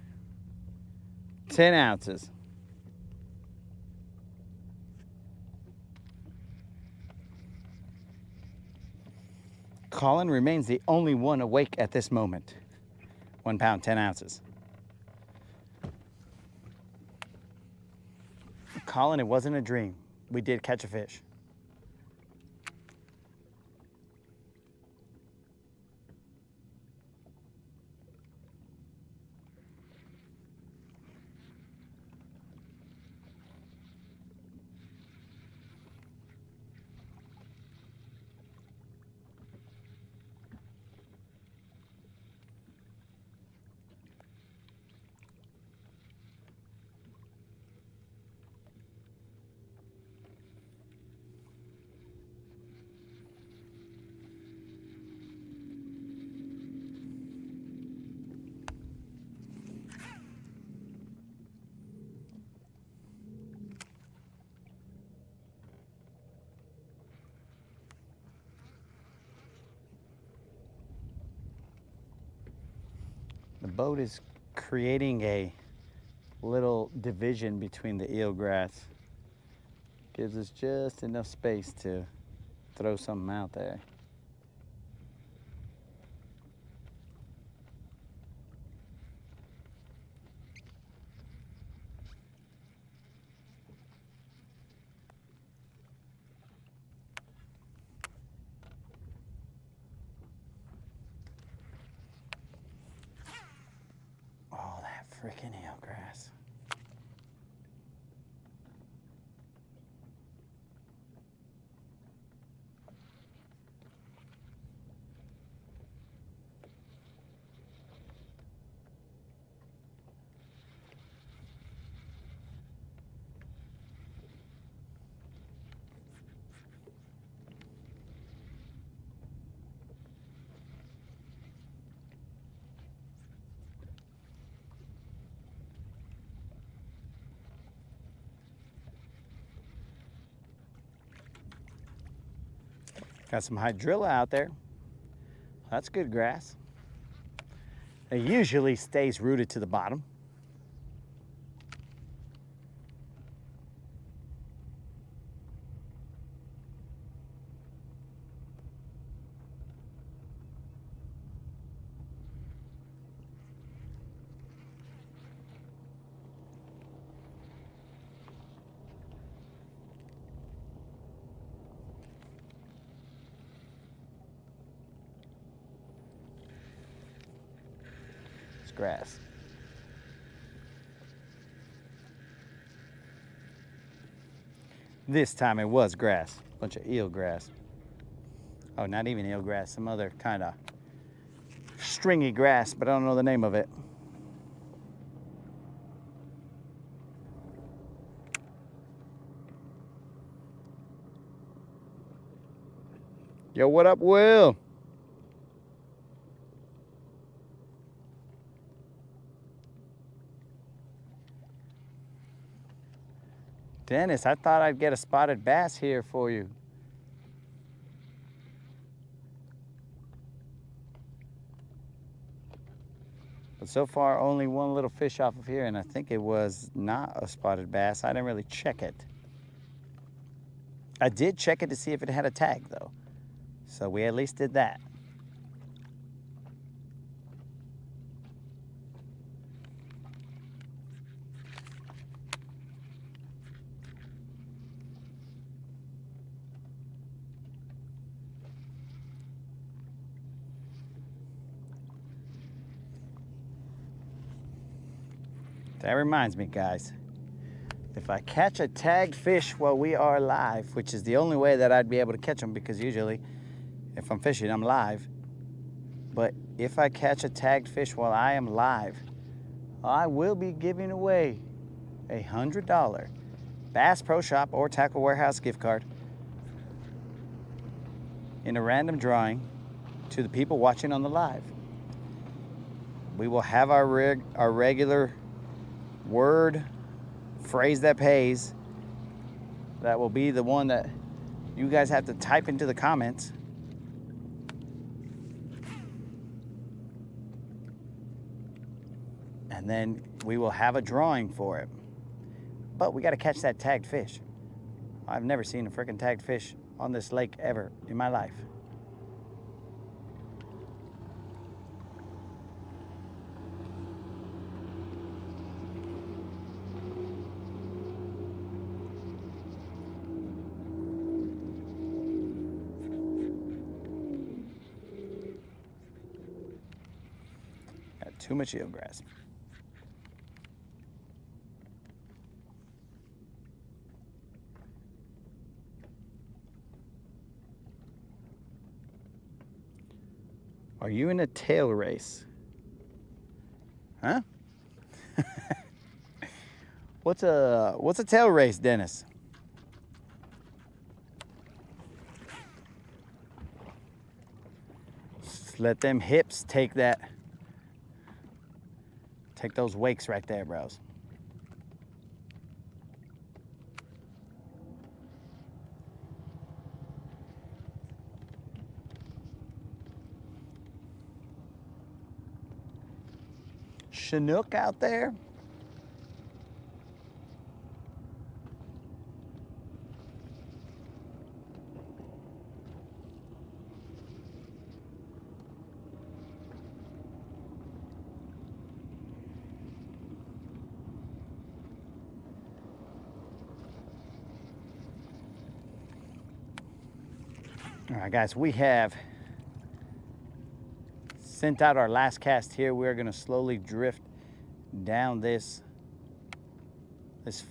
10 ounces. Colin remains the only one awake at this moment. 1 pound, 10 ounces. Colin, it wasn't a dream. We did catch a fish. The boat is creating a little division between the eelgrass. Gives us just enough space to throw something out there. Oh, that freaking eelgrass. Got some hydrilla out there. That's good grass. It usually stays rooted to the bottom. It's grass. This time it was grass. Bunch of eelgrass. Oh, not even eelgrass, some other kind of stringy grass, but I don't know the name of it. Yo, what up, Will? Dennis, I thought I'd get a spotted bass here for you. But so far, only one little fish off of here, and I think it was not a spotted bass. I didn't really check it. I did check it to see if it had a tag, though. So we at least did that. That reminds me, guys, if I catch a tagged fish while we are live, which is the only way that I'd be able to catch them, because usually if I'm fishing, I'm live. But if I catch a tagged fish while I am live, I will be giving away a $100 Bass Pro Shop or Tackle Warehouse gift card in a random drawing to the people watching on the live. We will have our regular word phrase that pays. That will be the one that you guys have to type into the comments. And then we will have a drawing for it. But we got to catch that tagged fish. I've never seen a freaking tagged fish on this lake ever in my life. Got too much eelgrass. Are you in a tail race? Huh? What's a tail race, Dennis? Just let them hips take those wakes right there, bros. Chinook out there. All right, guys, we have sent out our last cast here. We're gonna slowly drift down this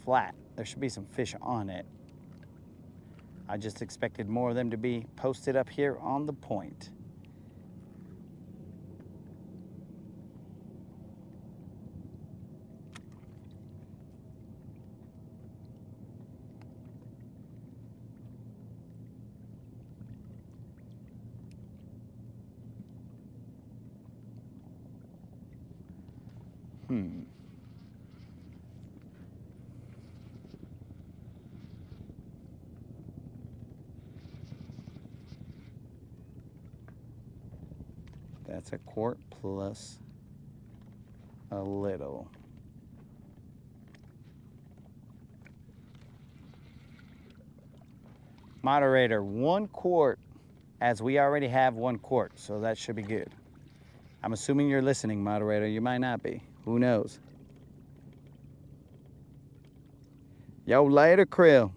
flat. There should be some fish on it. I just expected more of them to be posted up here on the point. That's a quart plus a little. Moderator, 1 quart, as we already have 1 quart, so that should be good. I'm assuming you're listening, moderator. You might not be. Who knows? Yo, later, Krill.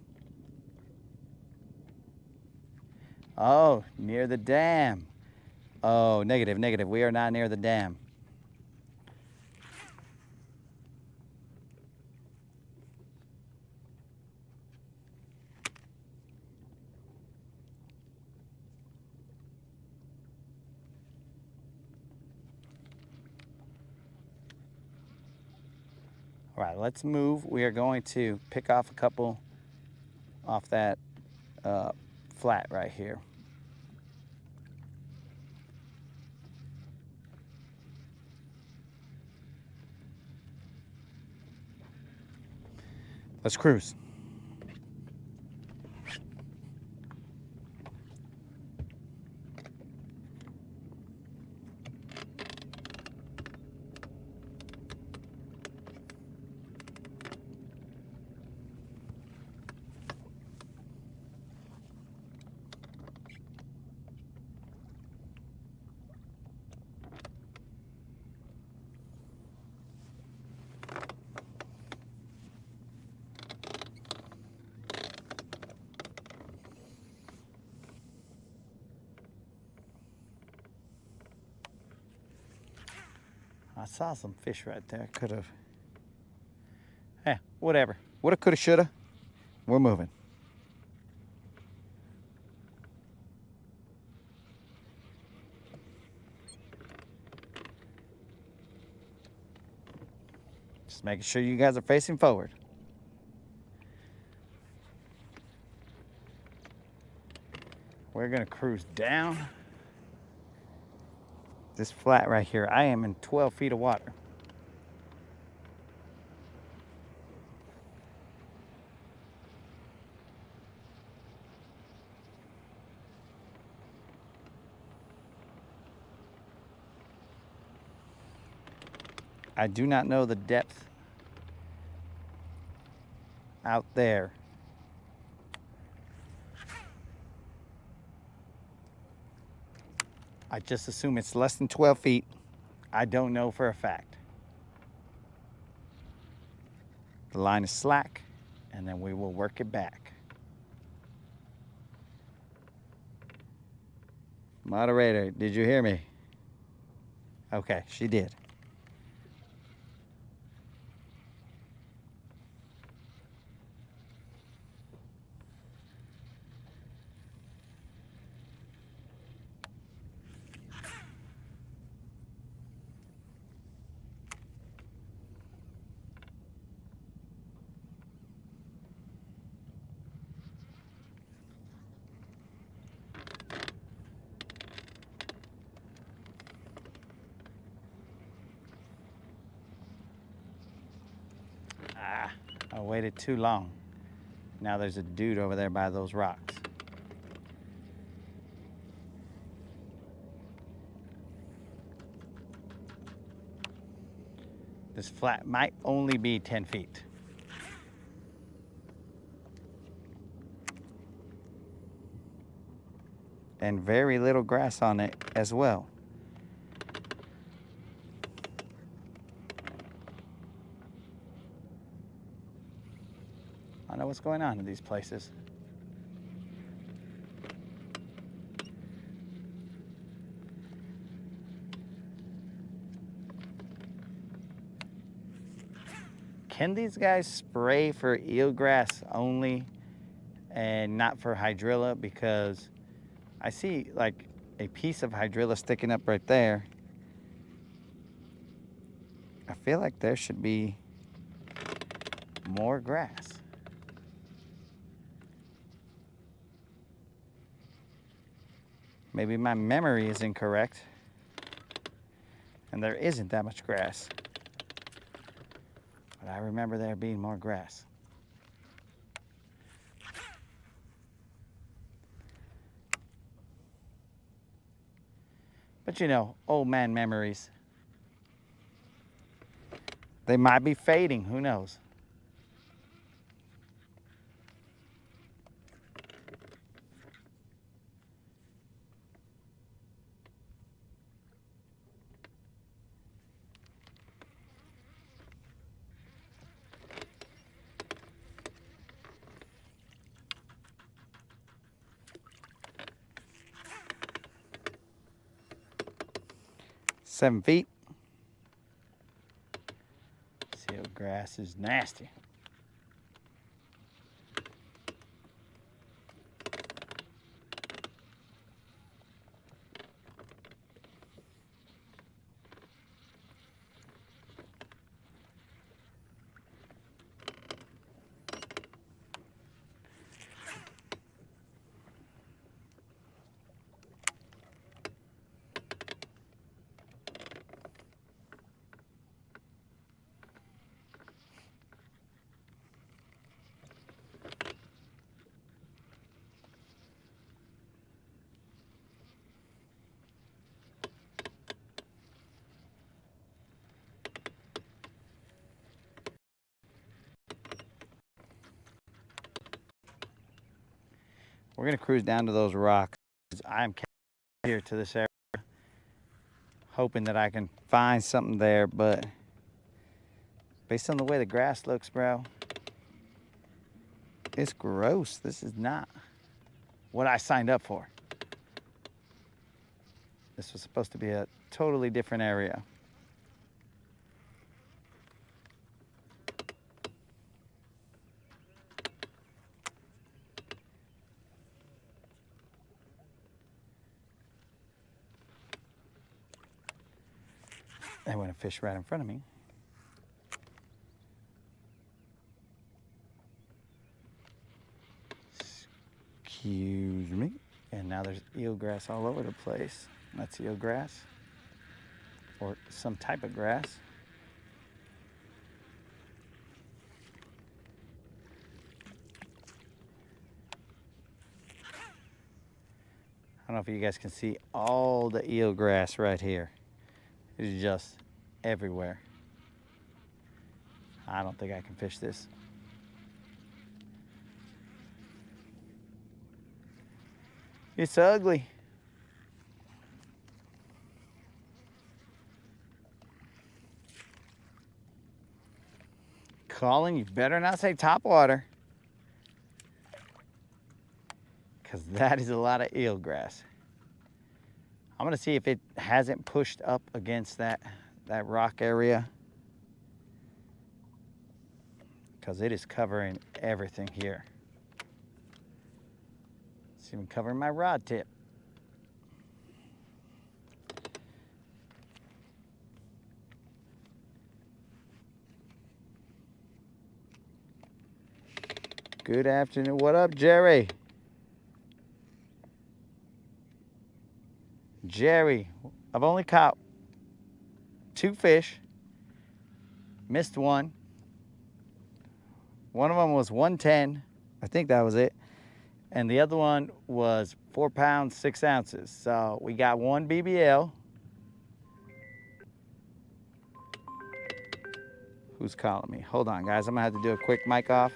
Oh, near the dam. Oh, negative. We are not near the dam. All right, let's move. We are going to pick off a couple off that flat right here. Let's cruise. I saw some fish right there. Could have. Whatever. Woulda, coulda, shoulda. We're moving. Just making sure you guys are facing forward. We're gonna cruise down this flat right here. I am in 12 feet of water. I do not know the depth out there. I just assume it's less than 12 feet. I don't know for a fact. The line is slack, and then we will work it back. Moderator, did you hear me? Okay, she did. I waited too long. Now there's a dude over there by those rocks. This flat might only be 10 feet. And very little grass on it as well. I know what's going on in these places. Can these guys spray for eelgrass only and not for hydrilla? Because I see like a piece of hydrilla sticking up right there. I feel like there should be more grass. Maybe my memory is incorrect and there isn't that much grass. But I remember there being more grass. But you know, old man memories. They might be fading, who knows? Seven feet. Seal grass is nasty. We're gonna cruise down to those rocks. I'm here to this area, hoping that I can find something there, but based on the way the grass looks, bro, it's gross. This is not what I signed up for. This was supposed to be a totally different area. They went a fish right in front of me. Excuse me. And now there's eelgrass all over the place. That's eelgrass or some type of grass. I don't know if you guys can see all the eelgrass right here. It's just everywhere. I don't think I can fish this. It's ugly. Colin, you better not say topwater, because that is a lot of eelgrass. I'm gonna see if it hasn't pushed up against that rock area, because it is covering everything here. It's even covering my rod tip. Good afternoon. What up, Jerry? Jerry, I've only caught 2 fish. Missed one. One of them was 110. I think that was it. And the other one was 4 pounds, 6 ounces. So we got 1 BBL. Who's calling me? Hold on, guys. I'm gonna have to do a quick mic off.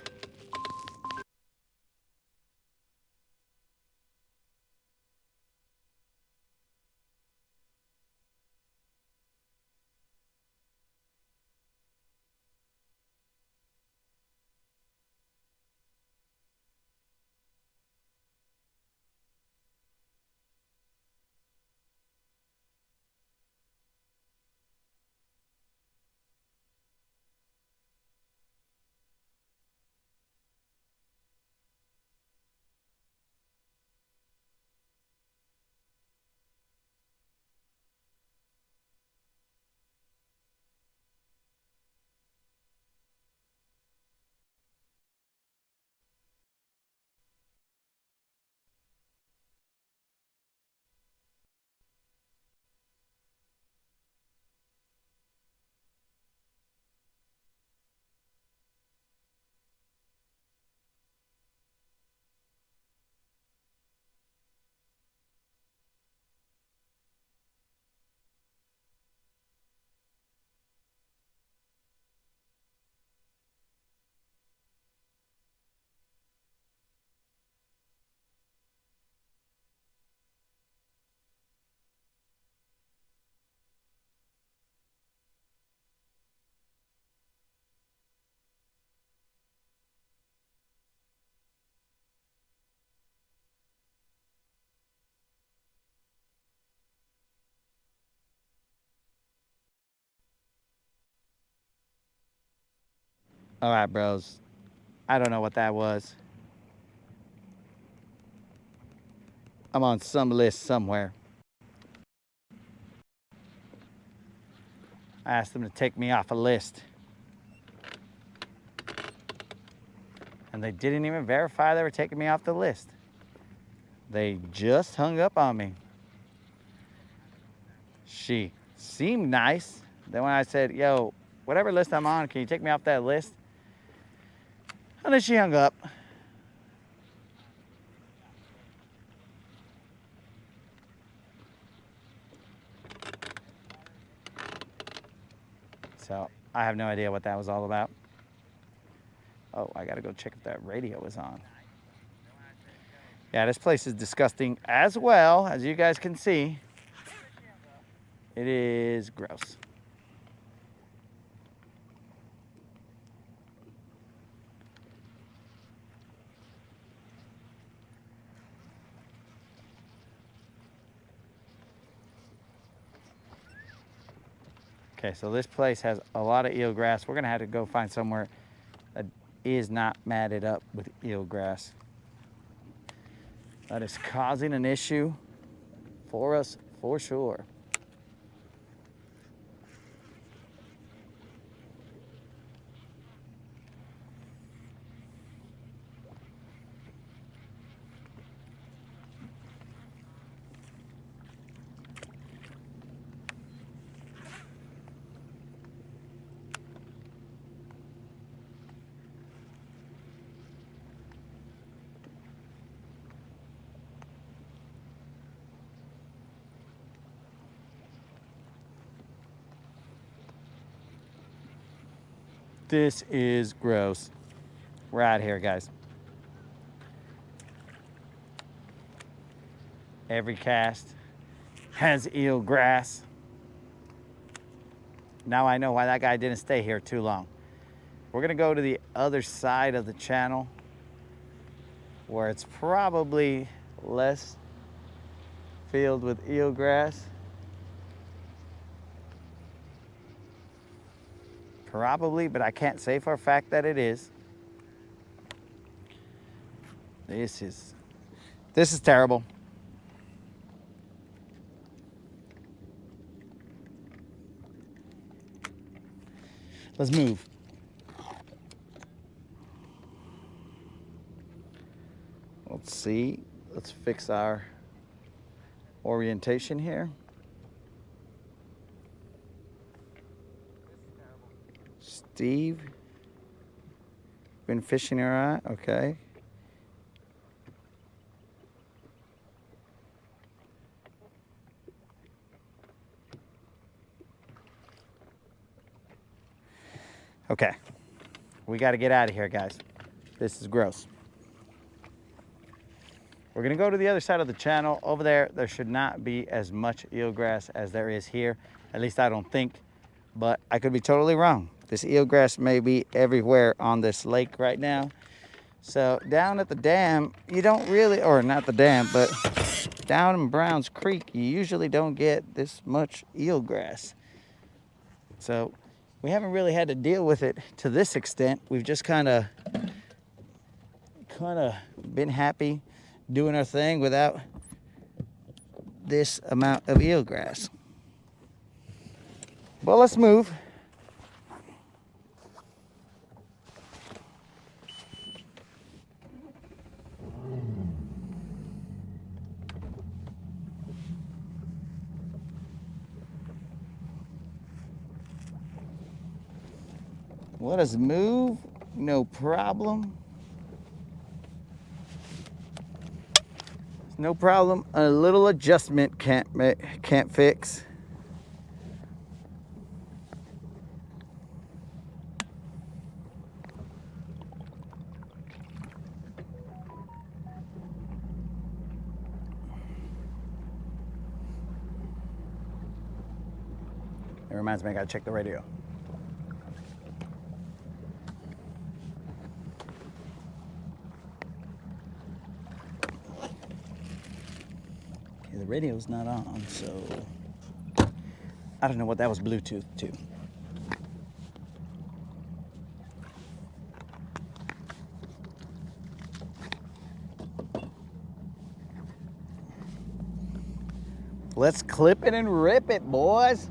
All right, bros. I don't know what that was. I'm on some list somewhere. I asked them to take me off a list. And they didn't even verify they were taking me off the list. They just hung up on me. She seemed nice. Then when I said, yo, whatever list I'm on, can you take me off that list? And then she hung up. So I have no idea what that was all about. Oh, I gotta go check if that radio is on. Yeah, this place is disgusting as well, as you guys can see. It is gross. Okay, so this place has a lot of eelgrass. We're gonna have to go find somewhere that is not matted up with eelgrass. That is causing an issue for us for sure. This is gross. We're out of here, guys. Every cast has eelgrass. Now I know why that guy didn't stay here too long. We're gonna go to the other side of the channel where it's probably less filled with eelgrass. Probably, but I can't say for a fact that it is. This is terrible. Let's move. Let's see. Let's fix our orientation here. Steve, been fishing all right? Okay. Okay, we got to get out of here, guys. This is gross. We're gonna go to the other side of the channel. Over there, there should not be as much eelgrass as there is here. At least I don't think, but I could be totally wrong. This eelgrass may be everywhere on this lake right now. So down at the dam, you don't really, or not the dam, but down in Browns Creek, you usually don't get this much eelgrass. So we haven't really had to deal with it to this extent. We've just kind of been happy doing our thing without this amount of eelgrass. Well, let's move. Let us move, no problem. No problem. A little adjustment can't fix. It reminds me, I gotta check the radio. The radio's not on, so I don't know what that was Bluetooth to. Let's clip it and rip it, boys.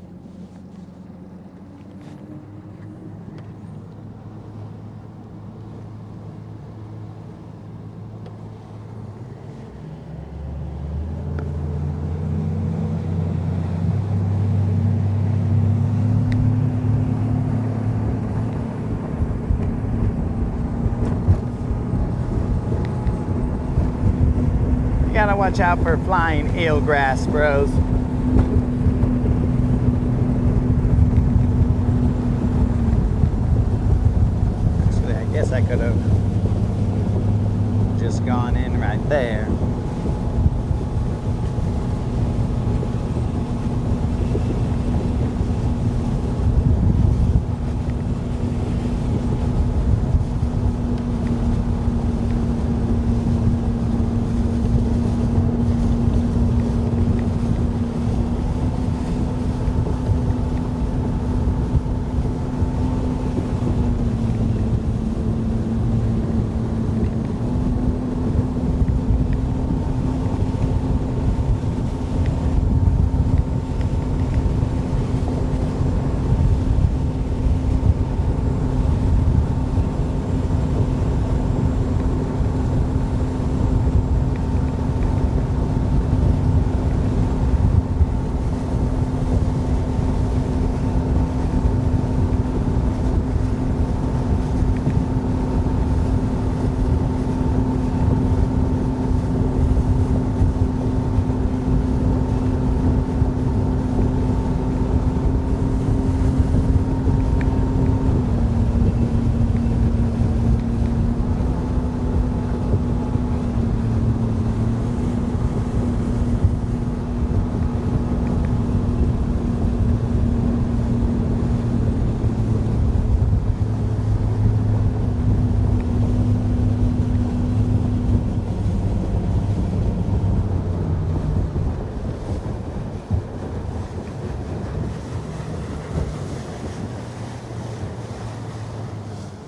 Gotta watch out for flying eelgrass, bros. Actually, I guess I could have just gone in right there.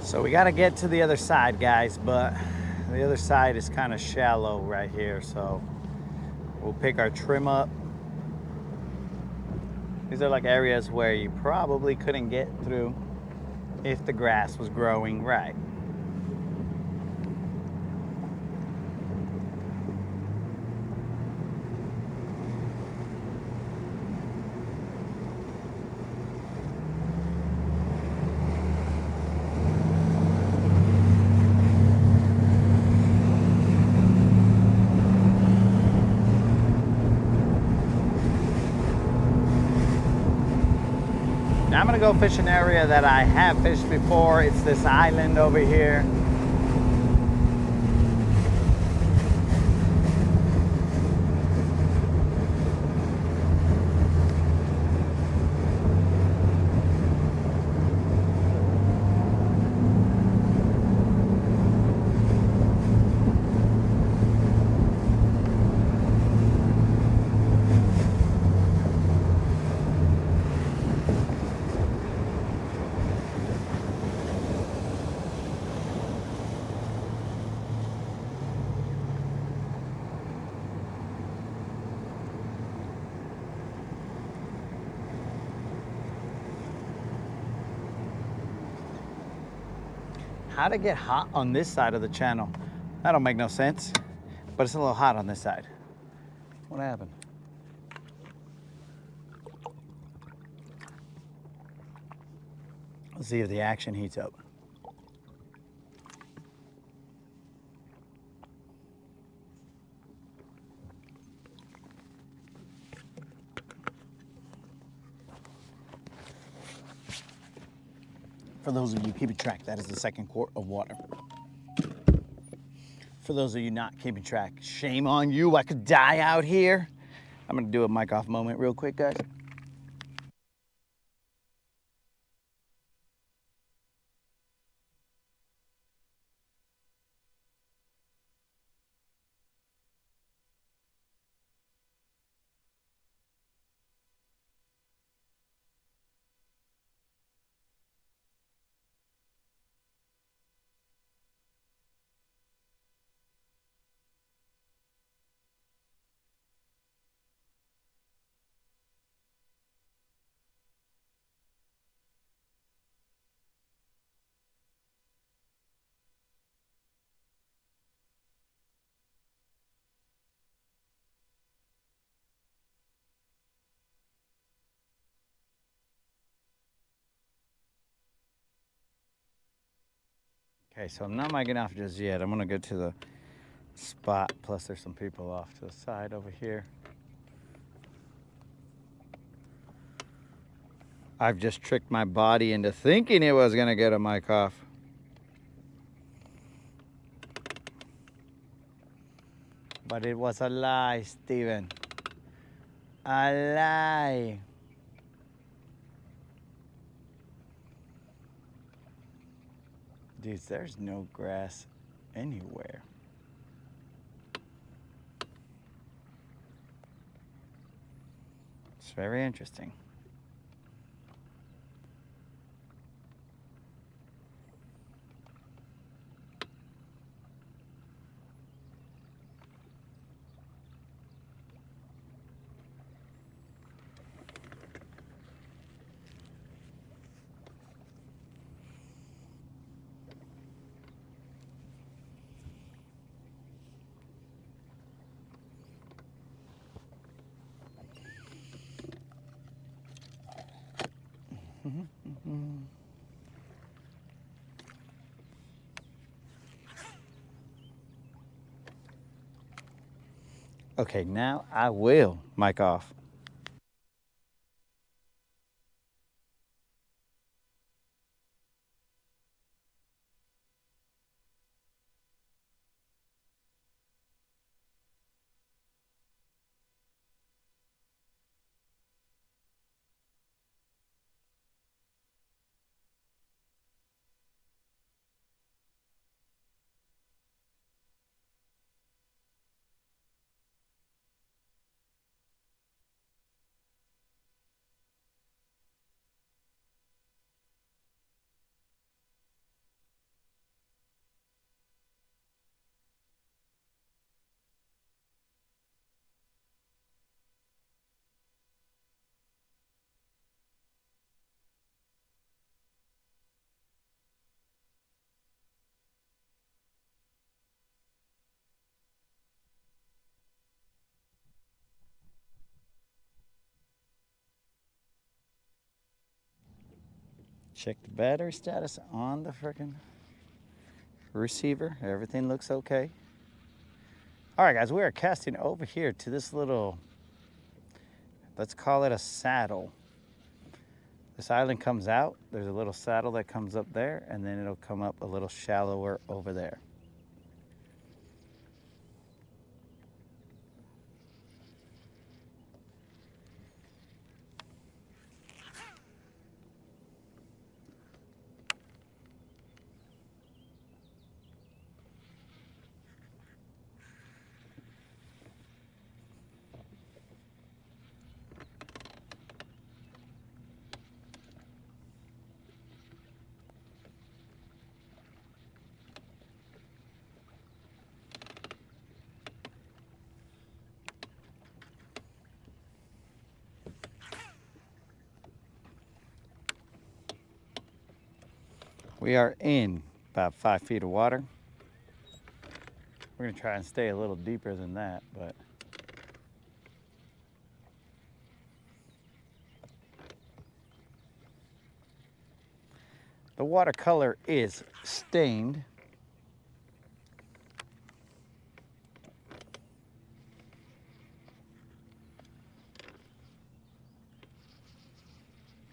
So we got to get to the other side, guys, but the other side is kind of shallow right here, so we'll pick our trim up. These are like areas where you probably couldn't get through if the grass was growing right. Now I'm gonna go fish an area that I have fished before. It's this island over here. How to get hot on this side of the channel? That don't make no sense, but it's a little hot on this side. What happened? Let's see if the action heats up. For those of you keeping track, that is the second quart of water. For those of you not keeping track, shame on you, I could die out here. I'm gonna do a mic off moment real quick, guys. Okay, so I'm not micing off just yet. I'm gonna go to the spot, plus there's some people off to the side over here. I've just tricked my body into thinking it was gonna get a mic off. But it was a lie, Steven. A lie. Dudes, there's no grass anywhere. It's very interesting. Okay, now I will mic off. Check the battery status on the freaking receiver. Everything looks okay. All right, guys, we are casting over here to this little, let's call it a saddle. This island comes out. There's a little saddle that comes up there, and then it'll come up a little shallower over there. We are in about 5 feet of water. We're gonna try and stay a little deeper than that, but the watercolor is stained.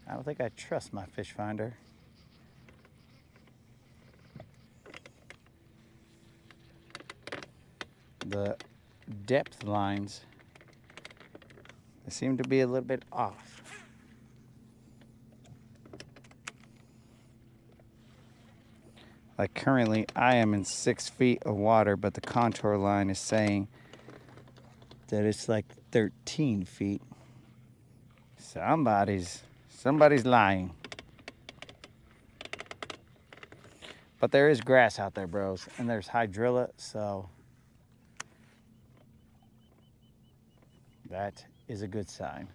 I don't think I trust my fish finder. The depth lines, they seem to be a little bit off. Like currently I am in 6 feet of water, but the contour line is saying that it's like 13 feet. Somebody's lying. But there is grass out there, bros, and there's hydrilla, so that is a good sign.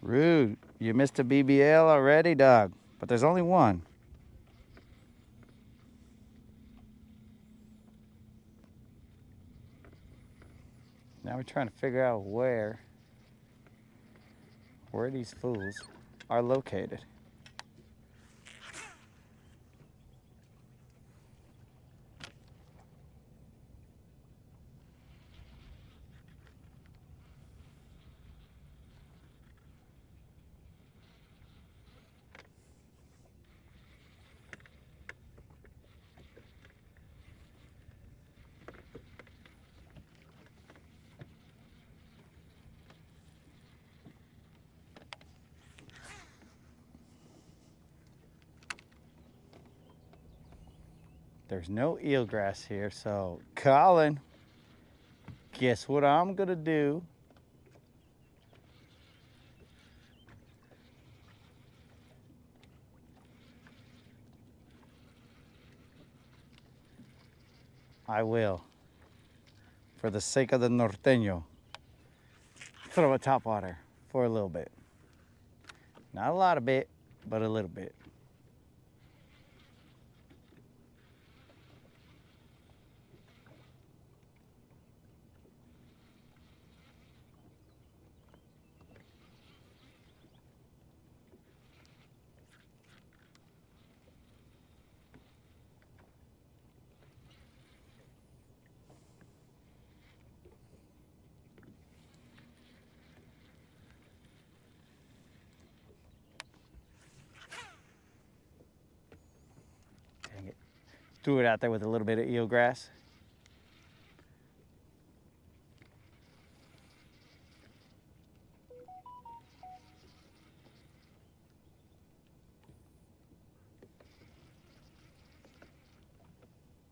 Rude, you missed a BBL already, dog, but there's only one. Now we're trying to figure out where where these fools are located. There's no eelgrass here, so Colin, guess what I'm gonna do? I will, for the sake of the norteño, throw a topwater for a little bit. Not a lot of bit, but a little bit. Dang it. Threw it out there with a little bit of eelgrass.